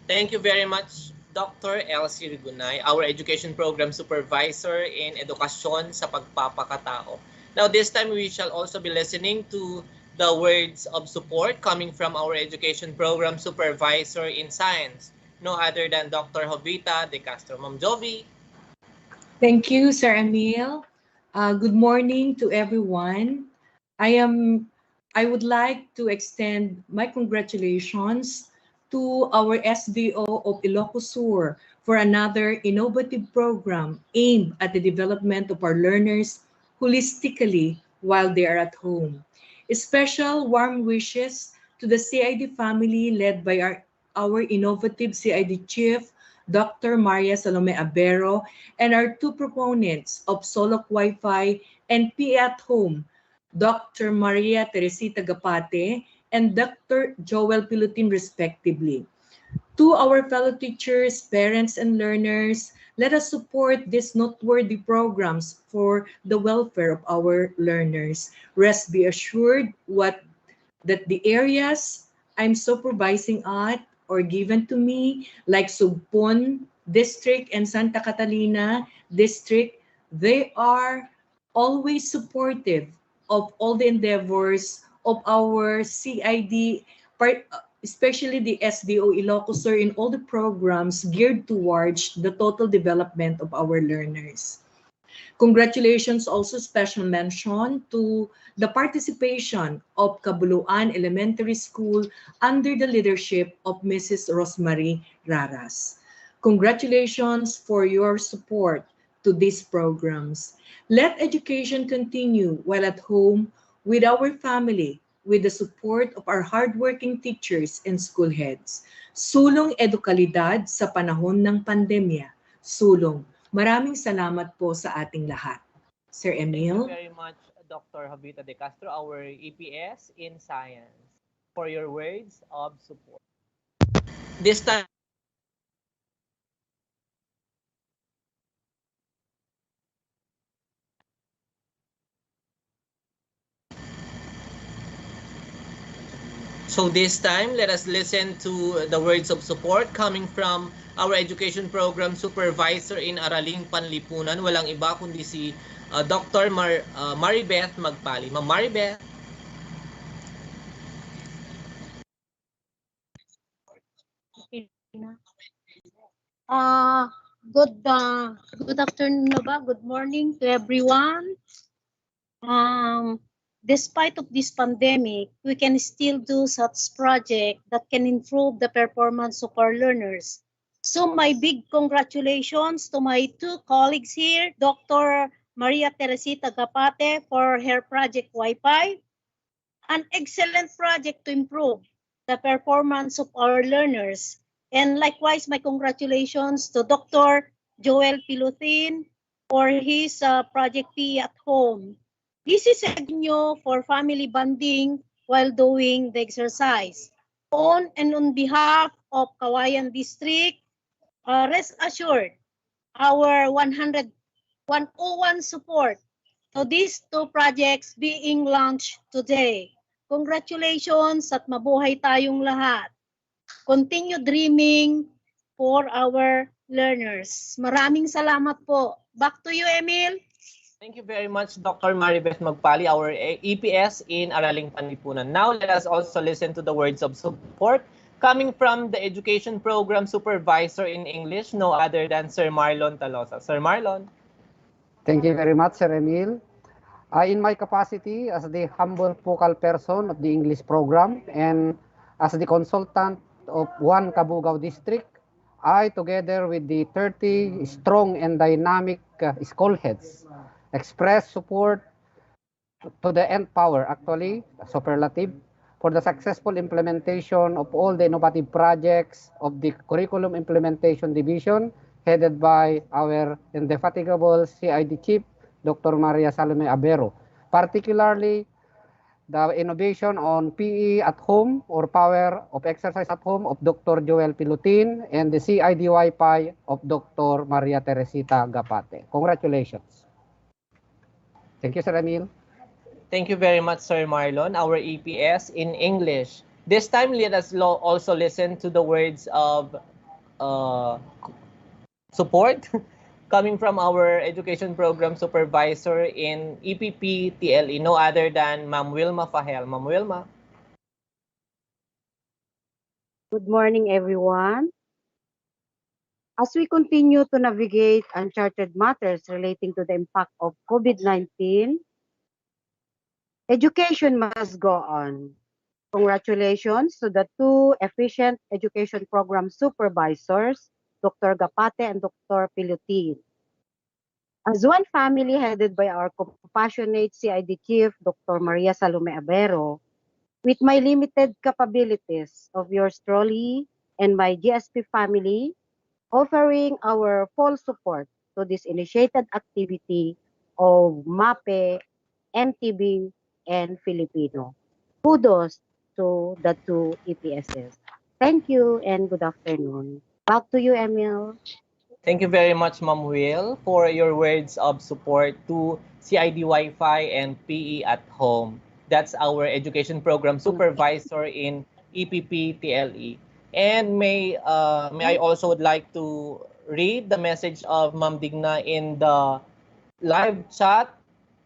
Thank you very much, Dr. Elsie Rigunay, our education program supervisor in edukasyon sa pagpapakatao. Now, this time we shall also be listening to the words of support coming from our education program supervisor in science, no other than Dr. Jovita De Castro. Ma'am Jovi. Thank you, Sir Emil. Good morning to everyone. I would like to extend my congratulations to our SDO of Ilocos Sur for another innovative program aimed at the development of our learners holistically while they are at home. Special warm wishes to the CID family led by our innovative CID Chief, Dr. Maria Salome Abero, and our two proponents of SOLOC Wi-Fi and P at Home, Dr. Maria Teresita Gapate and Dr. Joel Pilutin respectively. To our fellow teachers, parents, and learners, let us support these noteworthy programs for the welfare of our learners. Rest be assured that the areas I'm supervising at or given to me, like Sugpon District and Santa Catalina District, they are always supportive of all the endeavors of our CID, especially the SDO Ilocos Sur in all the programs geared towards the total development of our learners. Congratulations, also special mention to the participation of Kabuluan Elementary School under the leadership of Mrs. Rosemary Raras. Congratulations for your support to these programs. Let education continue while at home with our family, with the support of our hardworking teachers and school heads. Sulong edukalidad sa panahon ng pandemya. Sulong. Maraming salamat po sa ating lahat. Sir Emil. Thank you very much, Dr. Jovita De Castro, our EPS in Science, for your words of support. This time, let us listen to the words of support coming from our education program supervisor in Araling Panlipunan. Walang iba kundi si Dr. Maribeth Magpali. Ma'am Maribeth. Good afternoon, good morning to everyone. Despite of this pandemic, we can still do such project that can improve the performance of our learners. So my big congratulations to my two colleagues here, Dr. Maria Teresita Gapate for her project Wi-Fi, an excellent project to improve the performance of our learners. And likewise, my congratulations to Dr. Joel Pilutin for his project P at Home. This is a venue for family bonding while doing the exercise. On behalf of Kawayan District, rest assured, our 101 support to these two projects being launched today. Congratulations at mabuhay tayong lahat. Continue dreaming for our learners. Maraming salamat po. Back to you, Emil. Thank you very much, Dr. Maribeth Magpali, our EPS in Araling Panlipunan. Now, let us also listen to the words of support coming from the Education Program Supervisor in English, no other than Sir Marlon Talosa. Sir Marlon. Thank you very much, Sir Emil. In my capacity as the humble focal person of the English program and as the consultant of one Cabugao district, I, together with the 30 strong and dynamic school heads, express support to the nth power, actually, superlative, for the successful implementation of all the innovative projects of the Curriculum Implementation Division headed by our indefatigable CID Chief, Dr. Maria Salome Abero, particularly the innovation on PE at home or power of exercise at home of Dr. Joel Pilutin and the CID Wi-Fi of Dr. Maria Teresita Gapate. Congratulations. Thank you, Sir Emil. Thank you very much, Sir Marlon, our EPS in English. This time, let us also listen to the words of support coming from our Education Program Supervisor in EPP TLE, no other than Ma'am Wilma Fahel. Ma'am Wilma. Good morning, everyone. As we continue to navigate uncharted matters relating to the impact of COVID-19, education must go on. Congratulations to the two efficient education program supervisors Dr. Gapate and Dr. Pilutin. As one family headed by our compassionate CID Chief, Dr. Maria Salome Abero, with my limited capabilities of yours truly and my GSP family, offering our full support to this initiated activity of MAPE, MTB, and Filipino. Kudos to the two EPSs. Thank you and good afternoon. Back to you, Emil. Thank you very much, Ma'am Will, for your words of support to CID Wi-Fi and PE at Home. That's our education program supervisor in EPP TLE. And may I also would like to read the message of Ma'am Digna in the live chat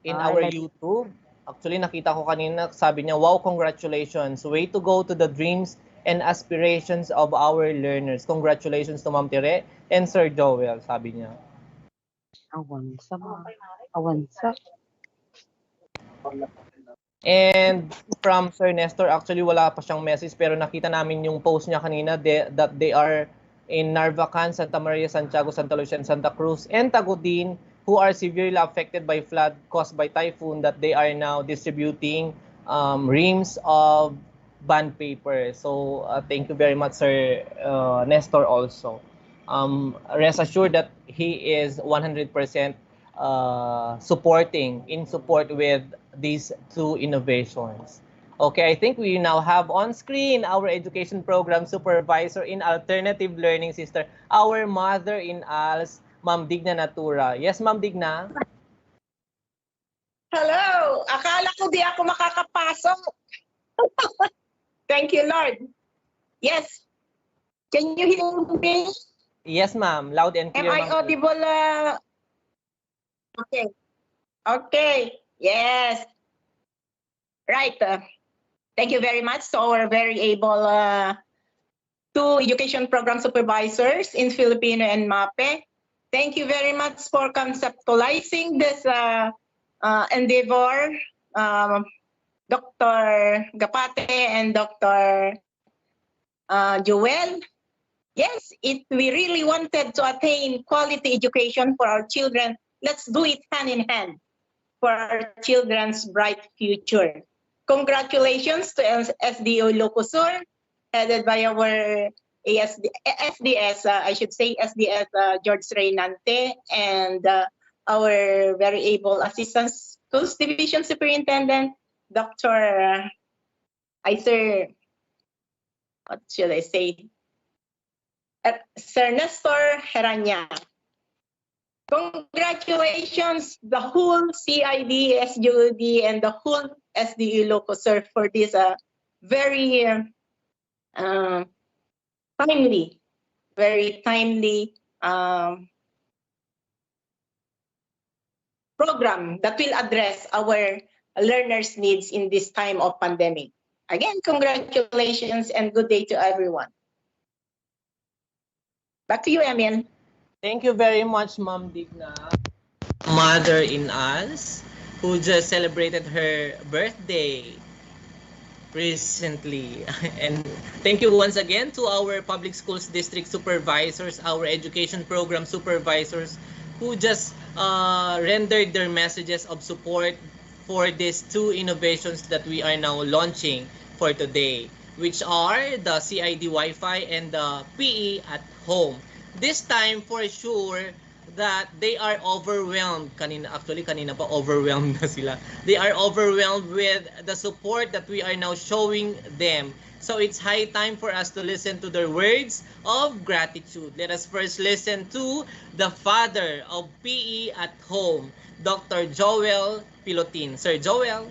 in our YouTube. Actually, nakita ko kanina, sabi niya, wow, congratulations. Way to go to the dreams and aspirations of our learners. Congratulations to Ma'am Tere and Sir Joel, sabi niya. Awansa. And from Sir Nestor, actually wala pa siyang message pero nakita namin yung post niya kanina that they are in Narvacan, Santa Maria, Santiago, Santa Lucia, and Santa Cruz, and Tagudin, who are severely affected by flood caused by typhoon, that they are now distributing reams of bond paper. So thank you very much, Sir Nestor also. Rest assured that he is 100% in support with these two innovations. Okay, I think we now have on screen our education program supervisor in alternative learning, sister, our mother in ALS, Ma'am Digna Natura. Yes, Ma'am Digna? Hello! Akala ko di ako makakapasok. Thank you, Lord. Yes. Can you hear me? Yes, ma'am. Loud and clear. Am I audible? Okay. Okay. Yes. Right. Thank you very much to our very able two education program supervisors in Filipino and MAPE. Thank you very much for conceptualizing this endeavor, Dr. Gapate and Dr. Joel. Yes, we really wanted to attain quality education for our children. Let's do it hand in hand for our children's bright future. Congratulations to SDO Ilocos Sur, headed by our ASDS, I should say SDS George Reynante, and our very able Assistant Schools Division Superintendent, Dr. What should I say? Sir Nestor Heranya. Congratulations, the whole CID, SGOD, and the whole SDO Ilocos Sur for this very timely program that will address our learners' needs in this time of pandemic. Again, congratulations and good day to everyone. Back to you, Emil. Thank you very much, Ma'am Digna, mother in us, who just celebrated her birthday recently. And thank you once again to our public schools district supervisors, our education program supervisors, who just rendered their messages of support for these two innovations that we are now launching for today, which are the CID Wi-Fi and the PE at Home. This time, for sure, that they are overwhelmed. Kanina pa overwhelmed na sila. They are overwhelmed with the support that we are now showing them. So it's high time for us to listen to their words of gratitude. Let us first listen to the father of PE at Home, Dr. Joel Pilotin. Sir Joel.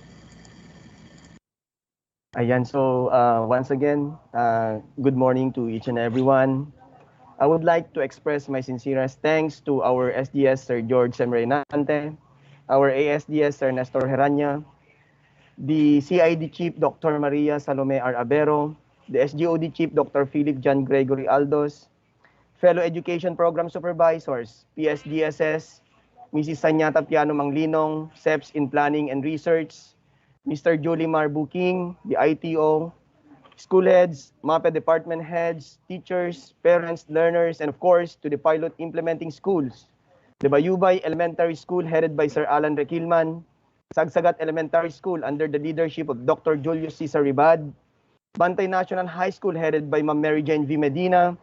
Ayan, so once again, good morning to each and everyone. I would like to express my sincerest thanks to our SDS, Sir George Reynante, our ASDS, Sir Nestor Heranya, the CID Chief, Dr. Maria Salome R. Abero, the SGOD Chief, Dr. Philip John Gregory Aldos, fellow education program supervisors, PSDSS, Mrs. Sanyata Piano Manglinong, SEPS in Planning and Research, Mr. Julimar Buking, the ITO, school heads, MAPE department heads, teachers, parents, learners, and of course, to the pilot implementing schools. The Bayubay Elementary School headed by Sir Alan Requilman, Sagsagat Elementary School under the leadership of Dr. Julius Cesar Ribad, Bantay National High School headed by Ma'am Mary Jane V. Medina,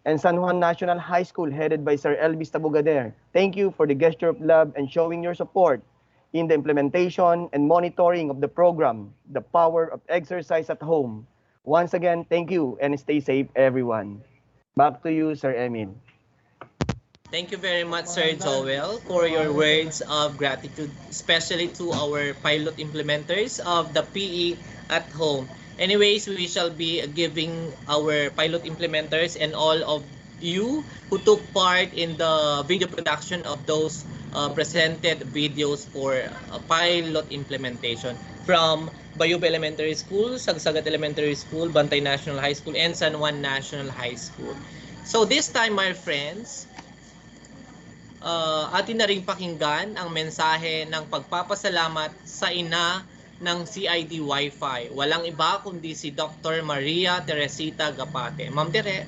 and San Juan National High School headed by Sir Elvis Tabugader. Thank you for the gesture of love and showing your support in the implementation and monitoring of the program, The Power of Exercise at Home. Once again, thank you and stay safe, everyone. Back to you, Sir Emil. Thank you very much, Sir Joel, for your words of gratitude, especially to our pilot implementers of the PE at home. Anyways, we shall be giving our pilot implementers and all of you who took part in the video production of those presented videos for pilot implementation from Bayub Elementary School, Sagsagat Elementary School, Bantay National High School, and San Juan National High School. So this time, my friends, atin na ring pakinggan ang mensahe ng pagpapasalamat sa ina ng CID Wi-Fi. Walang iba kundi si Dr. Maria Teresita Gapate. Ma'am Tere.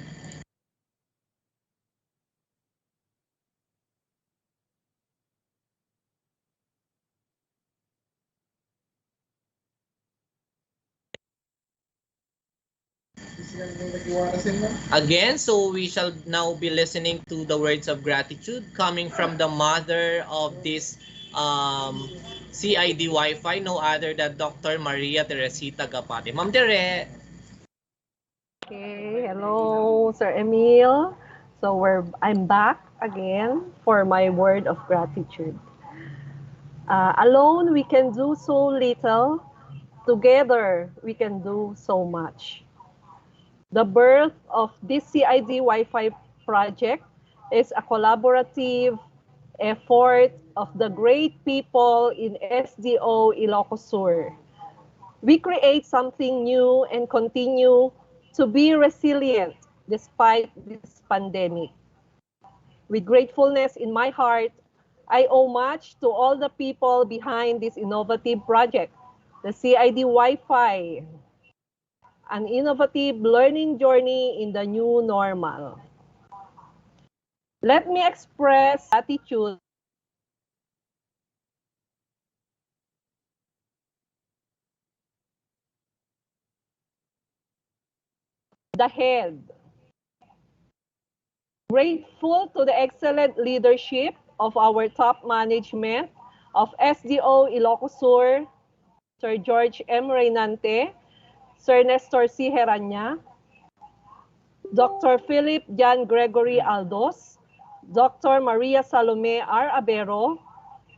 Again, so we shall now be listening to the words of gratitude coming from the mother of this CID Wi-Fi, no other than Dr. Maria Teresita Gapate. Ma'am Tere. Okay, hello, Sir Emil. So I'm back again for my word of gratitude. Alone we can do so little. Together we can do so much. The birth of this CID Wi-Fi project is a collaborative effort of the great people in SDO Ilocos Sur. We create something new and continue to be resilient despite this pandemic. With gratefulness in my heart, I owe much to all the people behind this innovative project, the CID Wi-Fi, an innovative learning journey in the new normal. Let me express gratitude the head. Grateful to the excellent leadership of our top management of SDO Ilocos Sur, Sir George M. Reynante, Sir Nestor C. Heranya, Dr. Philip Jan Gregory Aldos, Dr. Maria Salome R. Abero,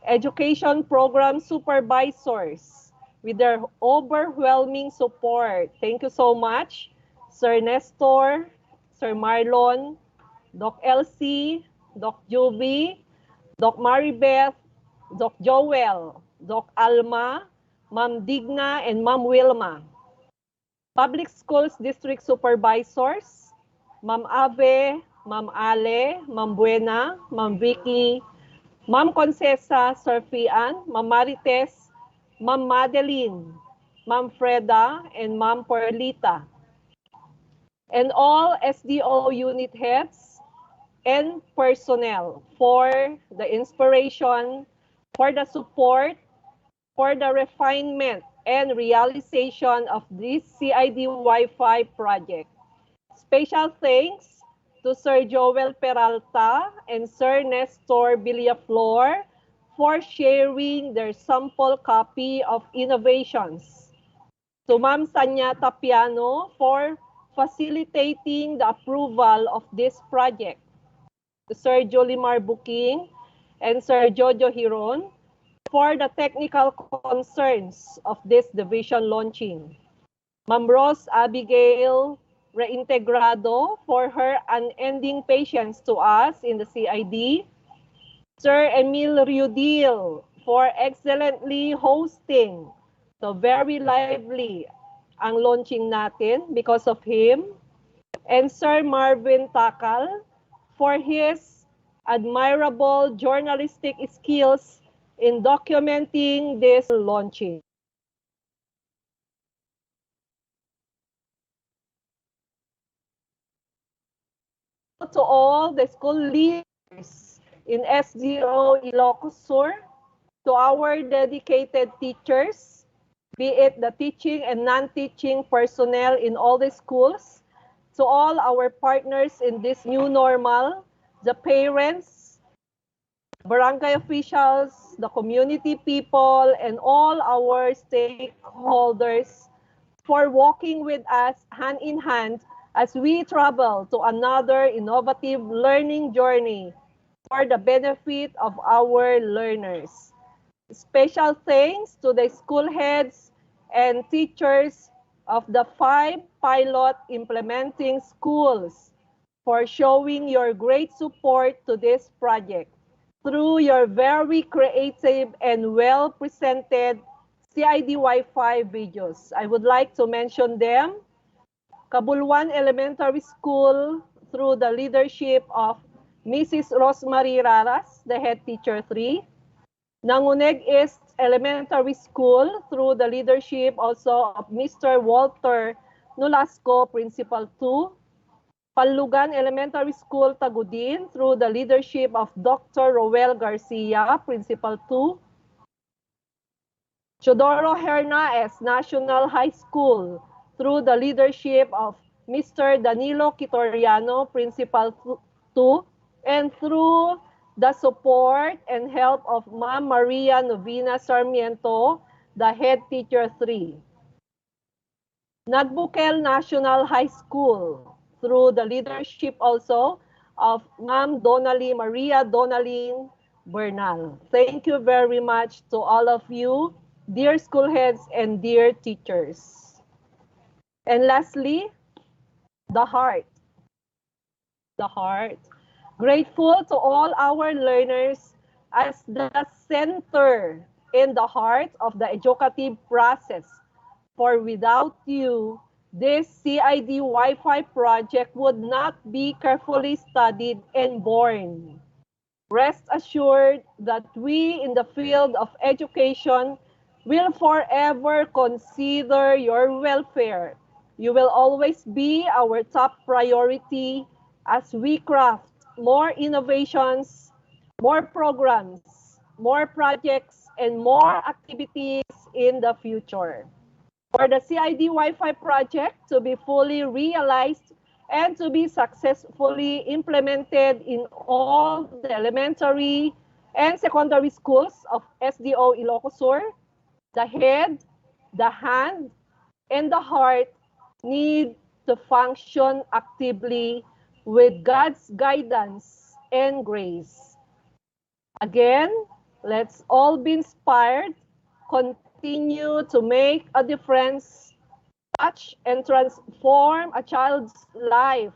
education program supervisors with their overwhelming support. Thank you so much, Sir Nestor, Sir Marlon, Doc Elsie, Doc Juby, Doc Maribeth, Doc Joel, Doc Alma, Ma'am Digna, and Ma'am Wilma. Public Schools District Supervisors, Ma'am Ave, Ma'am Ale, Ma'am Buena, Ma'am Vicky, Ma'am Concesa, Sir Fian, Ma'am Marites, Ma'am Madeline, Ma'am Freda, and Ma'am Perlita. And all SDO unit heads and personnel for the inspiration, for the support, for the refinement and realization of this CID Wi-Fi project. Special thanks to Sir Joel Peralta and Sir Nestor Villaflor for sharing their sample copy of innovations. To Ma'am Sanya Tapiano for facilitating the approval of this project. To Sir Jolimar Buking and Sir Jojo Hiron for the technical concerns of this division launching. Ma'am Rose Abigail Reintegrado for her unending patience to us in the CID. Sir Emil Riudil for excellently hosting. So very lively ang launching natin because of him. And Sir Marvin Takal for his admirable journalistic skills in documenting this launching. to all the school leaders in SDO Ilocos Sur, to our dedicated teachers, be it the teaching and non-teaching personnel in all the schools, to all our partners in this new normal, the parents, barangay officials, the community people, and all our stakeholders for walking with us hand in hand as we travel to another innovative learning journey for the benefit of our learners. Special thanks to the school heads and teachers of the 5 pilot implementing schools for showing your great support to this project through your very creative and well-presented CID Wi-Fi videos. I would like to mention them. Cabuluan Elementary School through the leadership of Mrs. Rosemary Raras, the head teacher 3. Nanguneg East Elementary School through the leadership also of Mr. Walter Nolasco, Principal 2. Palugan Elementary School, Tagudin through the leadership of Dr. Roel Garcia, Principal 2. Chodoro Hernaez National High School through the leadership of Mr. Danilo Quitoriano, Principal 2, and through the support and help of Ma'am Maria Novina Sarmiento, the head teacher 3. Nagbukel National High School through the leadership also of Ma'am Maria Donaline Bernal. Thank you very much to all of you, dear school heads and dear teachers. And lastly, the heart. The heart. Grateful to all our learners as the center in the heart of the educative process. For without you, this CID Wi-Fi project would not be carefully studied and born. Rest assured that we in the field of education will forever consider your welfare. You will always be our top priority as we craft more innovations, more programs, more projects, and more activities in the future. For the CID Wi-Fi project to be fully realized and to be successfully implemented in all the elementary and secondary schools of SDO Ilocos Sur, the head, the hand, and the heart need to function actively with God's guidance and grace. Again, let's all be inspired, continue to make a difference, touch and transform a child's life.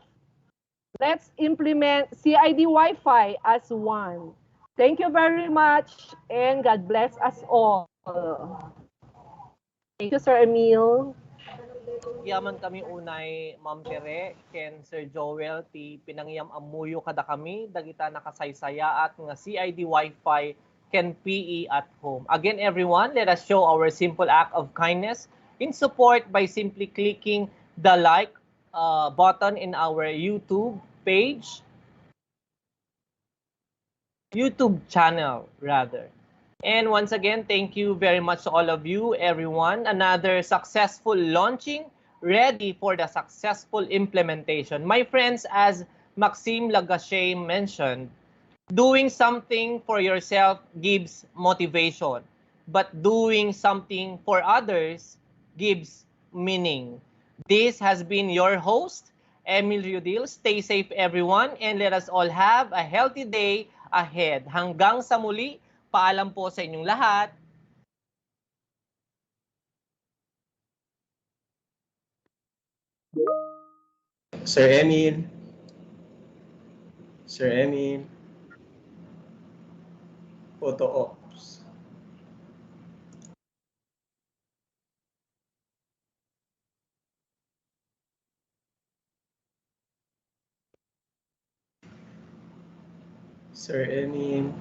Let's implement CID Wi-Fi as one. Thank you very much and God bless us all. Thank you, Sir Emil. Yaman kami unay Ma'am Tere, ken Sir Joel, ti pinangyam amuyo kada kami, dagita nakasaysaya at nga CID Wi-Fi ken PE at home. Again, everyone, let us show our simple act of kindness in support by simply clicking the like button in our YouTube page, YouTube channel rather. And once again, thank you very much to all of you, everyone. Another successful launching, ready for the successful implementation. My friends, as Maxime Lagachet mentioned, doing something for yourself gives motivation, but doing something for others gives meaning. This has been your host, Emil Rudil. Stay safe, everyone, and let us all have a healthy day ahead. Hanggang sa muli, paalam po sa inyong lahat. Sir Emil. Sir Emil. Photo ops. Sir Emil.